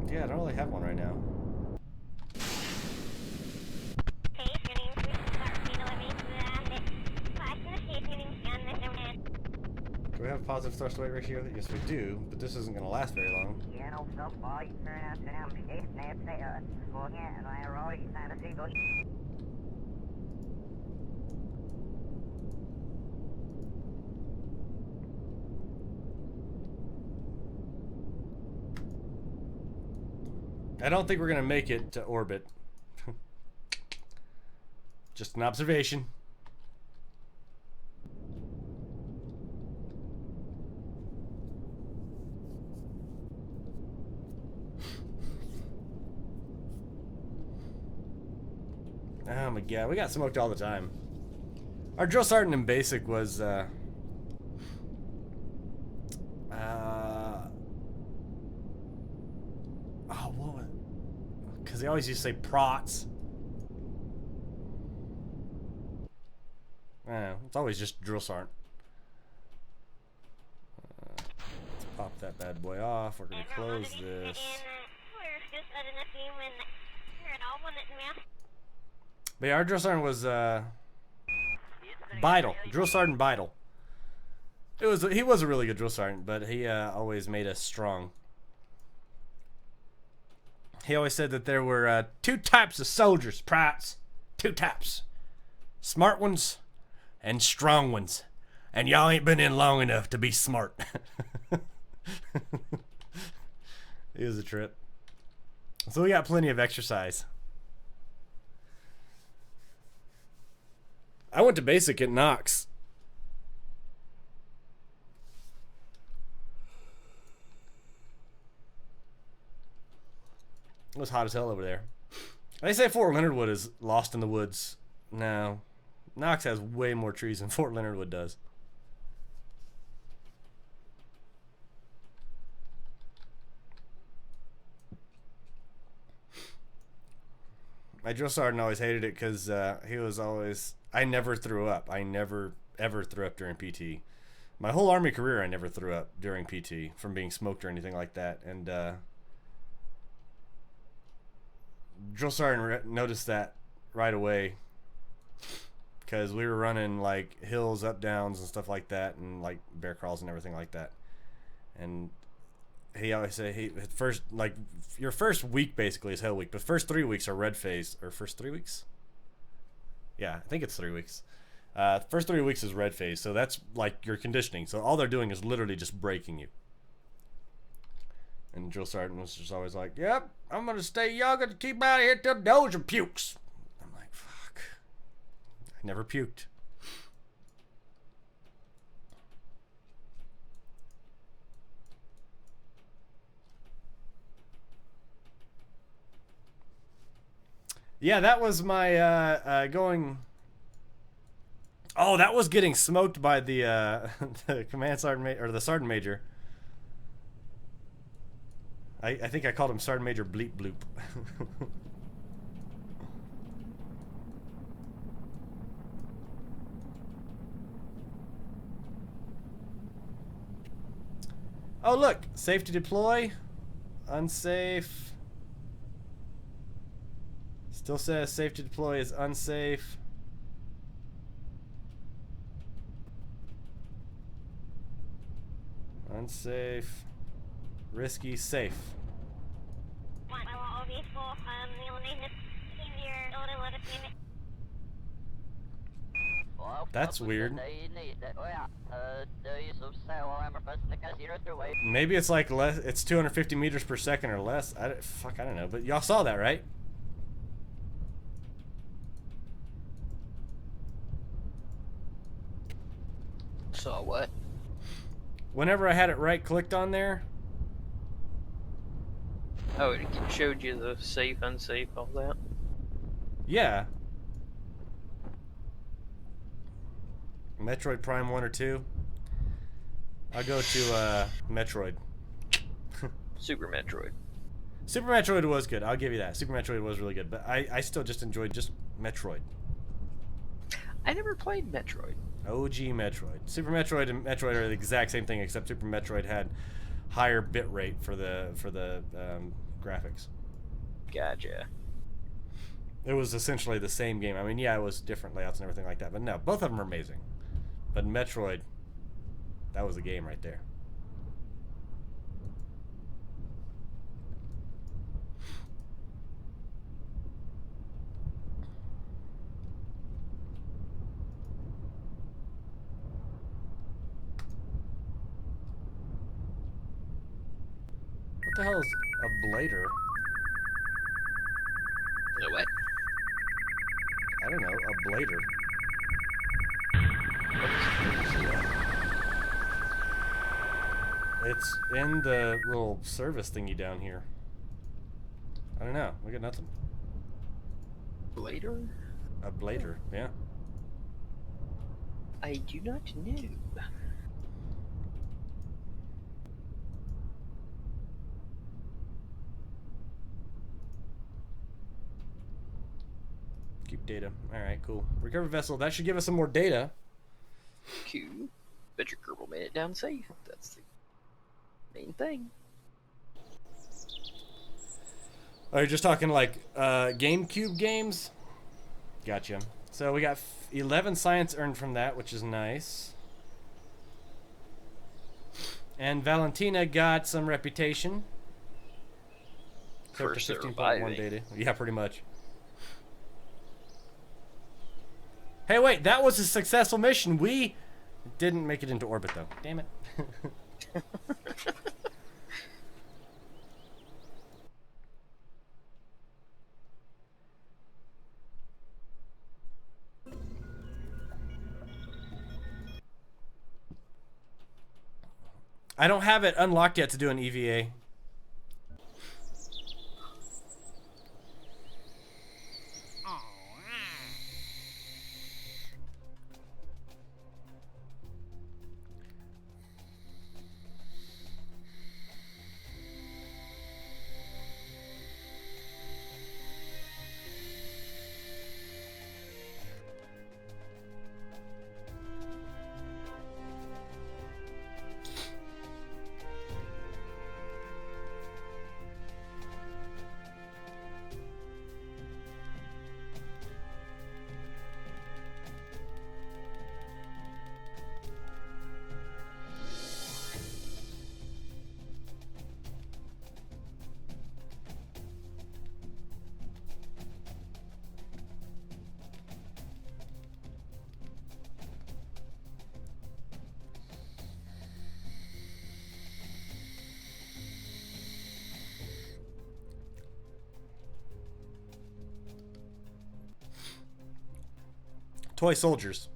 Yeah, I don't really have one right now. Do we have a positive thrust weight ratio? Yes, we do, but this isn't going to last very long. I don't think we're going to make it to orbit. Just an observation. Oh my god, we got smoked all the time. Our drill sergeant in basic was, oh, what was it? Because they always used to say prots. It's always just drill sergeant. Let's Pop that bad boy off. We're gonna close this. But yeah, our drill sergeant was Beidel. Drill Sergeant Beidel. He was a really good drill sergeant, but he always made us strong. He always said that there were 2 types of soldiers, Prites. 2 types. Smart ones and strong ones. And y'all ain't been in long enough to be smart. It was a trip. So we got plenty of exercise. I went to basic at Knox. It was hot as hell over there. They say Fort Leonard Wood is lost in the woods. No. Knox has way more trees than Fort Leonard Wood does. My drill sergeant always hated it because he was always... I never threw up. I never, ever threw up during PT. My whole Army career, I never threw up during PT from being smoked or anything like that. And drill sergeant noticed that right away because we were running like hills, up, downs, and stuff like that, and like bear crawls and everything like that. And he always say first, like, your first week basically is hell week, but first 3 weeks are red phase. Or first 3 weeks? Yeah, I think it's 3 weeks. First 3 weeks is red phase, so that's like your conditioning. So all they're doing is literally just breaking you. And drill sergeant was just always like, "Yep, I'm gonna stay young and keep out of here till Doja pukes." I'm like, fuck. I never puked. Yeah, that was my going. Oh, that was getting smoked by the the command sergeant or the sergeant major. I think I called him Sergeant Major Bleep Bloop. Oh, look, safe to deploy, unsafe. Still says safe to deploy is unsafe. Unsafe. Risky, safe. That's weird. Maybe it's like less. It's 250 meters per second or less. I don't know. But y'all saw that, right? Saw what? Whenever I had it right clicked on there. Oh, it showed you the safe, unsafe, all that? Yeah. Metroid Prime 1 or 2. I'll go to Metroid. Super Metroid. Super Metroid was good. I'll give you that. Super Metroid was really good. But I still just enjoyed just Metroid. I never played Metroid. OG Metroid. Super Metroid and Metroid are the exact same thing, except Super Metroid had higher bit rate for the graphics. Gotcha. It was essentially the same game. I mean, yeah, it was different layouts and everything like that, but no, both of them are amazing. But Metroid, that was a game right there. What the hell is a blader? No what? I don't know, a blader. It's in the little service thingy down here. I don't know. We got nothing. Blader? A blader, yeah. I do not know. Keep data. Alright, cool. Recover vessel. That should give us some more data. Q. Bet your Kerbal made it down safe. That's the Main thing. Oh, you're just talking like GameCube games? Gotcha. So we got 11 science earned from that, which is nice. And Valentina got some reputation. For 15.1 surviving. data. Yeah, pretty much. Hey, wait, that was a successful mission. We didn't make it into orbit, though. Damn it. I don't have it unlocked yet to do an EVA. Toy Soldiers.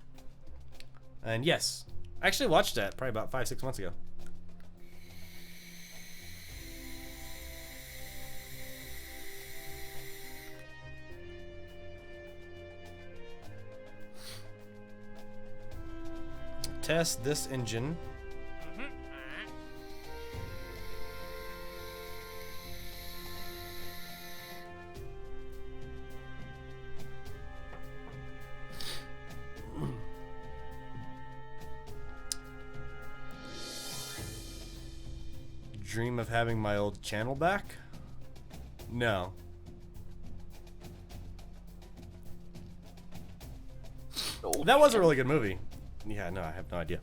And yes, I actually watched that probably about 5-6 months ago. Test this engine. Dream of having my old channel back? No. That was a really good movie. Yeah, no, I have no idea.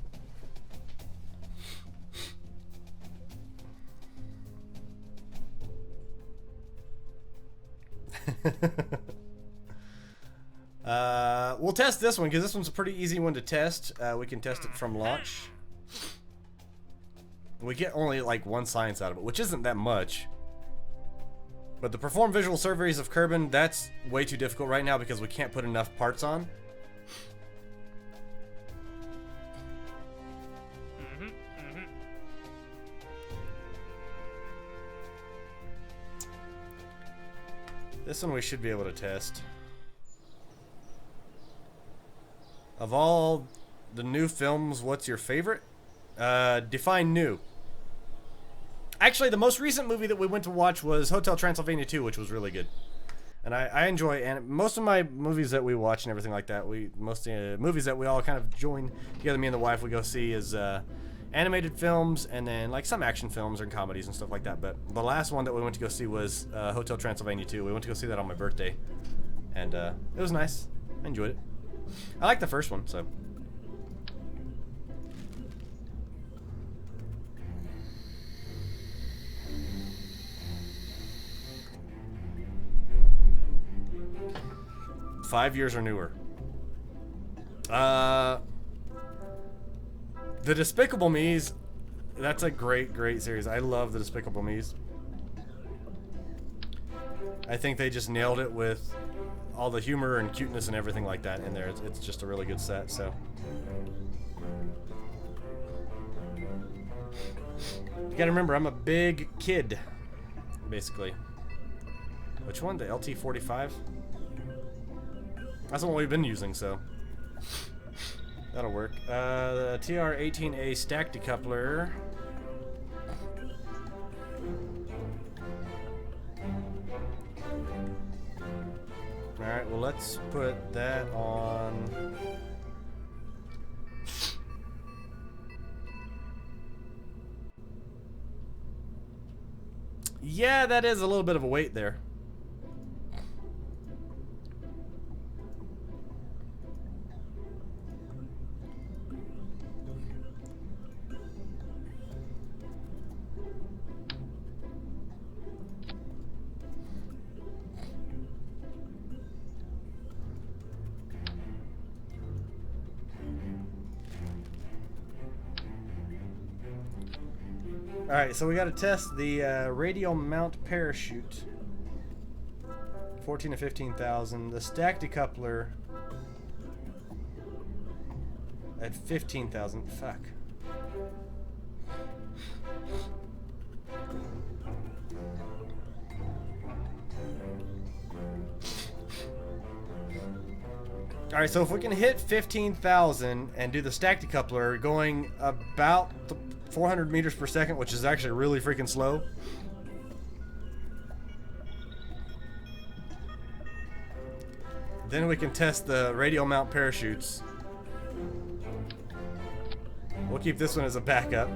We'll test this one because this one's a pretty easy one to test. We can test it from launch. We get only like 1 science out of it, which isn't that much. But the perform visual surveys of Kerbin, that's way too difficult right now because we can't put enough parts on. This one we should be able to test. Of all the new films, what's your favorite? Define new. Actually, the most recent movie that we went to watch was Hotel Transylvania 2, which was really good. And I enjoy, and most of my movies that we watch and everything like that, most movies that we all kind of join together, me and the wife, we go see is animated films and then like some action films and comedies and stuff like that. But the last one that we went to go see was Hotel Transylvania 2. We went to go see that on my birthday, and it was nice. I enjoyed it. I like the first one, so. Five years or newer. The Despicable Me's, that's a great series. I love the Despicable Me's. I think they just nailed it with all the humor and cuteness and everything like that in there. It's just a really good set, so. You gotta remember, I'm a big kid, basically. Which one? The LT45? That's the one we've been using, so that'll work. The TR18A stack decoupler. Alright, well, let's put that on. Yeah, that is a little bit of a weight there. Alright, so we gotta test the radial mount parachute. 14 to 15,000. The stack decoupler at 15,000. Fuck. Alright, so if we can hit 15,000 and do the stack decoupler going about 400 meters per second, which is actually really freaking slow. Then we can test the radial mount parachutes. We'll keep this one as a backup.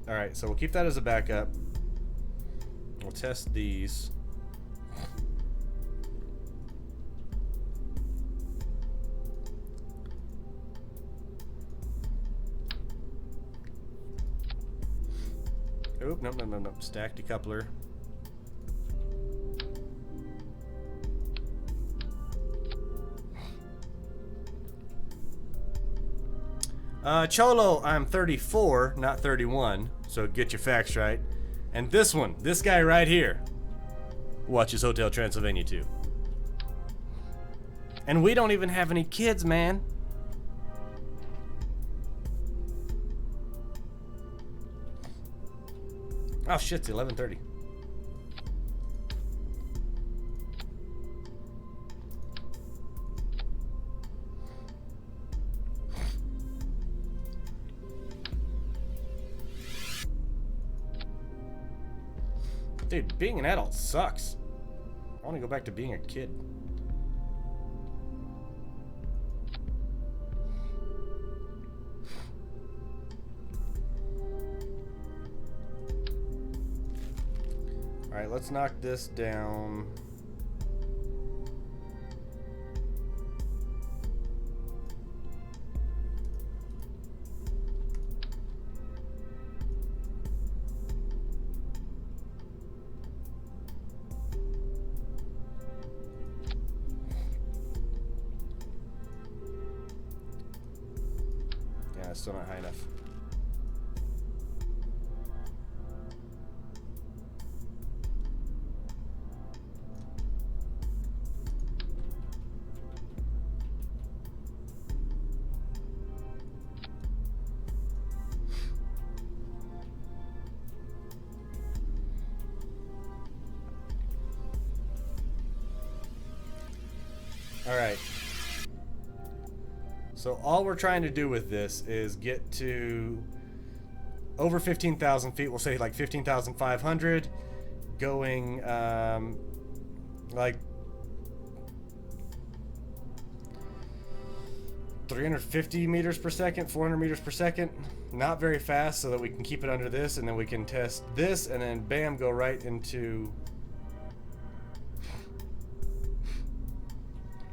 Alright, so we'll keep that as a backup. We'll test these. Oop, nope. Stack decoupler. Cholo, I'm 34, not 31, so get your facts right. And this one, this guy right here, watches Hotel Transylvania 2. And we don't even have any kids, man. Oh shit, it's 11:30. Dude, being an adult sucks. I want to go back to being a kid. Alright, let's knock this down. Yeah, it's still not high enough. Alright. So all we're trying to do with this is get to over 15,000 feet. We'll say like 15,500, going like 350 meters per second, 400 meters per second. Not very fast, so that we can keep it under this, and then we can test this, and then bam, go right into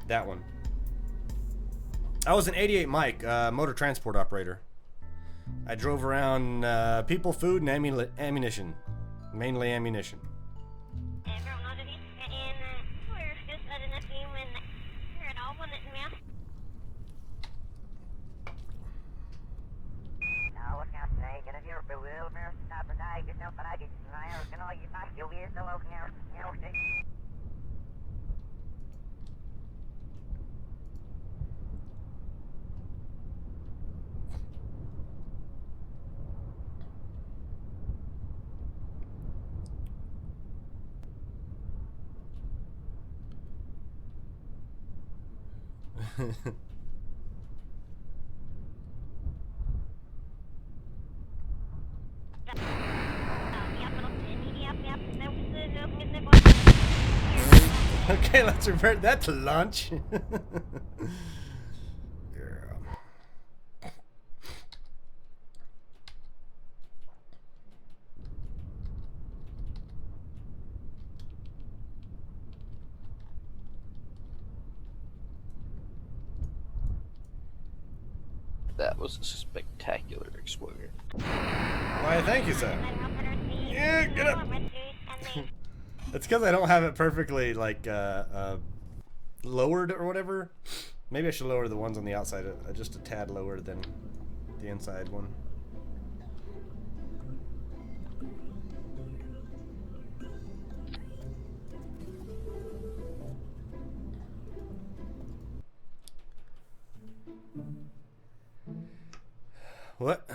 that one. I was an 88 Mike, motor transport operator. I drove around people, food, and ammunition. Mainly ammunition. Okay, let's revert that to launch. Yeah. That was a spectacular explosion. Why, thank you, sir. Yeah, get up. It's because I don't have it perfectly, like, lowered or whatever. Maybe I should lower the ones on the outside just a tad lower than the inside one. What?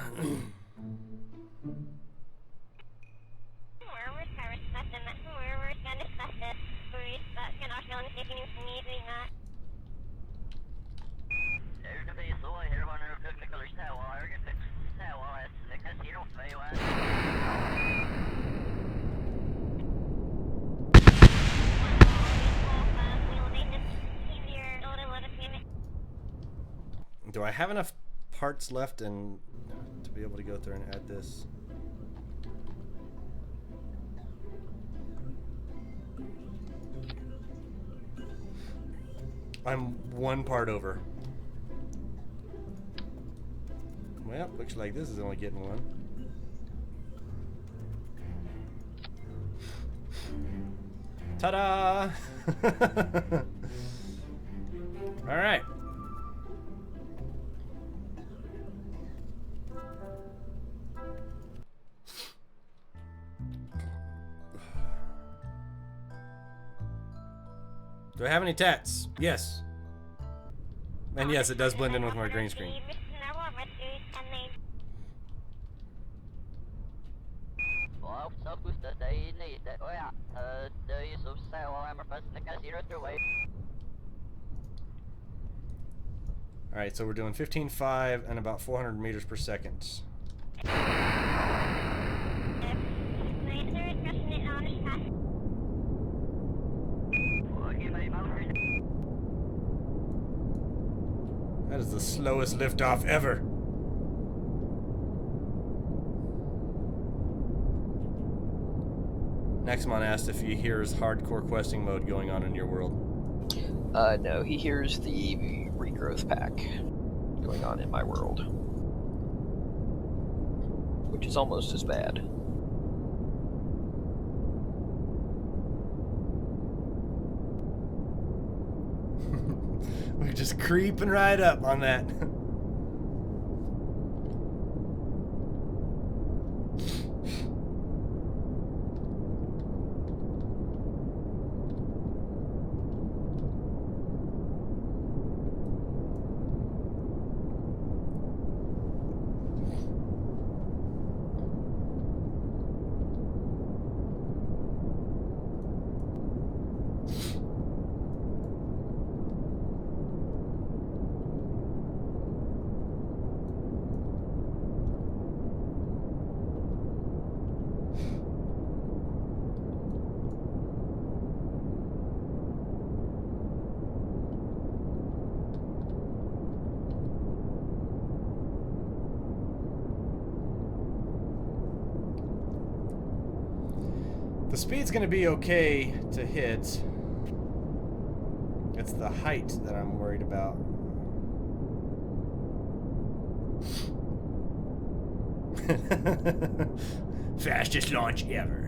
Do I have enough parts left and to be able to go through and add this? I'm one part over. Well, looks like this is only getting one. Ta-da! All right. Do I have any tats? Yes. And yes, it does blend in with my green screen. Alright, so we're doing 15.5 and about 400 meters per second. That is the slowest liftoff ever. Nexmon asked if he hears hardcore questing mode going on in your world. No, he hears the regrowth pack going on in my world, which is almost as bad. We're just creeping right up on that. The speed's gonna be okay to hit. It's the height that I'm worried about. Fastest launch ever.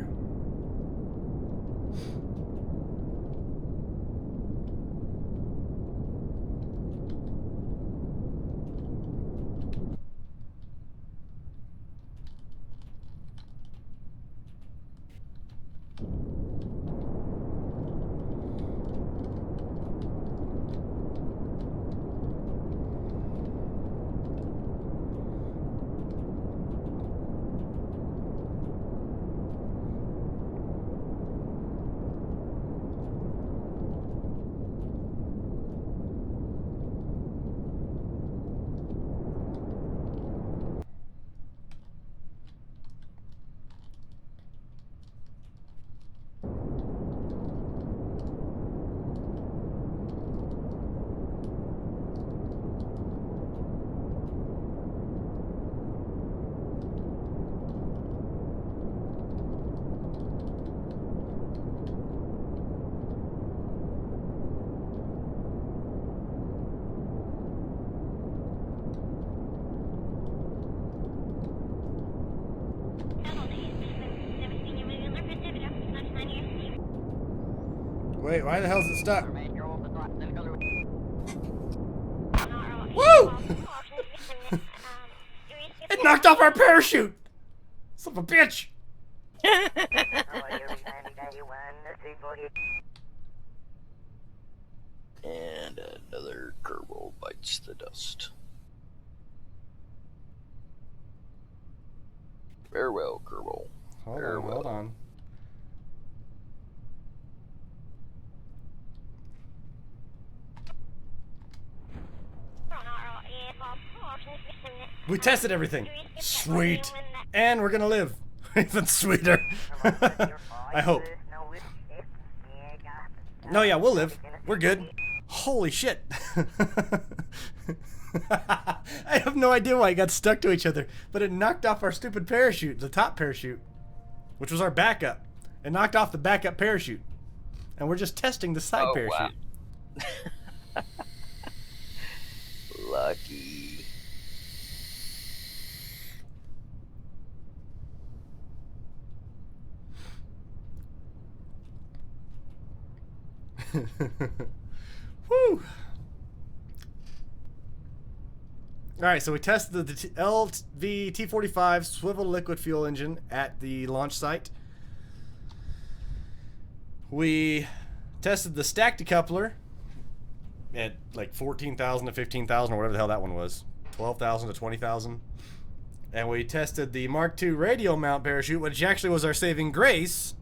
Wait, why the hell is it stuck? Woo! It knocked off our parachute! Son of a bitch! And another Kerbal bites the dust. Farewell, Kerbal. Hold on. We tested everything. Sweet. And we're gonna live. Even sweeter. I hope. No, yeah, we'll live. We're good. Holy shit. I have no idea why it got stuck to each other, but it knocked off our stupid parachute, the top parachute, which was our backup. It knocked off the backup parachute. And we're just testing the side parachute. Wow. Lucky. Woo! Alright, so we tested the LV T45 swivel liquid fuel engine at the launch site. We tested the stack decoupler at like 14,000 to 15,000 or whatever the hell that one was. 12,000 to 20,000. And we tested the Mark II radial mount parachute, which actually was our saving grace.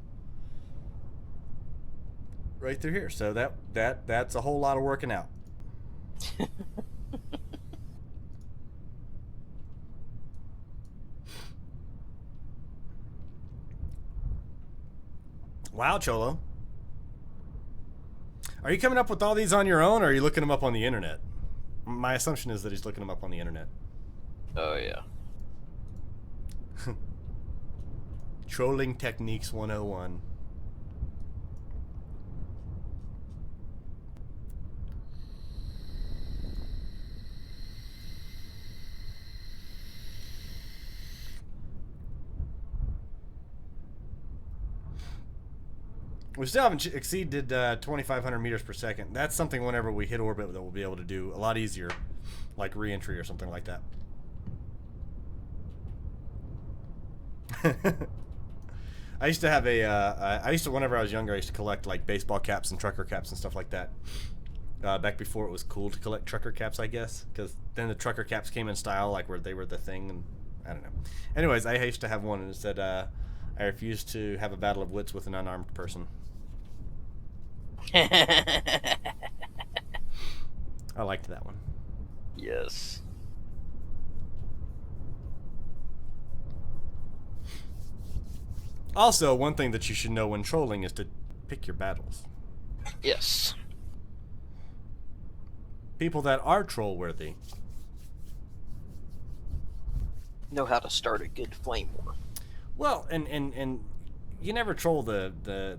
Right through here. So that's a whole lot of working out. Wow, Cholo. Are you coming up with all these on your own, or are you looking them up on the internet? My assumption is that he's looking them up on the internet. Oh, yeah. Trolling Techniques 101. We still haven't exceeded 2,500 meters per second. That's something whenever we hit orbit that we'll be able to do a lot easier, like re-entry or something like that. I used to have whenever I was younger, I used to collect like baseball caps and trucker caps and stuff like that. Back before it was cool to collect trucker caps, I guess, because then the trucker caps came in style, like where they were the thing, and I don't know. Anyways, I used to have one, and it said, "I refuse to have a battle of wits with an unarmed person." I liked that one. Yes. Also, one thing that you should know when trolling is to pick your battles. Yes. People that are troll-worthy Know how to start a good flame war. Well, and you never troll the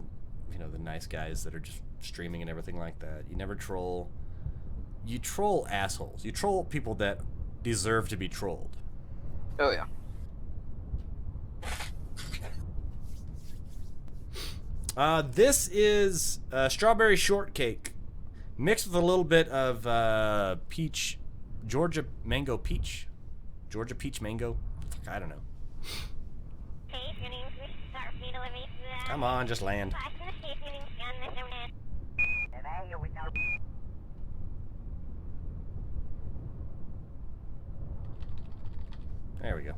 nice guys that are just streaming and everything like that. You never troll. You troll assholes. You troll people that deserve to be trolled. Oh, yeah. This is strawberry shortcake mixed with a little bit of peach, Georgia mango peach. Georgia peach mango. I don't know. Come on, just land. There we go.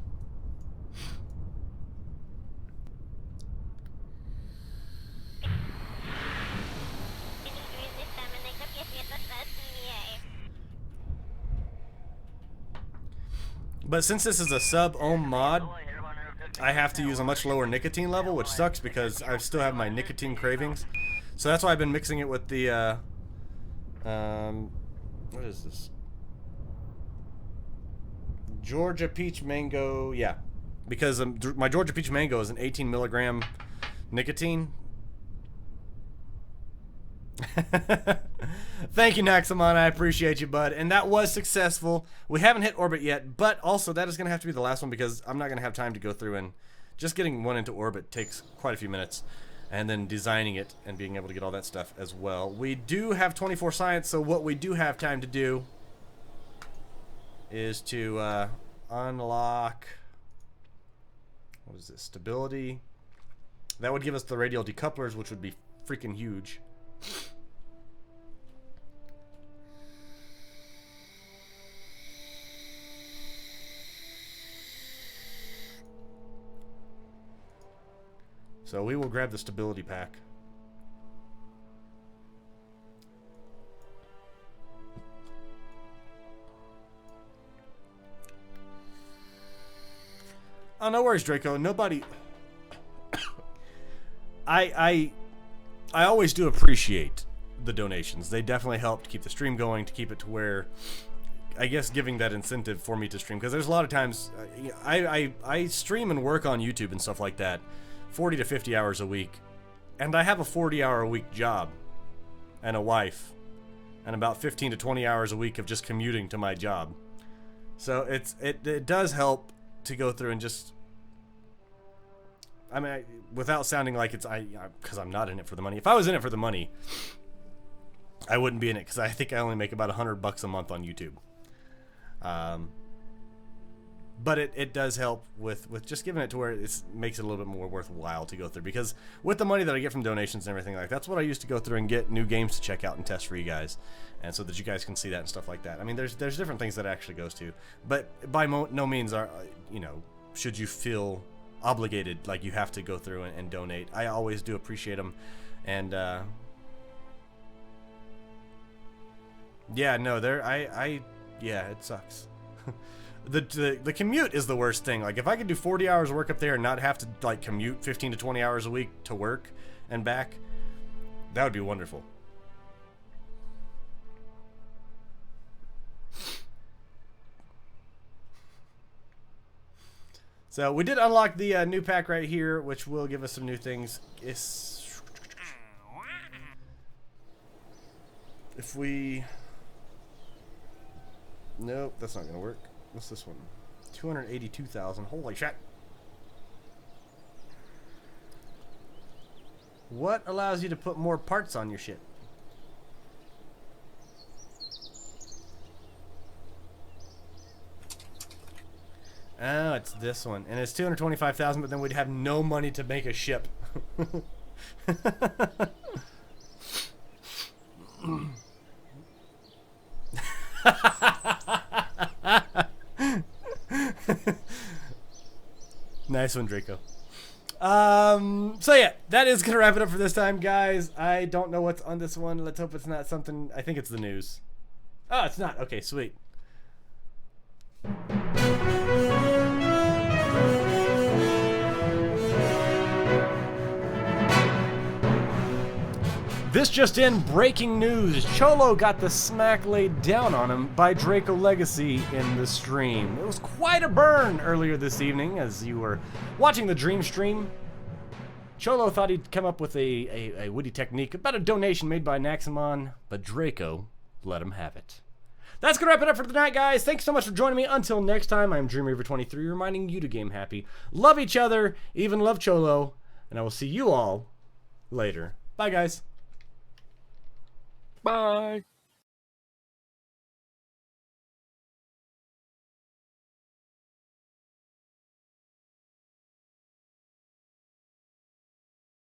But since this is a sub-ohm mod, I have to use a much lower nicotine level, which sucks because I still have my nicotine cravings. So that's why I've been mixing it with the, what is this? Georgia Peach Mango, yeah. Because my Georgia Peach Mango is an 18 milligram nicotine. Thank you, Naxamon. I appreciate you, bud. And that was successful. We haven't hit orbit yet, but also that is going to have to be the last one because I'm not going to have time to go through and just getting one into orbit takes quite a few minutes. and then designing it and being able to get all that stuff as well. We do have 24 science, so what we do have time to do is to unlock, what is this, stability. That would give us the radial decouplers, which would be freaking huge. So we will grab the stability pack. Oh, no worries, Draco. Nobody... I always do appreciate the donations. They definitely help to keep the stream going, to keep it to where, I guess, giving that incentive for me to stream. Because there's a lot of times, I stream and work on YouTube and stuff like that 40 to 50 hours a week. And I have a 40-hour-a-week job and a wife. And about 15 to 20 hours a week of just commuting to my job. So it does help to go through and just... I mean, without sounding like it's... because I'm not in it for the money. If I was in it for the money, I wouldn't be in it. Because I think I only make about $100 a month on YouTube. But it does help with just giving it to where it makes it a little bit more worthwhile to go through. Because with the money that I get from donations and everything, like that's what I used to go through and get new games to check out and test for you guys, and so that you guys can see that and stuff like that. I mean, there's different things that it actually goes to, but by no means are should you feel obligated like you have to go through and donate. I always do appreciate them, and yeah, no, yeah, it sucks. The commute is the worst thing. Like, if I could do 40 hours of work up there and not have to, like, commute 15 to 20 hours a week to work and back, that would be wonderful. So, we did unlock the new pack right here, which will give us some new things. If we... Nope, that's not going to work. What's this one? 282,000. Holy shit. What allows you to put more parts on your shit? Oh, it's this one. And it's 225,000, but then we'd have no money to make a ship. Nice one, Draco. So yeah, that is gonna wrap it up for this time, guys. I don't know what's on this one. Let's hope it's not something. I think it's the news. Oh, it's not. Okay, sweet. This just in, breaking news. Cholo got the smack laid down on him by Draco Legacy in the stream. It was quite a burn earlier this evening as you were watching the dream stream. Cholo thought he'd come up with a witty technique about a donation made by Naxamon, but Draco let him have it. That's going to wrap it up for tonight, guys. Thanks so much for joining me. Until next time, I'm DreamReaver23, reminding you to game happy, love each other, even love Cholo, and I will see you all later. Bye, guys. Bye.